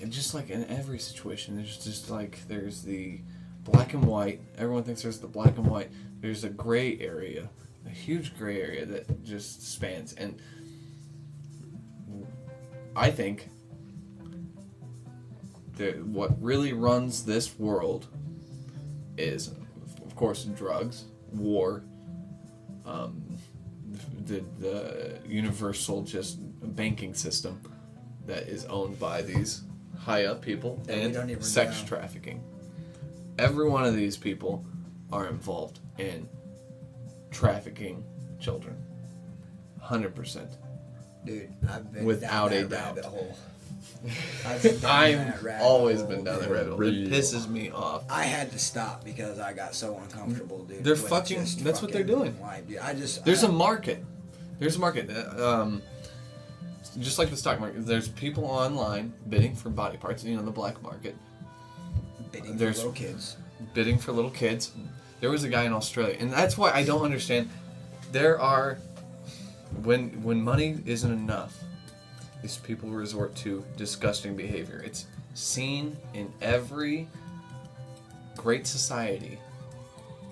in every situation, there's just there's the black and white. Everyone thinks there's the black and white. There's a gray area, a huge gray area that just spans. And I think that what really runs this world is, of course, drugs, war, the universal just banking system that is owned by these high up people, and sex trafficking. Every one of these people are involved in trafficking children. 100%. Dude, I've been without down a that doubt. rabbit hole. I've always been down that rabbit hole. It pisses me off. I had to stop because I got so uncomfortable, dude. They're fucking. That's what they're doing. There's a market. There's a market. Just like the stock market, there's people online bidding for body parts. The black market. Bidding for little kids. Bidding for little kids. There was a guy in Australia, and that's why I don't understand. There are, when money isn't enough, these people resort to disgusting behavior. It's seen in every great society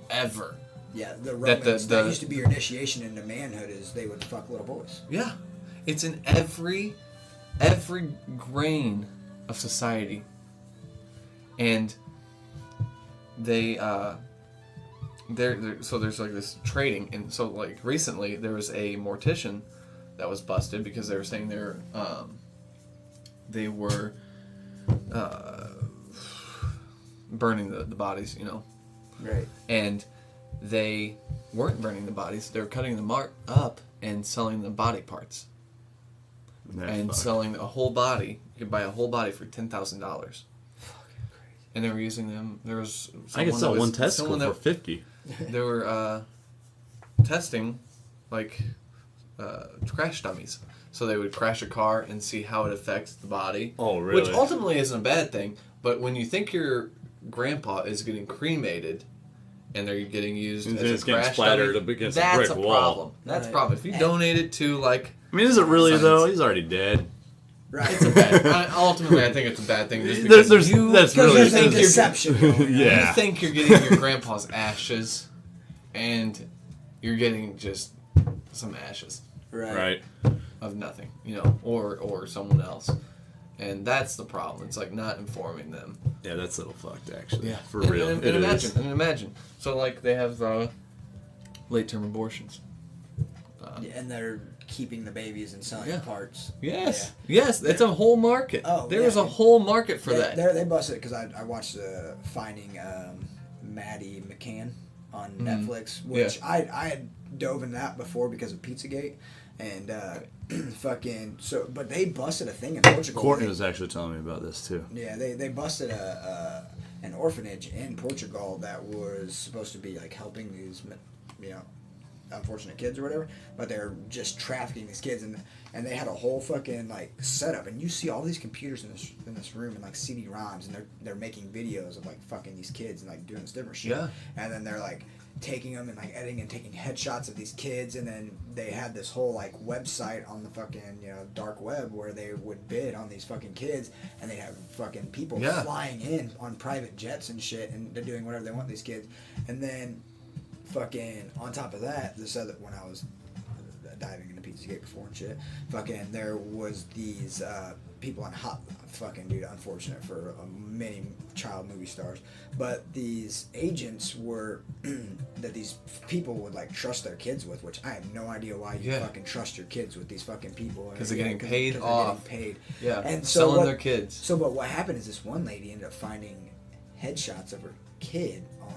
ever. Yeah, the Romans, that used to be your initiation into manhood, is they would fuck little boys. Yeah. It's in every grain of society. And they so there's like this trading, and so like recently there was a mortician that was busted because they were saying they were burning the bodies, Right. And they weren't burning the bodies, they were cutting them up and selling the body parts. Selling a whole body. You could buy a whole body for $10,000. And they were using them. There was. I could sell one testicle for $50. They were testing, crash dummies. So they would crash a car and see how it affects the body. Oh, really? Which ultimately isn't a bad thing. But when you think your grandpa is getting cremated, and they're getting used as a crash dummy, that's a problem. That's a problem. If you donate it to is it really though? He's already dead. Right. It's a bad. Ultimately, I think it's a bad thing. Just because that's really deception. Yeah. You think you're getting your grandpa's ashes, and you're getting just some ashes. Right. Of nothing, or someone else. And that's the problem. It's like not informing them. Yeah, that's a little fucked, actually. Yeah, For real. And It imagine, is. and imagine. So like they have late-term abortions. And they're keeping the babies and selling parts. Yes, yes, it's a whole market. Oh, there yeah. is a whole market for that. They busted it because I watched Finding Maddie McCann on Netflix, which I had dove into that before because of Pizzagate, and but they busted a thing in Portugal. Courtney was actually telling me about this too. Yeah, they busted an orphanage in Portugal that was supposed to be like helping these, unfortunate kids or whatever, but they're just trafficking these kids, and they had a whole fucking like setup, and you see all these computers in this room and like CD-ROMs, and they're making videos of like fucking these kids and like doing this different shit. Yeah. And then they're like taking them and like editing and taking headshots of these kids, and then they had this whole like website on the fucking dark web where they would bid on these fucking kids, and they have fucking people flying in on private jets and shit, and they're doing whatever they want these kids, and then fucking on top of that, this other when I was diving into Pizzagate before and shit, fucking there was these people on unfortunate for many child movie stars, but these agents were that these people would like trust their kids with, which I have no idea why you fucking trust your kids with these fucking people, because they're getting paid off. Yeah, and selling their kids. So, but what happened is this one lady ended up finding headshots of her kid on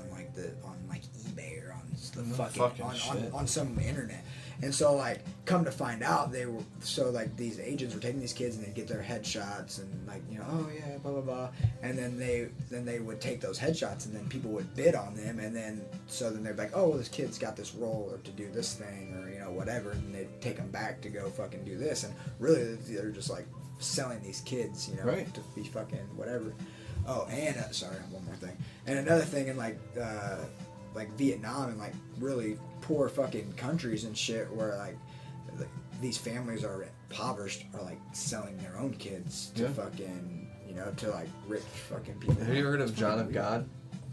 eBay or on the on some internet. And so, like, come to find out, these agents were taking these kids and they'd get their headshots and, like, oh yeah, blah, blah, blah. And then they would take those headshots and then people would bid on them. And then they'd be like, oh, well, this kid's got this role or to do this thing or, whatever. And they'd take them back to go fucking do this. And really, they're just, like, selling these kids, right, to be fucking whatever. Oh, and, sorry, one more thing. And another thing in, like Vietnam and, like, really poor fucking countries and shit where like these families are impoverished are like selling their own kids to fucking to like rich fucking people. Have you heard of John of God?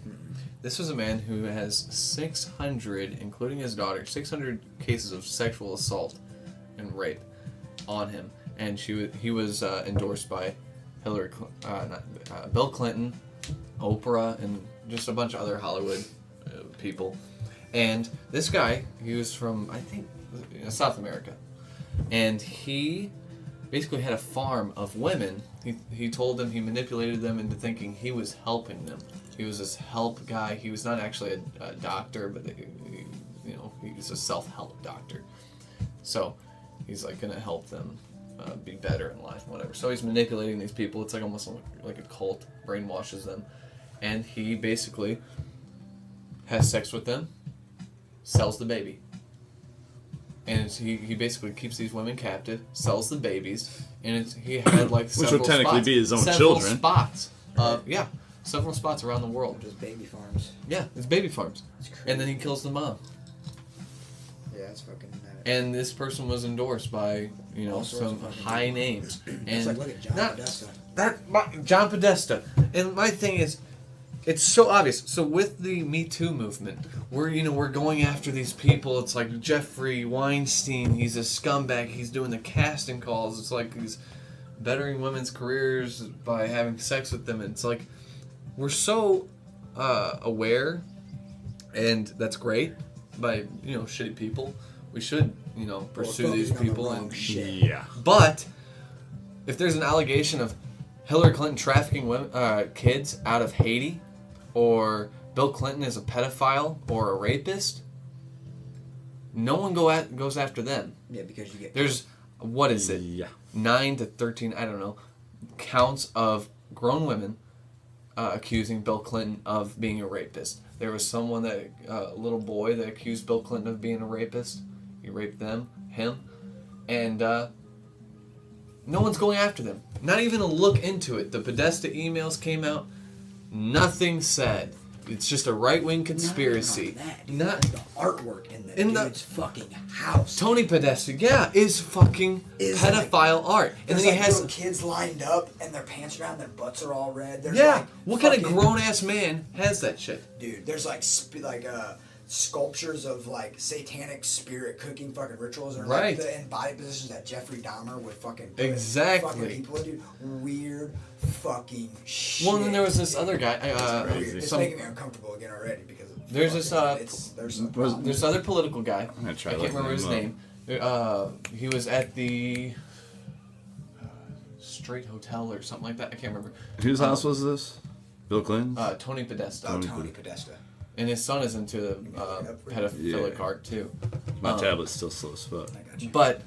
Mm-hmm. This was a man who has 600, including his daughter, 600 cases of sexual assault and rape on him, and he was endorsed by Bill Clinton, Oprah, and just a bunch of other Hollywood people. And this guy, he was from, I think, South America. And he basically had a farm of women. He told them, he manipulated them into thinking he was helping them. He was this help guy. He was not actually a doctor, but he was a self-help doctor. So he's like going to help them be better in life, whatever. So he's manipulating these people. It's like almost like a cult, brainwashes them. And he basically has sex with them, sells the baby. And he basically keeps these women captive, sells the babies, and he had like which would technically be his own several children. Spots. Several spots around the world. Just baby farms. Yeah, it's baby farms. And then he kills the mom. Yeah, that's fucking mad. And this person was endorsed by some high names. And it's like, look at John Podesta. John Podesta. And my thing is, it's so obvious. So with the Me Too movement, we're going after these people. It's like Jeffrey Weinstein. He's a scumbag. He's doing the casting calls. It's like he's bettering women's careers by having sex with them. And it's like we're so aware, and that's great. By shitty people, we should pursue these people and shit. Yeah. But if there's an allegation of Hillary Clinton trafficking women, kids out of Haiti, or Bill Clinton is a pedophile or a rapist, no one goes after them. Yeah, because you get... There's, what is it? Yeah. 9 to 13, I don't know, counts of grown women accusing Bill Clinton of being a rapist. There was someone a little boy that accused Bill Clinton of being a rapist. He raped him, and no one's going after them. Not even a look into it. The Podesta emails came out. Nothing said. It's just a right-wing conspiracy. Not the artwork in the dude's fucking house. Tony Podesta, is fucking pedophile art. And then he has little kids lined up and their pants around, their butts are all red. There's what kind of grown-ass man has that shit? Dude, there's sculptures of like satanic spirit cooking fucking rituals or Right. like in body positions that Jeffrey Dahmer would fucking put Exactly. fucking people in, dude. Weird fucking shit. Well, and then there was this other guy. crazy. It's some- making me uncomfortable again already because of There's this, there's some problems. There's other political guy. I'm gonna I try can't looking remember his him name. He was at the Straight Hotel or something like that. I can't remember. Whose house was this? Bill Clinton's? Tony Podesta. Oh, Tony Podesta. And his son is into pedophilic Yeah. art too. My tablet's still slow as fuck. I got you. But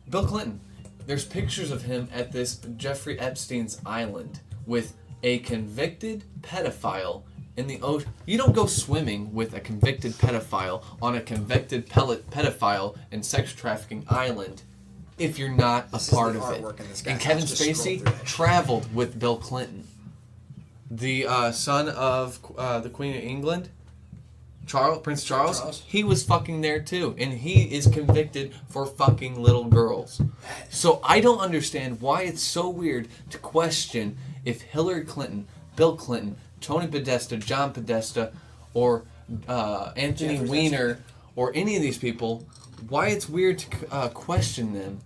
Bill Clinton, there's pictures of him at this Jeffrey Epstein's island with a convicted pedophile in the ocean. You don't go swimming with a convicted pedophile on a convicted pedophile and sex trafficking island if you're not This a is part the of it. artwork in this guy's And Kevin house. Just scroll Spacey through that shit. traveled with Bill Clinton. The son of the Queen of England, Prince Charles, he was fucking there too, and he is convicted for fucking little girls. So I don't understand why it's so weird to question if Hillary Clinton, Bill Clinton, Tony Podesta, John Podesta, or Anthony Jeffrey Weiner, or any of these people, why it's weird to question them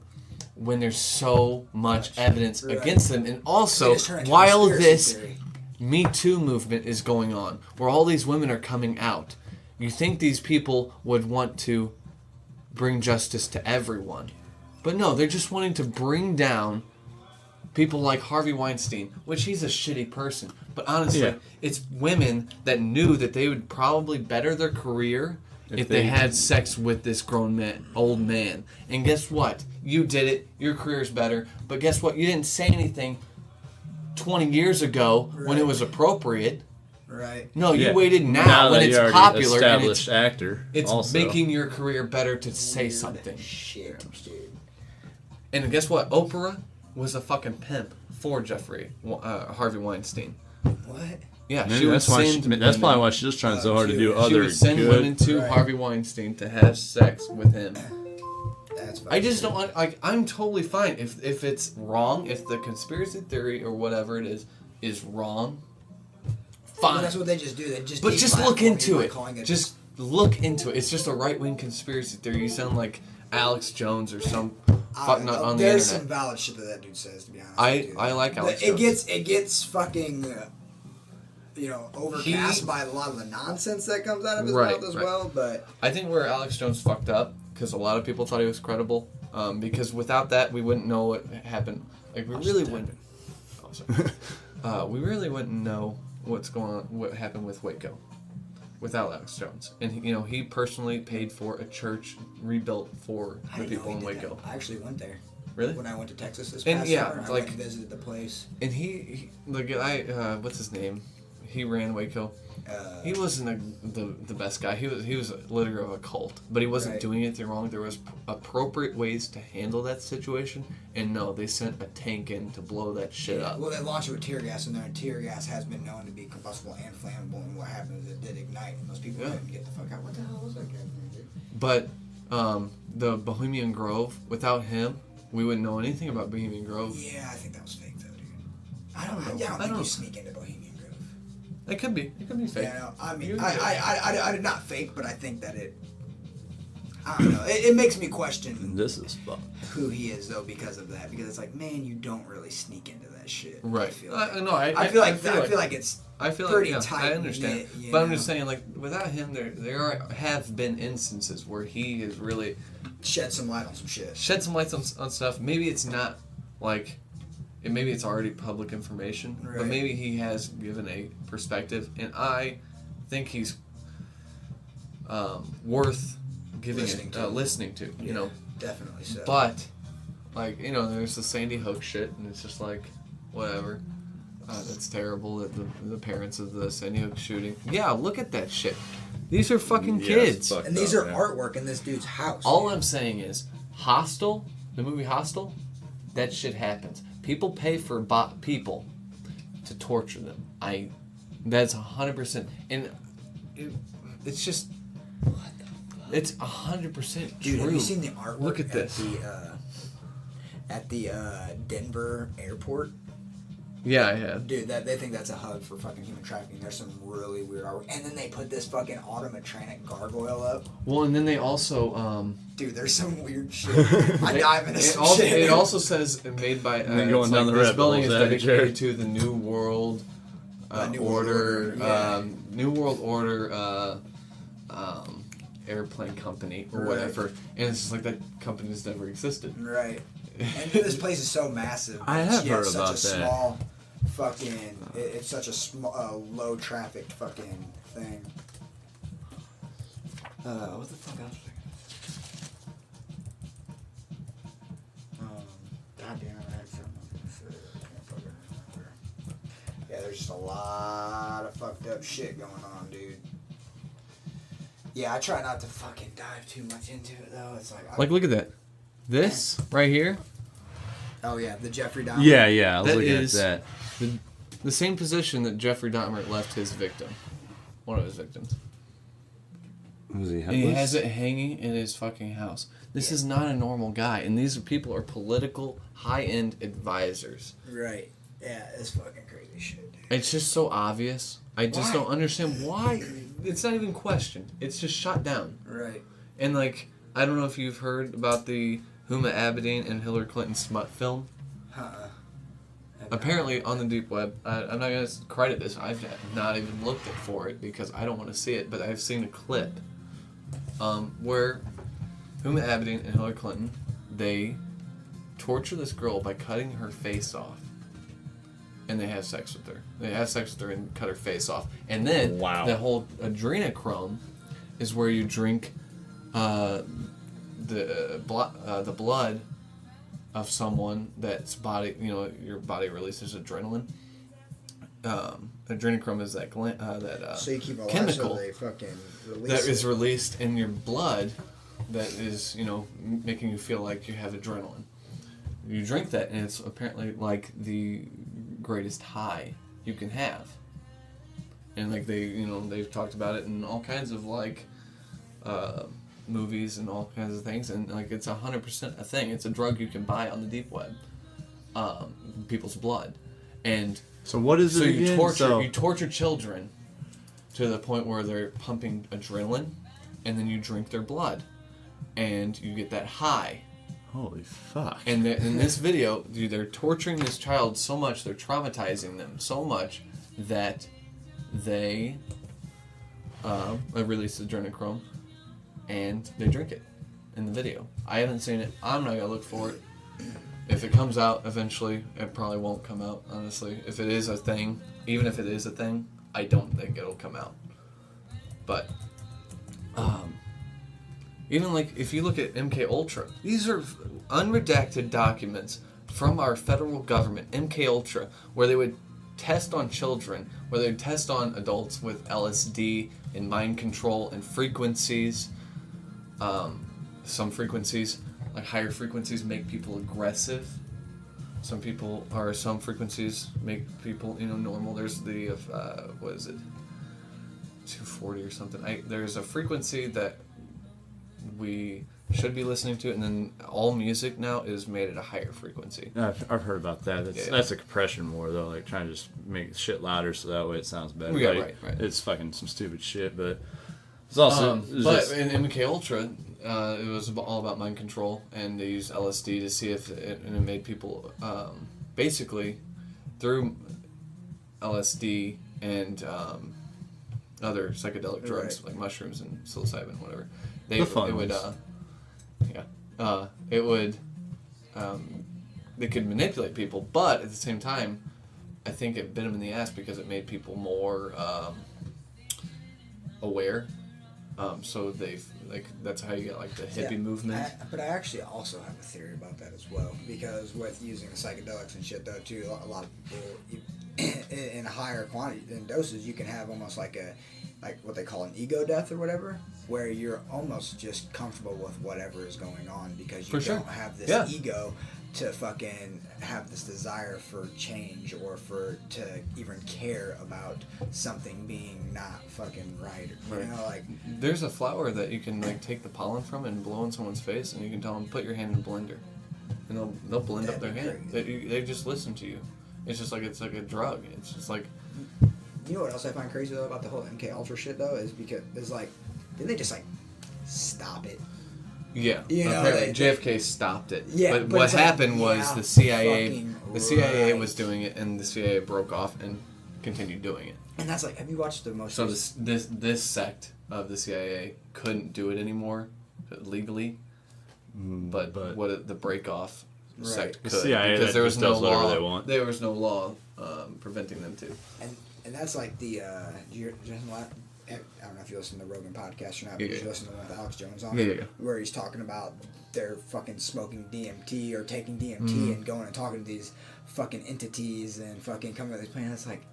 when there's so much evidence Right. against them. And They also, just turn into while conspiracy this theory. Me Too movement is going on, where all these women are coming out, you think these people would want to bring justice to everyone. But no, they're just wanting to bring down people like Harvey Weinstein, which he's a shitty person. But honestly, Yeah. it's women that knew that they would probably better their career if they they- had sex with this grown man, old man. And guess what? You did it. Your career's better. But guess what? You didn't say anything 20 years ago when it Right. was appropriate. Right. No, you Yeah. waited now when that it's you're already popular and established actor. it's also. making your career better to say Weird something. Shit, dude. And guess what? Oprah was a fucking pimp for Harvey Weinstein. What? Yeah, Maybe she would that's why. send That's women- probably why she's just trying so hard to do She other She would send good. women to Right. Harvey Weinstein to have sex with him. That's I just don't want. Like, I'm totally fine if it's wrong, if the conspiracy theory or whatever it is wrong. Fine. Well, that's what they just do. They just. But just look deplatform you into by it. calling Just look into it. It's just a right-wing conspiracy theory. You sound like Alex Jones or some fuck nut on the there's internet. some valid shit that dude says. To be honest, I- with you. I like Alex It Jones. gets fucking. Overcast He- by a lot of the nonsense that comes out of his Right, mouth as right. well. But I think where Alex Jones fucked up, because a lot of people thought he was credible, because without that, we wouldn't know what happened. Like, we really wouldn't. Oh, sorry. We really wouldn't know what's going on, what happened with Waco, without Alex Jones. And he personally paid for a church rebuilt for I the didn't know people he in did Waco. that. I actually went there. Really? When I went to Texas this And past yeah, summer, I like- went and visited the place. And the guy, what's his name? He ran Waco. He wasn't the best guy. He was a leader of a cult, but he wasn't Right. doing anything wrong. There was appropriate ways to handle that situation, and no, they sent a tank in to blow that shit up. Well, they launched it with tear gas in there, and tear gas has been known to be combustible and flammable. And what happened is it did ignite, and those people Yeah. couldn't get the fuck out. What the hell was that guy doing, dude? But the Bohemian Grove, without him, we wouldn't know anything about Bohemian Grove. Yeah, I think that was fake though, dude. I don't I think don't know. you sneak into Bohemian Grove. It could be fake. Yeah, no, I mean, You- I did not fake, but I think that it. I don't know. It makes me question This is fucked. who he is though because of that. Because it's like, man, you don't really sneak into that shit. Right. I feel like, No, I feel like it's I feel pretty like, yeah, tight I understand. knit, you But I'm know? just saying, like, without him, have been instances where he has really shed some light on some shit. shed some lights on stuff. Maybe it's not like, maybe it's already public information, but Right. maybe he has given a perspective, and I think he's worth giving listening to. You know, Definitely so. but like there's the Sandy Hook shit, and it's just like whatever. That's terrible that the parents of the Sandy Hook shooting. Yeah, look at that shit. These are fucking Yeah, kids. it's fucked and these up, are yeah. artwork in this dude's house. All dude. I'm saying is, Hostel, the movie Hostel, that shit happens. People pay for people to torture them. That's 100%, and it's just, it's 100% Dude, true. have you seen the artwork? Look at this. At the Denver airport. Yeah, I have. Dude, they think that's a hub for fucking human trafficking. There's some really weird artwork. And then they put this fucking automatronic gargoyle up. Well, and then they also... Dude, there's some weird shit. I dive into some also, shit. It also says made by... And then going down the this rabbit building is holes, dedicated to the New World New Order... World Order, yeah. New World Order airplane company or Right. whatever. And it's just like that company's never existed. Right. And this place is so massive. I have heard such about a that. Small fucking... It's such a small, low traffic fucking thing. What the fuck else was I gonna say? God damn it, I had something I was gonna say. I can't fucking remember. Yeah, there's just a lot of fucked up shit going on, dude. Yeah, I try not to fucking dive too much into it, though. It's like... Look at that. This right here. Oh, yeah, the Jeffrey Dahmer. Yeah, I was That looking is- at that. The same position that Jeffrey Dahmer left his victim. One of his victims. Was he And he has it hanging in his fucking house. This is not a normal guy. And these people are political, high-end advisors. Right. Yeah, it's fucking crazy shit, dude. It's just so obvious. I just Why? don't understand why. It's not even questioned. It's just shot down. Right. And, like, I don't know if you've heard about the Huma Abedin and Hillary Clinton smut film. Apparently, on the deep web, I'm not going to credit this. I've not even looked for it because I don't want to see it, but I've seen a clip where Huma Abedin and Hillary Clinton, they torture this girl by cutting her face off. And they have sex with her. They have sex with her and cut her face off. And then the whole adrenochrome is where you drink the blood of someone that's body, your body releases adrenaline. Adrenochrome is that So you keep a chemical so they fucking release that it. is released in your blood that is, making you feel like you have adrenaline. You drink that, and it's apparently like the greatest high you can have. And like they've talked about it in all kinds of like movies and all kinds of things, and like it's 100% a thing. It's a drug you can buy on the deep web. People's blood, and So what is it again? you torture children to the point where they're pumping adrenaline, and then you drink their blood, and you get that high. Holy fuck. And in this video, dude, they're torturing this child so much, they're traumatizing them so much that they release adrenochrome and they drink it in the video. I haven't seen it. I'm not gonna look for it. If it comes out eventually, it probably won't come out, honestly. If it is a thing, even if it is a thing, I don't think it'll come out. But even like if you look at MK Ultra, these are unredacted documents from our federal government, MK Ultra, where they would test on children, where they would test on adults with LSD and mind control and frequencies. Some frequencies, like higher frequencies, make people aggressive. Some frequencies make people, normal. There's the what is it? 240 or something. There's a frequency that we should be listening to, and then all music now is made at a higher frequency. I've heard about that. That's a compression more though, like trying to just make shit louder so that way it sounds better. Yeah, like, right. It's fucking some stupid shit, but it's also. But in MK Ultra, it was all about mind control, and they used LSD to see if it made people basically through LSD and other psychedelic drugs like mushrooms and psilocybin, whatever. They could manipulate people, but at the same time, I think it bit them in the ass because it made people more aware. So that's how you get like the hippie movement. But I actually also have a theory about that as well, because with using the psychedelics and shit though too, a lot of people in higher quantity and doses, you can have almost like what they call an ego death or whatever, where you're almost just comfortable with whatever is going on because you don't have this ego to fucking have this desire for change or to even care about something being not fucking right. You know, like there's a flower that you can like take the pollen from and blow in someone's face, and you can tell them put your hand in a blender, and they'll blend up their hand. They just listen to you, It's just like it's like a drug. It's just like. You know what else I find crazy though about the whole MK Ultra shit though is because it's like, didn't they just like stop it? Yeah, You know, apparently JFK stopped it. Yeah, but but what it's like, happened was yeah, the CIA, fucking CIA right. was doing it, and the CIA broke off and continued doing it. And that's like, have you watched the most? So this sect of the CIA couldn't do it anymore legally, but the break off sect could, the CIA because there was no does whatever law. they want. There was no law preventing them to. And that's like the I don't know if you listen to the Rogan podcast or not, but Yeah. you listen to the one with Alex Jones on Yeah, it, yeah. where he's talking about they're fucking smoking DMT or taking DMT and going and talking to these fucking entities and fucking coming to these plans. It's like,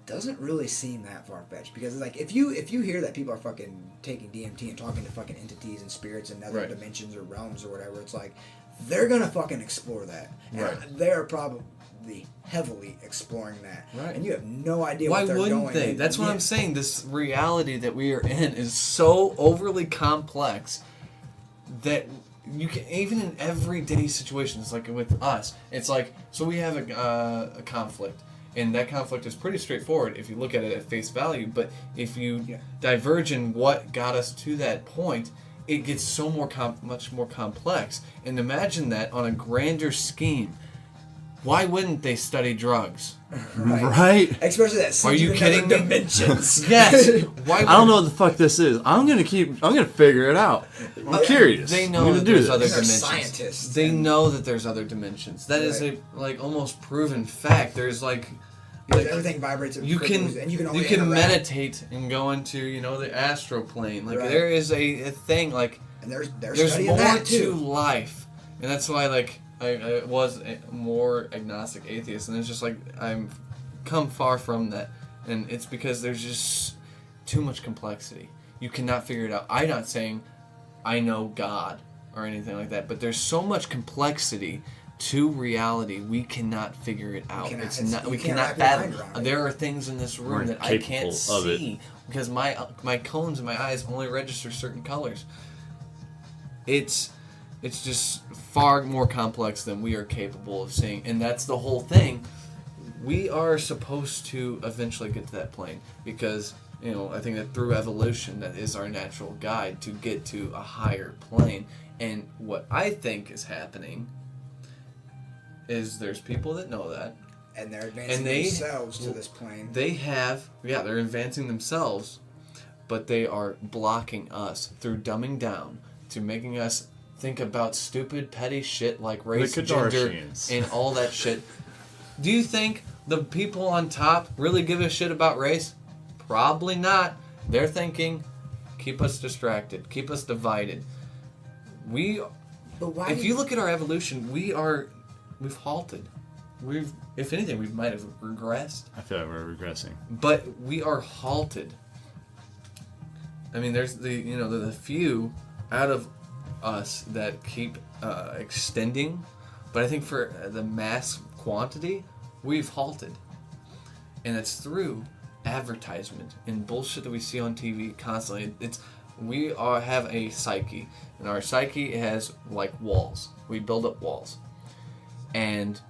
doesn't really seem that far-fetched, because it's like if you hear that people are fucking taking DMT and talking to fucking entities and spirits and other dimensions or realms or whatever, it's like they're gonna fucking explore that. And they're probably heavily exploring that. Right. And you have no idea Why what they're wouldn't going they? in. That's what I'm saying. This reality that we are in is so overly complex that you can, even in everyday situations, like with us, it's like, so we have a conflict, and that conflict is pretty straightforward if you look at it at face value, but if you diverge in what got us to that point, it gets so much more complex. And imagine that on a grander scheme. Why wouldn't they study drugs? Right? Especially that. Are you kidding me? Dimensions. Yes. Why? I don't know what the fuck this is. I'm gonna figure it out. I'm curious. They I'm know gonna that do there's this. other They're dimensions. scientists. They know that there's other dimensions. That is a like almost proven fact. There's like everything vibrates. you can and you can only interact. meditate and go into the astral plane. Like there is a thing like and there's more that to too. life, and that's why like I was a more agnostic atheist, and it's just like I'm come far from that, and it's because there's just too much complexity. You cannot figure it out. I'm not saying I know God or anything like that, but there's so much complexity to reality, we cannot figure it out. We cannot fathom. There are things in this room that I can't see because my cones in my eyes only register certain colors. It's just far more complex than we are capable of seeing, and that's the whole thing. We are supposed to eventually get to that plane because I think that through evolution, that is our natural guide to get to a higher plane. And what I think is happening is there's people that know that, and they're advancing themselves to this plane. They're advancing themselves, but they are blocking us through dumbing down to making us think about stupid, petty shit like race, gender, and all that shit. Do you think the people on top really give a shit about race? Probably not. They're thinking, keep us distracted, keep us divided. If you look at our evolution, we've halted. If anything, we might have regressed. I feel like we're regressing. But we are halted. I mean, there's the few out of us that keep extending, but I think for the mass quantity, we've halted, and it's through advertisement and bullshit that we see on TV constantly. We have a psyche, and our psyche has like walls. We build up walls, and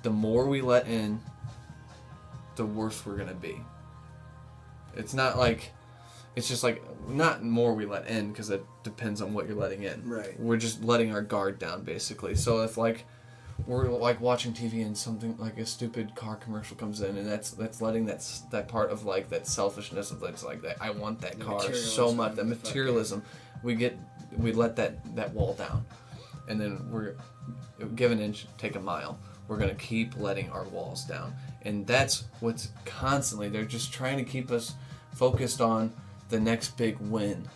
the more we let in, the worse we're gonna be. It's not like, it's just like not more we let in, because it depends on what you're letting in. Right. We're just letting our guard down basically. So if like we're like watching TV and something like a stupid car commercial comes in, and that's letting that part of like that selfishness of that's like that I want that car so much, that materialism, we let that wall down, and then we're give an inch, take a mile. We're gonna keep letting our walls down, and that's what's constantly. They're just trying to keep us focused on the next big win,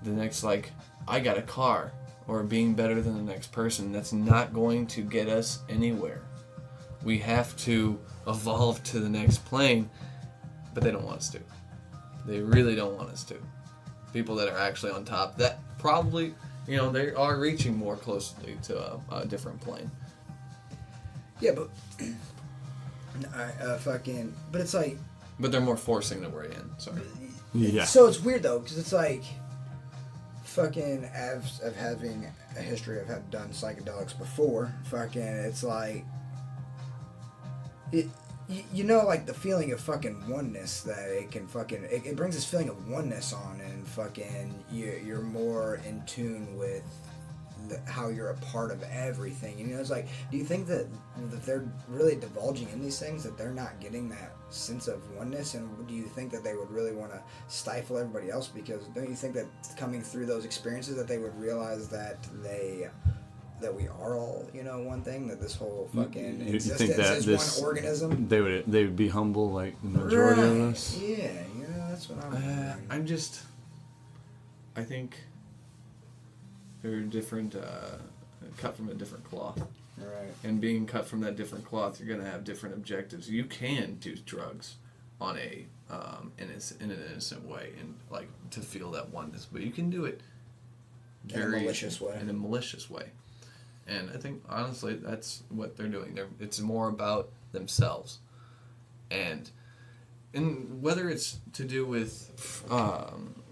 the next like I got a car, or being better than the next person. That's not going to get us anywhere. We have to evolve to the next plane, but they don't want us to. They really don't want us to. People that are actually on top, that probably, they are reaching more closely to a different plane. Yeah, but but it's like. But they're more forcing that we're in. Sorry. Yeah. So it's weird though, because it's like, fucking of having a history of having done psychedelics before. Fucking, it's like You know, like the feeling of fucking oneness that it can fucking it brings this feeling of oneness on, and fucking you're more in tune with how you're a part of everything. You know, it's like, do you think that they're really divulging in these things, that they're not getting that sense of oneness, and do you think that they would really want to stifle everybody else? Because don't you think that coming through those experiences that they would realize that we are all, you know, one thing, that this whole fucking existence is one organism? They would be humble like the majority of us. Yeah, you know, that's what I'm I think they're different, cut from a different cloth. Right. And being cut from that different cloth, you're gonna have different objectives. You can do drugs on in an innocent way, and like to feel that oneness, but you can do it in a malicious way. And I think, honestly, that's what they're doing. It's more about themselves. And whether it's to do with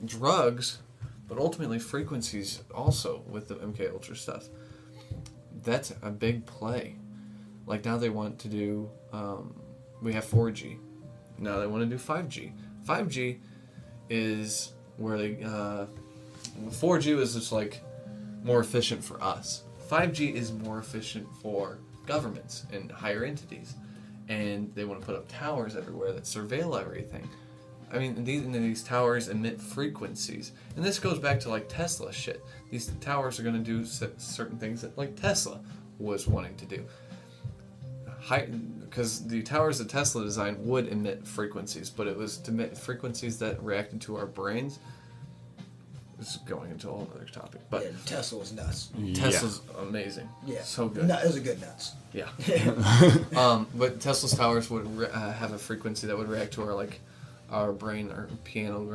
drugs, but ultimately frequencies also with the MK Ultra stuff, that's a big play. Like now they want to do, we have 4G. Now they want to do 5G. 5G is where 4G was just like more efficient for us. 5G is more efficient for governments and higher entities, and they want to put up towers everywhere that surveil everything. I mean, these towers emit frequencies, and this goes back to like Tesla shit. These towers are going to do certain things that like Tesla was wanting to do. Because the towers that Tesla designed would emit frequencies, but it was to emit frequencies that reacted to our brains. This is going into a whole other topic, but yeah, Tesla was nuts. Tesla's amazing. Yeah, so good. No, it was a good nuts. Yeah. But Tesla's towers would have a frequency that would react to our brain, or pineal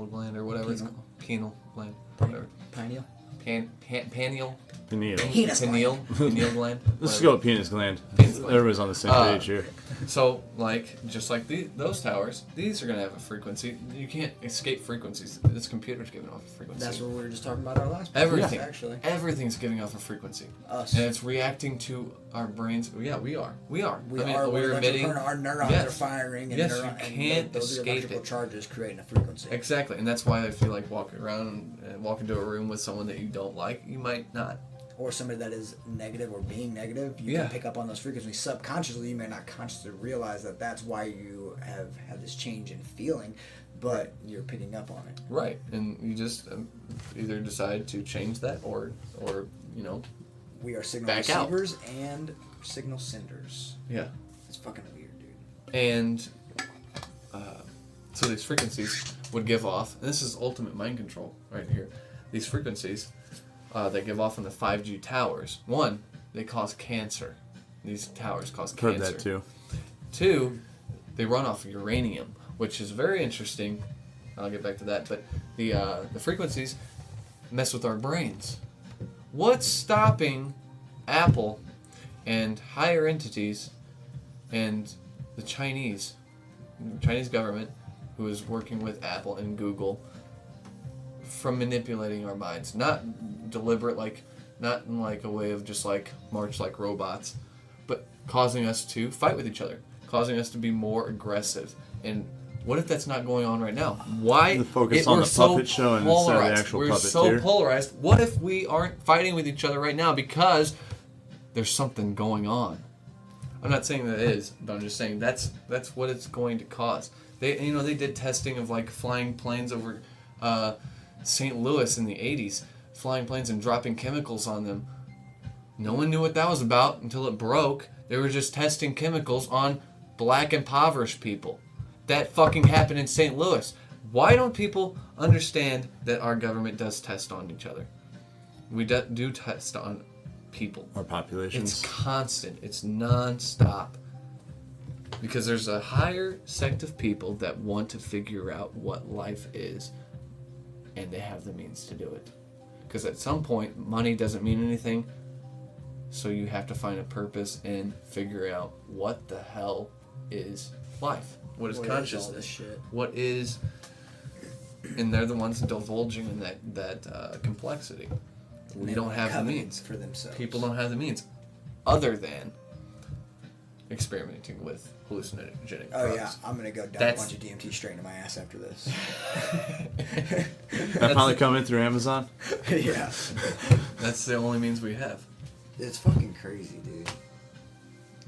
gland, or whatever it's called. Pineal gland, whatever. Pineal. Pineal. Pineal gland. Let's go with penis gland. Penis gland. Everybody's on the same page here. So, just like those towers, these are going to have a frequency. You can't escape frequencies. This computer's giving off a frequency. That's what we were just talking about our last Everything. podcast, actually. Everything's giving off a frequency. Us. And it's reacting to our brains. Yeah, we are. We're emitting. Our neurons are firing, and you can't those escape electrical it. charges creating a frequency. Exactly, and that's why I feel like walking around and walk into a room with someone that you don't like, you might not. Or somebody that is negative or being negative, you can pick up on those frequencies. Subconsciously, you may not consciously realize that that's why you have had this change in feeling, but you're picking up on it. Right, and you just either decide to change that or we are signal back receivers and signal senders. Yeah. It's fucking weird, dude. And so these frequencies would give off, and this is ultimate mind control right here. These frequencies that give off on the 5G towers. One, they cause cancer. These towers cause cancer. Heard that too. Two, they run off uranium, which is very interesting. I'll get back to that. But the frequencies mess with our brains. What's stopping Apple and higher entities and the Chinese government, who is working with Apple and Google, from manipulating our minds? Not deliberate, not in a way of just march like robots, but causing us to fight with each other, causing us to be more aggressive. And what if that's not going on right now? Why? The focus on the puppet show instead of the actual puppeteer. We're so polarized. What if we aren't fighting with each other right now because there's something going on? I'm not saying that it is, but I'm just saying that's what it's going to cause. They did testing of flying planes over St. Louis in the 80s, flying planes and dropping chemicals on them. No one knew what that was about until it broke. They were just testing chemicals on black impoverished people. That fucking happened in St. Louis. Why don't people understand that our government does test on each other? We do test on people. Our populations. It's constant. It's non-stop. Because there's a higher sect of people that want to figure out what life is, and they have the means to do it. Because at some point, money doesn't mean anything, so you have to find a purpose and figure out what the hell is life. What is consciousness? All this shit? What is... And they're the ones divulging in that complexity. We don't have the means for themselves. People don't have the means, other than experimenting with hallucinogenic Oh drugs. yeah, I'm gonna go dump a That's- bunch of DMT straight into my ass after this. That finally come in through Amazon. Yeah, That's the only means we have. it's fucking crazy, dude.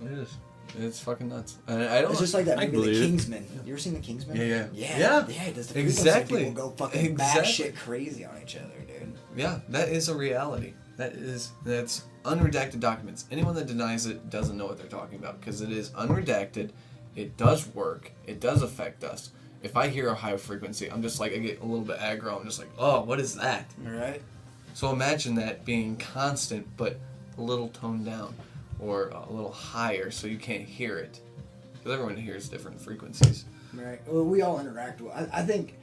It is. It's fucking nuts. I don't. It's just like that I movie, The believe it. Kingsman. You ever seen The Kingsman? Yeah. Yeah. It does the frequency. Exactly. People go fucking Exactly. batshit crazy on each other, dude. Yeah, that is a reality. That's unredacted documents. Anyone that denies it doesn't know what they're talking about because it is unredacted. It does work. It does affect us. If I hear a high frequency, I'm just like, I get a little bit aggro. I'm just like, oh, what is that? Right. So imagine that being constant but a little toned down or a little higher so you can't hear it. Because everyone hears different frequencies. Right. Well, we all interact with. I think.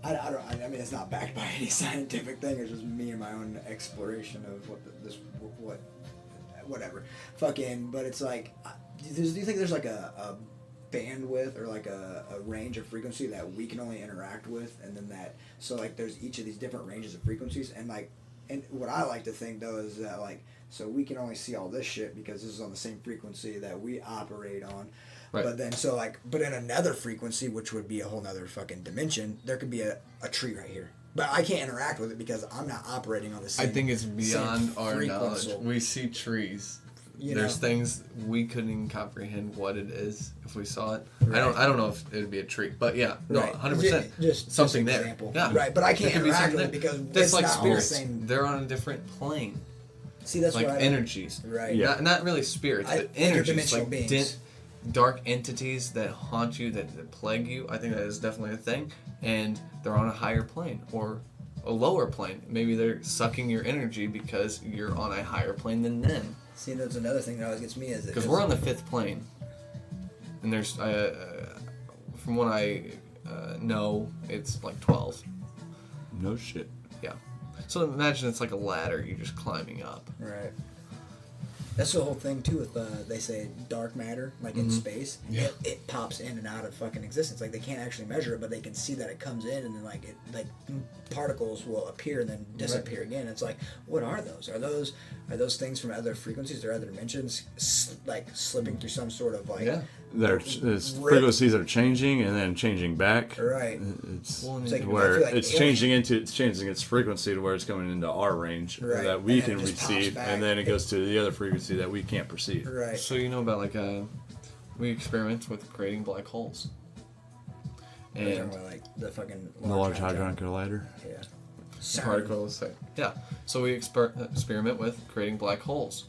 I don't. I mean, it's not backed by any scientific thing. It's just me and my own exploration of whatever. Fucking. But it's like, do you think there's like a bandwidth or like a range of frequency that we can only interact with, and then that so like there's each of these different ranges of frequencies, and like, and what I like to think though is that like, so we can only see all this shit because this is on the same frequency that we operate on. Right. But then, so like, but in another frequency, which would be a whole nother fucking dimension, there could be a tree right here. But I can't interact with it because I'm not operating on the same. I think it's beyond same our knowledge. frequency. We see trees. You There's know? things we couldn't even comprehend what it is if we saw it. Right. I don't know if it would be a tree, but yeah, no, Right. 100%. Just something an there. example. Yeah, Right, but I There can't could be interact with something it because that's it's like not all the spirits. same. They're on a different plane, See, that's like what energies. Right. Yeah. Not really spirits, but energies, interdimensional like beings. dark entities that haunt you, that plague you. I think that is definitely a thing, and they're on a higher plane or a lower plane. Maybe they're sucking your energy because you're on a higher plane than them. See, that's another thing that always gets me is that Because we're on the 5th plane, and there's, from what I know, it's like 12. No shit. Yeah. So imagine it's like a ladder, you're just climbing up. Right. That's the whole thing too with they say dark matter, like in space. Yeah. It pops in and out of fucking existence. Like they can't actually measure it, but they can see that it comes in and then like particles will appear and then disappear again. It's like, what are those? Are those things from other frequencies or other dimensions, like slipping through some sort of like Yeah. It's frequencies are changing and then changing back. Right. It's Well, It's like- where I feel like it's changing its frequency to where it's coming into our range Right. that we And then can it just pops receive, back. and then it goes to the other frequency that we can't perceive. Right. So you know about like, we experiment with creating black holes. We're talking And about, like the fucking The Large Hadron Collider. Yeah. particles. Yeah. So we experiment with creating black holes.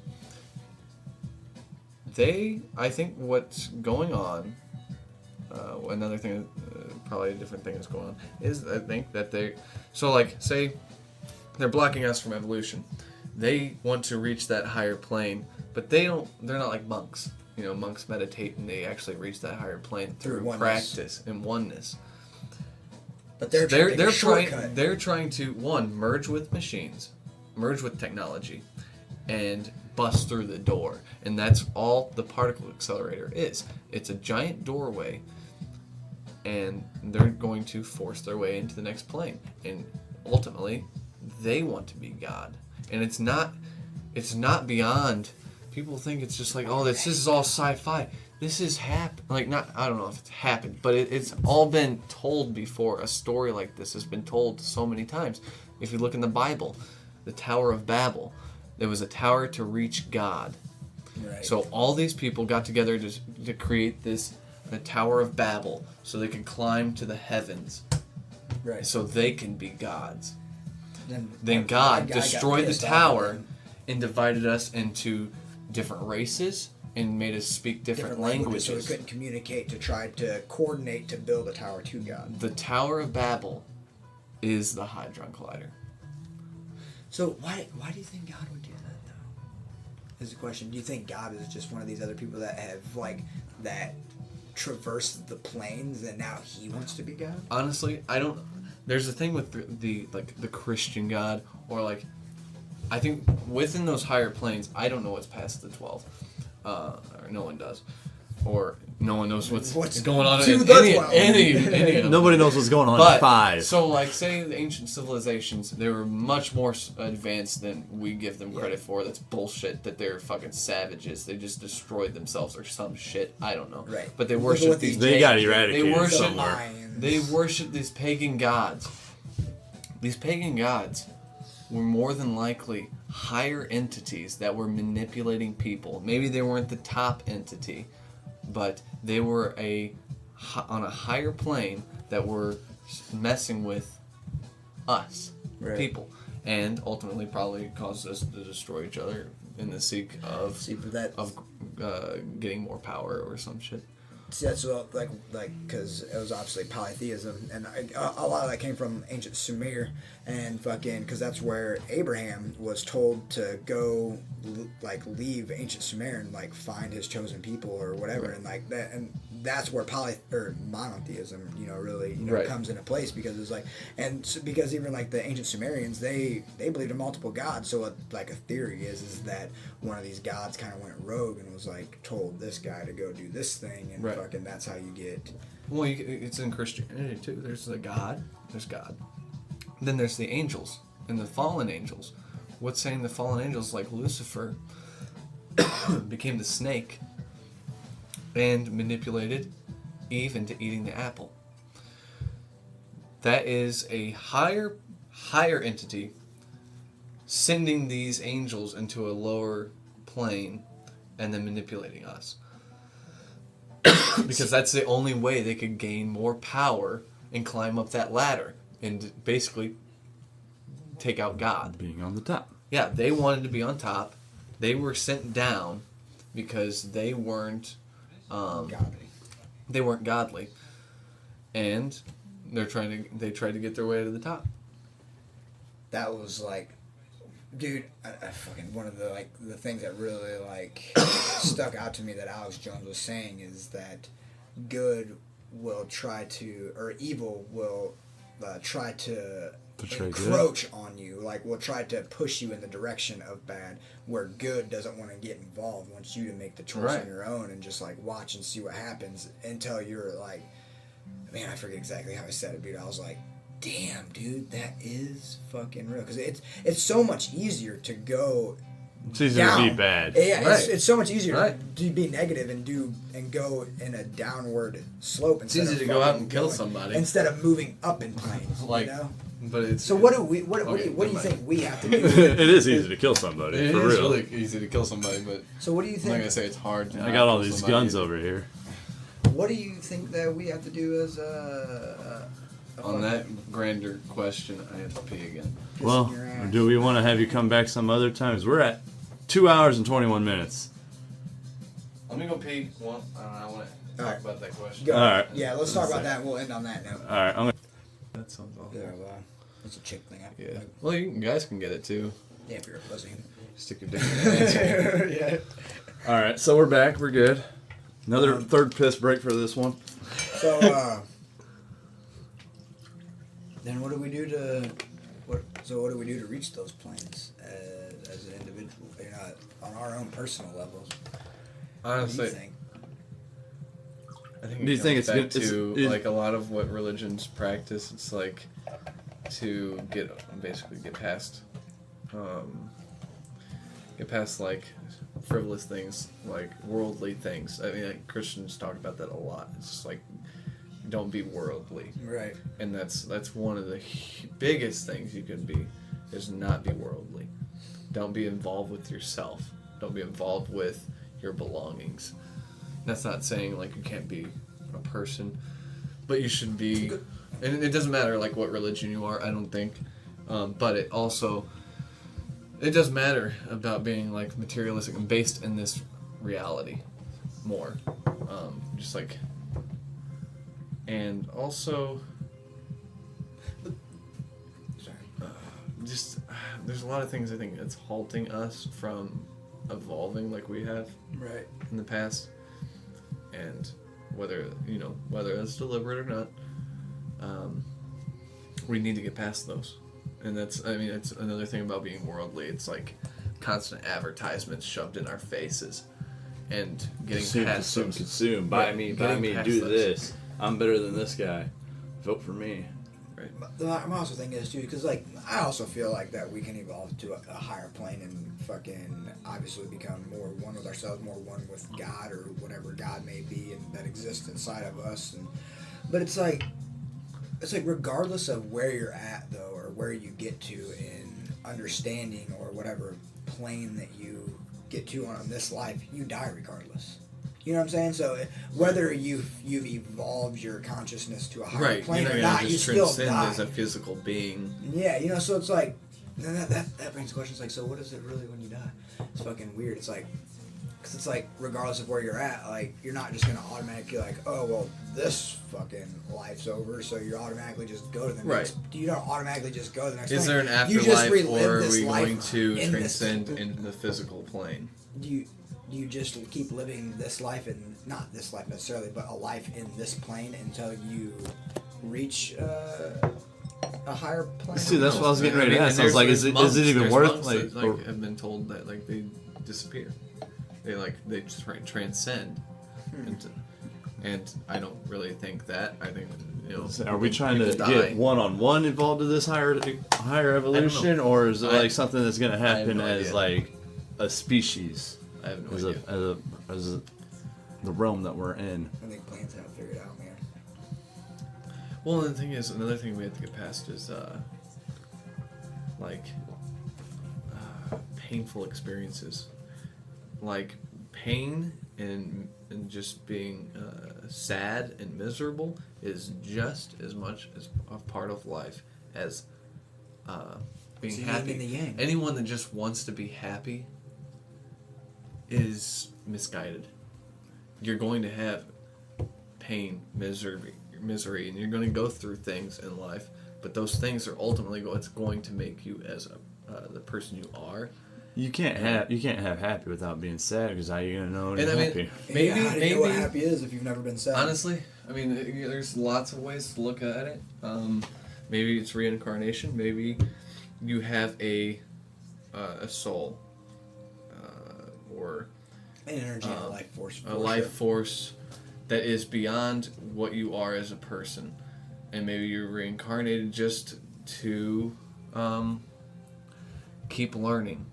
I think what's going on, another thing, probably a different thing that's going on, is I think that say they're blocking us from evolution. They want to reach that higher plane, but they're not like monks. You know, monks meditate and they actually reach that higher plane through oneness. practice and oneness. But they're They're trying to merge with machines, merge with technology, and bust through the door. And that's all the particle accelerator is. It's a giant doorway, and they're going to force their way into the next plane. And ultimately, they want to be God. And it's not beyond. People think it's just like, oh, this is all sci-fi. This is happened. Like, I don't know if it's happened, but it's all been told before. A story like this has been told so many times. If you look in the Bible, the Tower of Babel, there was a tower to reach God. Right. So all these people got together to create the Tower of Babel so they could climb to the heavens right. so they can be gods. Then Then that God guy got destroyed the pissed off tower and and divided us into different races and made us speak different languages. so we couldn't communicate to try to coordinate to build a tower to God. The Tower of Babel is the Hadron Collider. So why do you think God would do that though? Is the question. Do you think God is just one of these other people that have that traversed the planes and now he wants to be God? Honestly, I don't. There's a thing with the Christian God, or I think within those higher planes, I don't know what's past the 12, or no one does. or no one knows what's going on to in the any 12. any of them. Nobody knows what's going on But, at 5. So, like, say the ancient civilizations, they were much more advanced than we give them credit for. That's bullshit that they're fucking savages. They just destroyed themselves or some shit. I don't know. Right. But they Look at worship what these... They got They eradicated worship, somewhere. they worship these pagan gods. These pagan gods were more than likely higher entities that were manipulating people. Maybe they weren't the top entity, but they were on a higher plane that were messing with us, people, and ultimately probably caused us to destroy each other in the seek of getting more power or some shit. Yeah, so like, because it was obviously polytheism, and a lot of that came from ancient Sumer, and fucking, because that's where Abraham was told to go, like, leave ancient Sumer and like find his chosen people or whatever, and like that, and that's where monotheism, really, comes into place, because it's like, and so, because even like the ancient Sumerians, they believed in multiple gods, so like a theory is that one of these gods kind of went rogue and was like told this guy to go do this thing, and fucking that's how you get. Well, it's in Christianity too. There's God. Then there's the angels and the fallen angels. What's saying the fallen angels, like Lucifer, became the snake and manipulated Eve into eating the apple. That is a higher entity sending these angels into a lower plane and then manipulating us. Because that's the only way they could gain more power and climb up that ladder and basically take out God. Being on the top. Yeah, they wanted to be on top. They were sent down because they weren't Godly. They weren't godly, and they tried to get their way to the top. That was like, dude, I fucking, one of the things that really stuck out to me that Alex Jones was saying is that good will try to, or evil will try to encroach on you, will try to push you in the direction of bad, where good doesn't want to get involved, wants you to make the choice on your own and just watch and see what happens until you're man, I forget exactly how I said it, dude. I was like, damn, dude, that is fucking real, because it's so much easier to go. It's easier down. to be bad. Yeah, it's so much easier to be negative and go in a downward slope. It's easy to go out and kill somebody instead of moving up in planes. But it's so. What do you think we have to do? It is easy to kill somebody. It for is real. really easy to kill somebody, but so what do you think? I'm not gonna say it's hard. I got all these guns over here. What do you think that we have to do as on that grander question? I have to pee again. Well, do we want to have you come back some other times? We're at 2 hours and 21 minutes. Let me go pee. Well, I want to talk about that question. Go. All right. Yeah, let's talk about that. We'll end on that note. All right. That sounds awful. Yeah, it's a chick thing. Yeah. Well, you guys can get it too. Yeah, if you're a pussy. Stick your dick in your ass. Yeah. All right. So we're back. We're good. Another third piss break for this one. So, then what do we do to reach those planes as an individual? On our own personal levels. Honestly, What do you think? I think Do you think it's back good- to it's- like a lot of what religions practice? It's like to basically get past like frivolous things, like worldly things. I mean, Christians talk about that a lot. It's just like, don't be worldly, Right. and that's one of the biggest things you can be, is not be worldly. Don't be involved with yourself. Don't be involved with your belongings. That's not saying you can't be a person, but you should be. And it doesn't matter what religion you are, I don't think, but it does matter about being materialistic and based in this reality more, and also there's a lot of things I think that's halting us from evolving like we have Right. in the past, and whether it's deliberate or not, we need to get past those. And it's another thing about being worldly. It's constant advertisements shoved in our faces, and getting Consume, past consume, consume. Buy me, getting past do those. this. I'm better than this guy. Vote for me. Right. I'm also thinking this too, because like I also feel like that we can evolve to a higher plane and fucking obviously become more one with ourselves, more one with God or whatever God may be and that exists inside of us. But it's like regardless of where you're at though, or where you get to in understanding or whatever plane that you get to on this life, you die regardless. You know what I'm saying? So whether you've evolved your consciousness to a higher Right. plane You're or not not, gonna you just still transcend die. as a physical being. Yeah, you know, so it's like, then that brings questions like, so what is it really when you die? It's fucking weird. It's like, because it's like, regardless of where you're at, like, you're not just going to automatically like, oh, well, this fucking life's over, so you automatically just go to the next. You don't automatically just go to the next Is plane. there an You just afterlife, relive or are this we life going to in transcend in the physical plane? You just keep living this life, and not this life necessarily, but a life in this plane until you reach a higher plane. See, that's what I was getting ready to ask. I And was like, there's is it even there's worth monks like? that, Or, have been told that like they disappear. They just transcend, and I don't really think that. I think are we trying to people die. get one-on-one involved in this higher evolution, or is it like something that's going to happen no as idea. like a species, I have no as idea. as the realm that we're in? I think planes haven't figured out, man. Well, the thing is, another thing we have to get past is painful experiences, like pain and just being sad and miserable is just as much as a part of life as being It's the yin happy. and the yang. Anyone that just wants to be happy is misguided. You're going to have pain, misery, and you're going to go through things in life, but those things are ultimately what's going to make you as the person you are. You can't have happy without being sad, because how are you gonna know when And you're I mean, happy? maybe how do you know what happy is if you've never been sad? honestly, I mean, there's lots of ways to look at it. Maybe it's reincarnation. Maybe you have a soul, or an energy, a life force. a life force that is beyond what you are as a person, and maybe you're reincarnated just to keep learning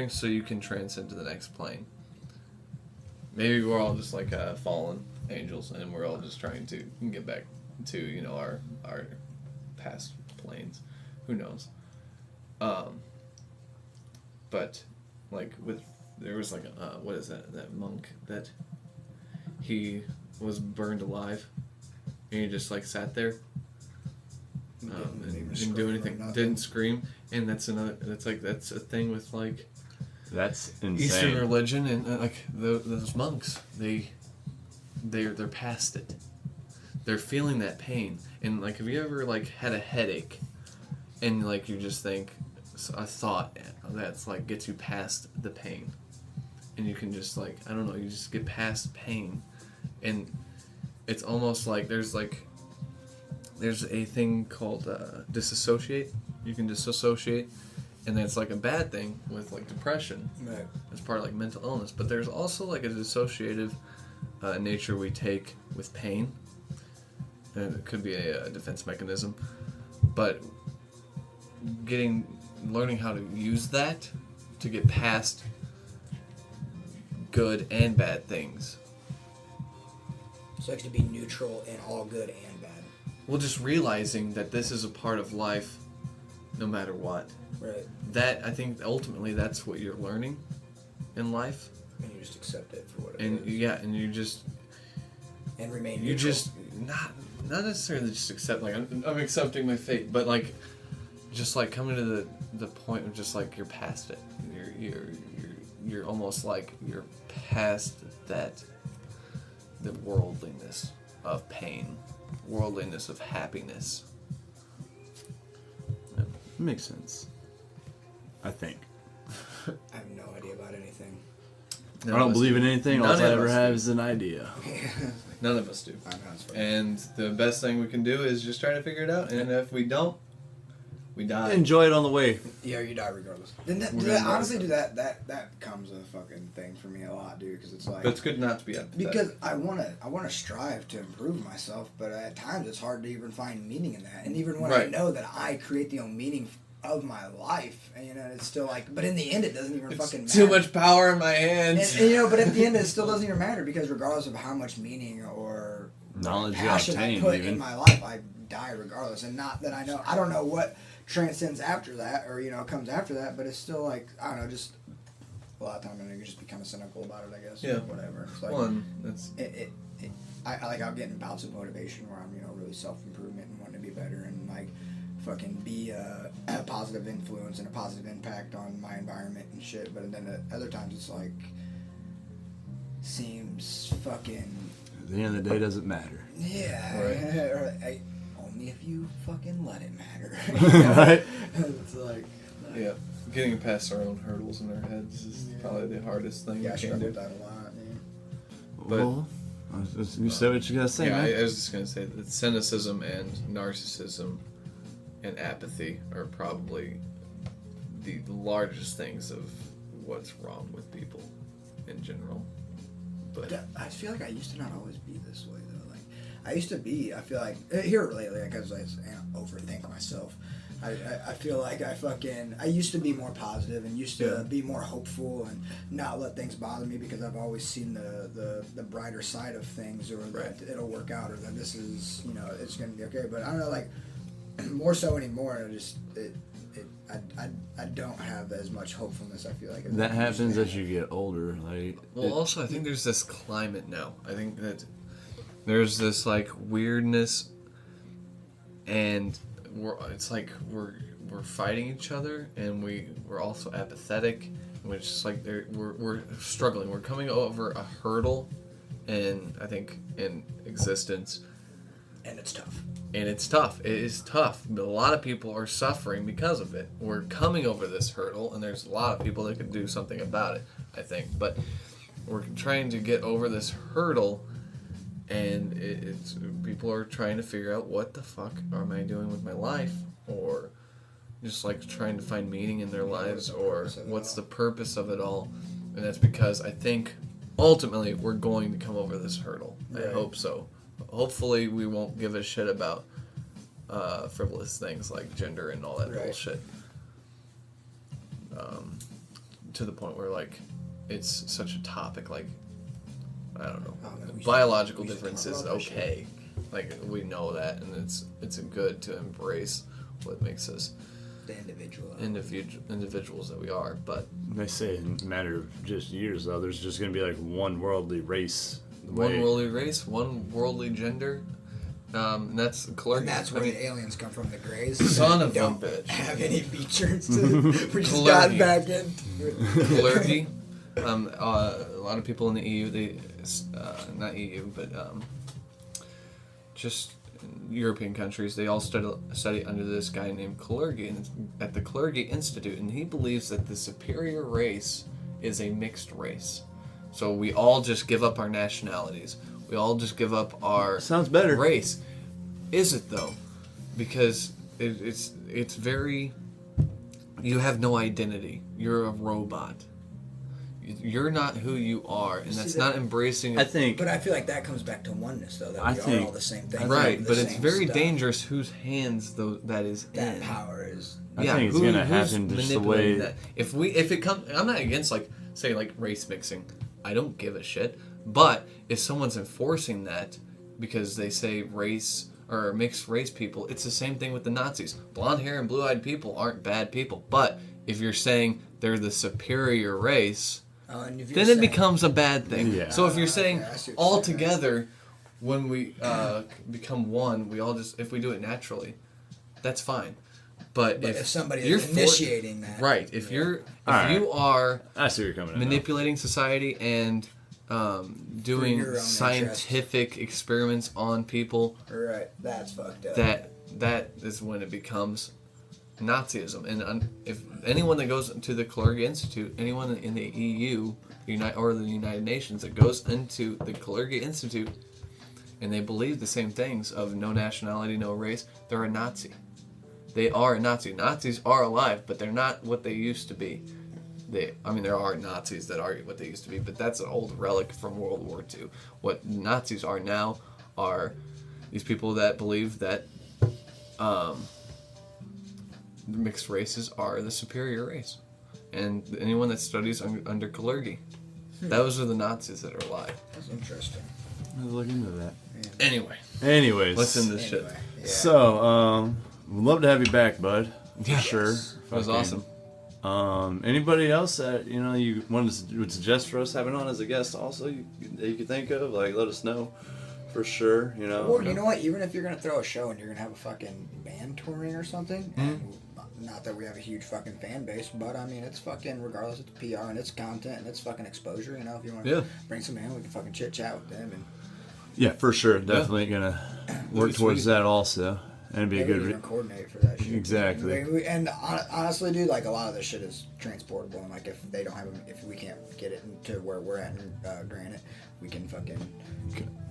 so you can transcend to the next plane. Maybe we're all just like fallen angels, and we're all just trying to get back to our past planes. Who knows? But like there was like what is that monk that he was burned alive, and he just like sat there and didn't do anything, didn't scream, and that's a thing with like That's insane. Eastern religion, and like those monks, they're past it. They're feeling that pain, and like, have you ever like had a headache, and like you just think a thought that's like gets you past the pain, and you can just like, I don't know, you just get past pain, and it's almost like there's a thing called disassociate. You can disassociate, and that's like a bad thing with like depression. Right. It's part of like mental illness, but there's also like a dissociative nature we take with pain, and it could be a defense mechanism, but learning how to use that to get past good and bad things. So it to be neutral in all good and bad. Well, just realizing that this is a part of life no matter what. Right. That, I think, ultimately that's what you're learning in life. And you just accept it for what it And is. yeah, and you just And remain you neutral. just not necessarily just accept, like I'm accepting my fate, but like just like coming to the point of just like you're past it. You're almost like you're past that, the worldliness of pain, worldliness of happiness. Makes sense. I think. I have no idea about anything. None I of don't us believe do. in anything. None All I of ever us have do. is an idea. None of us do. I know it's funny. And the best thing we can do is just try to figure it out. And if we don't, We die. Enjoy it on the way. Yeah, you die regardless. Honestly, that becomes a fucking thing for me a lot, dude. Because it's like. But it's good not to be empathetic. Because I wanna strive to improve myself, but at times it's hard to even find meaning in that. And even when I know that I create the own meaning of my life, and it's still like. But in the end, it doesn't even fucking matter. Too much power in my hands. And but at the end, it still doesn't even matter because regardless of how much meaning or knowledge you passion obtain, I put even in my life, I die regardless. And not that I don't know what transcends after that or comes after that, but it's still like I don't know, just a lot of times you just be kind of cynical about it, I guess. Yeah. Or whatever. It's like, that's I'll get in bouts of motivation where I'm really self improvement and wanting to be better and like fucking be a positive influence and a positive impact on my environment and shit. But then at other times it's like seems fucking. At the end of the day, doesn't matter. Yeah. Right. Only if you fucking let it matter. Right. It's like. yeah. Getting past our own hurdles in our heads is probably the hardest thing. Yeah, I you struggle can with do. that a lot, man. But- Well, you said what you gotta say, Yeah, man. I was just gonna say that cynicism and narcissism and apathy are probably the largest things of what's wrong with people in general. But I feel like I used to not always be this way though. Like I used to be. I feel like here lately, because I overthink myself. I feel like I used to be more positive and used to be more hopeful and not let things bother me because I've always seen the brighter side of things or that it'll work out or that this is it's gonna be okay. But I don't know, like more so anymore. I don't have as much hopefulness. I feel like That happens as you get older. also I think there's this climate now. I think that there's this like weirdness, and it's like we're fighting each other, and we're also apathetic. And we're just like we're struggling. We're coming over a hurdle, and I think in existence. and it's tough. And it's tough. It is tough. But a lot of people are suffering because of it. We're coming over this hurdle, and there's a lot of people that could do something about it, I think. But we're trying to get over this hurdle, and it's people are trying to figure out what the fuck am I doing with my life, or just like trying to find meaning in their lives, or what's the purpose of it all. And that's because I think ultimately we're going to come over this hurdle. Right. I hope so. Hopefully we won't give a shit about frivolous things like gender and all that bullshit. To the point where like it's such a topic, like I don't know. Biological difference is okay. Like we know that, and it's good to embrace what makes us The individuals that we are. But They say in a matter of just years, though, there's just going to be like one worldly race. one worldly race, one worldly gender. That's Clergy. And that's where the aliens come from, the Greys. Son of a don't bitch. have any features. We just got back in. Clergy. A lot of people in the EU, not EU, but just European countries, they all study under this guy named Clergy at the Clergy Institute, and he believes that the superior race is a mixed race. So we all just give up our nationalities. We all just give up our Sounds better. race. Is it though? Because it's very. You have no identity. You're a robot. You're not who you are, and that's not embracing. I think. But I feel like that comes back to oneness, though. That I we think- are all the same thing. Right, the but it's same very stuff. dangerous whose hands that is That in. power is. I think it's gonna who's happen just the manipulating way. that? If it comes, I'm not against say race mixing. I don't give a shit. But if someone's enforcing that because they say race or mixed race people, it's the same thing with the Nazis. Blonde hair and blue-eyed people aren't bad people. But if you're saying they're the superior race, And if you're then saying- it becomes a bad thing. Yeah. So if you're saying I see what you're all saying. together, when we become one, we all if we do it naturally, that's fine. But if somebody you're is initiating that, right? If you Alright. are I see where you're coming at. manipulating society and doing your own scientific experiments on people, right, that's fucked up. that is when it becomes Nazism. And if anyone that goes to the Clergy Institute, anyone in the EU or the United Nations that goes into the Clergy Institute and they believe the same things of no nationality, no race, they're a Nazi. they are a Nazi. Nazis are alive, but they're not what they used to be. There are Nazis that are what they used to be, but that's an old relic from World War II. What Nazis are now are these people that believe that mixed races are the superior race. And anyone that studies under Kalergi. Those are the Nazis that are alive. That's interesting. Let's look into that. Anyways, let's end this shit. Yeah. So, we'd love to have you back, bud. For sure. It was awesome. Anybody else that you would suggest for us having on as a guest also that you could think of? Like, let us know for sure. Or you know what? Even if you're gonna throw a show and you're gonna have a fucking band touring or something, and not that we have a huge fucking fan base, but I mean it's fucking regardless, it's PR and it's content and it's fucking exposure. If you want to bring some in, we can fucking chit chat with them and. Yeah, for sure. Definitely gonna work towards that also. And it'd be a good. We can coordinate for that shit. Exactly. And honestly, dude, like a lot of this shit is transportable, and like if they don't have them, if we can't get it to where we're at in Granite, we can fucking.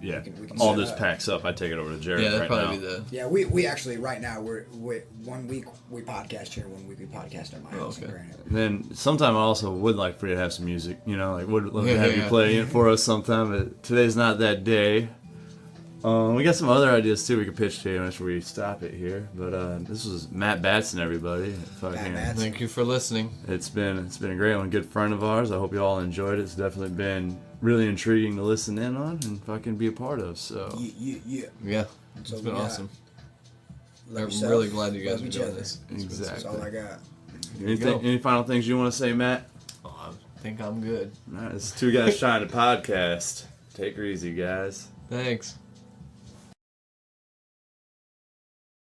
Yeah. We can all set this up. packs up. I take it over to Jared Yeah, that'd right probably now. be the. Yeah, we actually right now we're 1 week we podcast here, 1 week we podcast at my house in Granite. Then sometime I also would like for you to have some music. Like would love to have you play it for us sometime. But today's not that day. We got some other ideas too we could pitch to you after we stop it here. But this was Matt Batson, everybody. Thank you for listening. It's been a great one, good friend of ours. I hope you all enjoyed it. It's definitely been really intriguing to listen in on and fucking be a part of. So yeah, it's been awesome. I'm yourself, really glad you guys love are each doing other. this. Exactly. That's all I got. Any final things you want to say, Matt? Oh, I think I'm good. All right, this is Two Guys Trying to Podcast. Take her easy, guys. Thanks.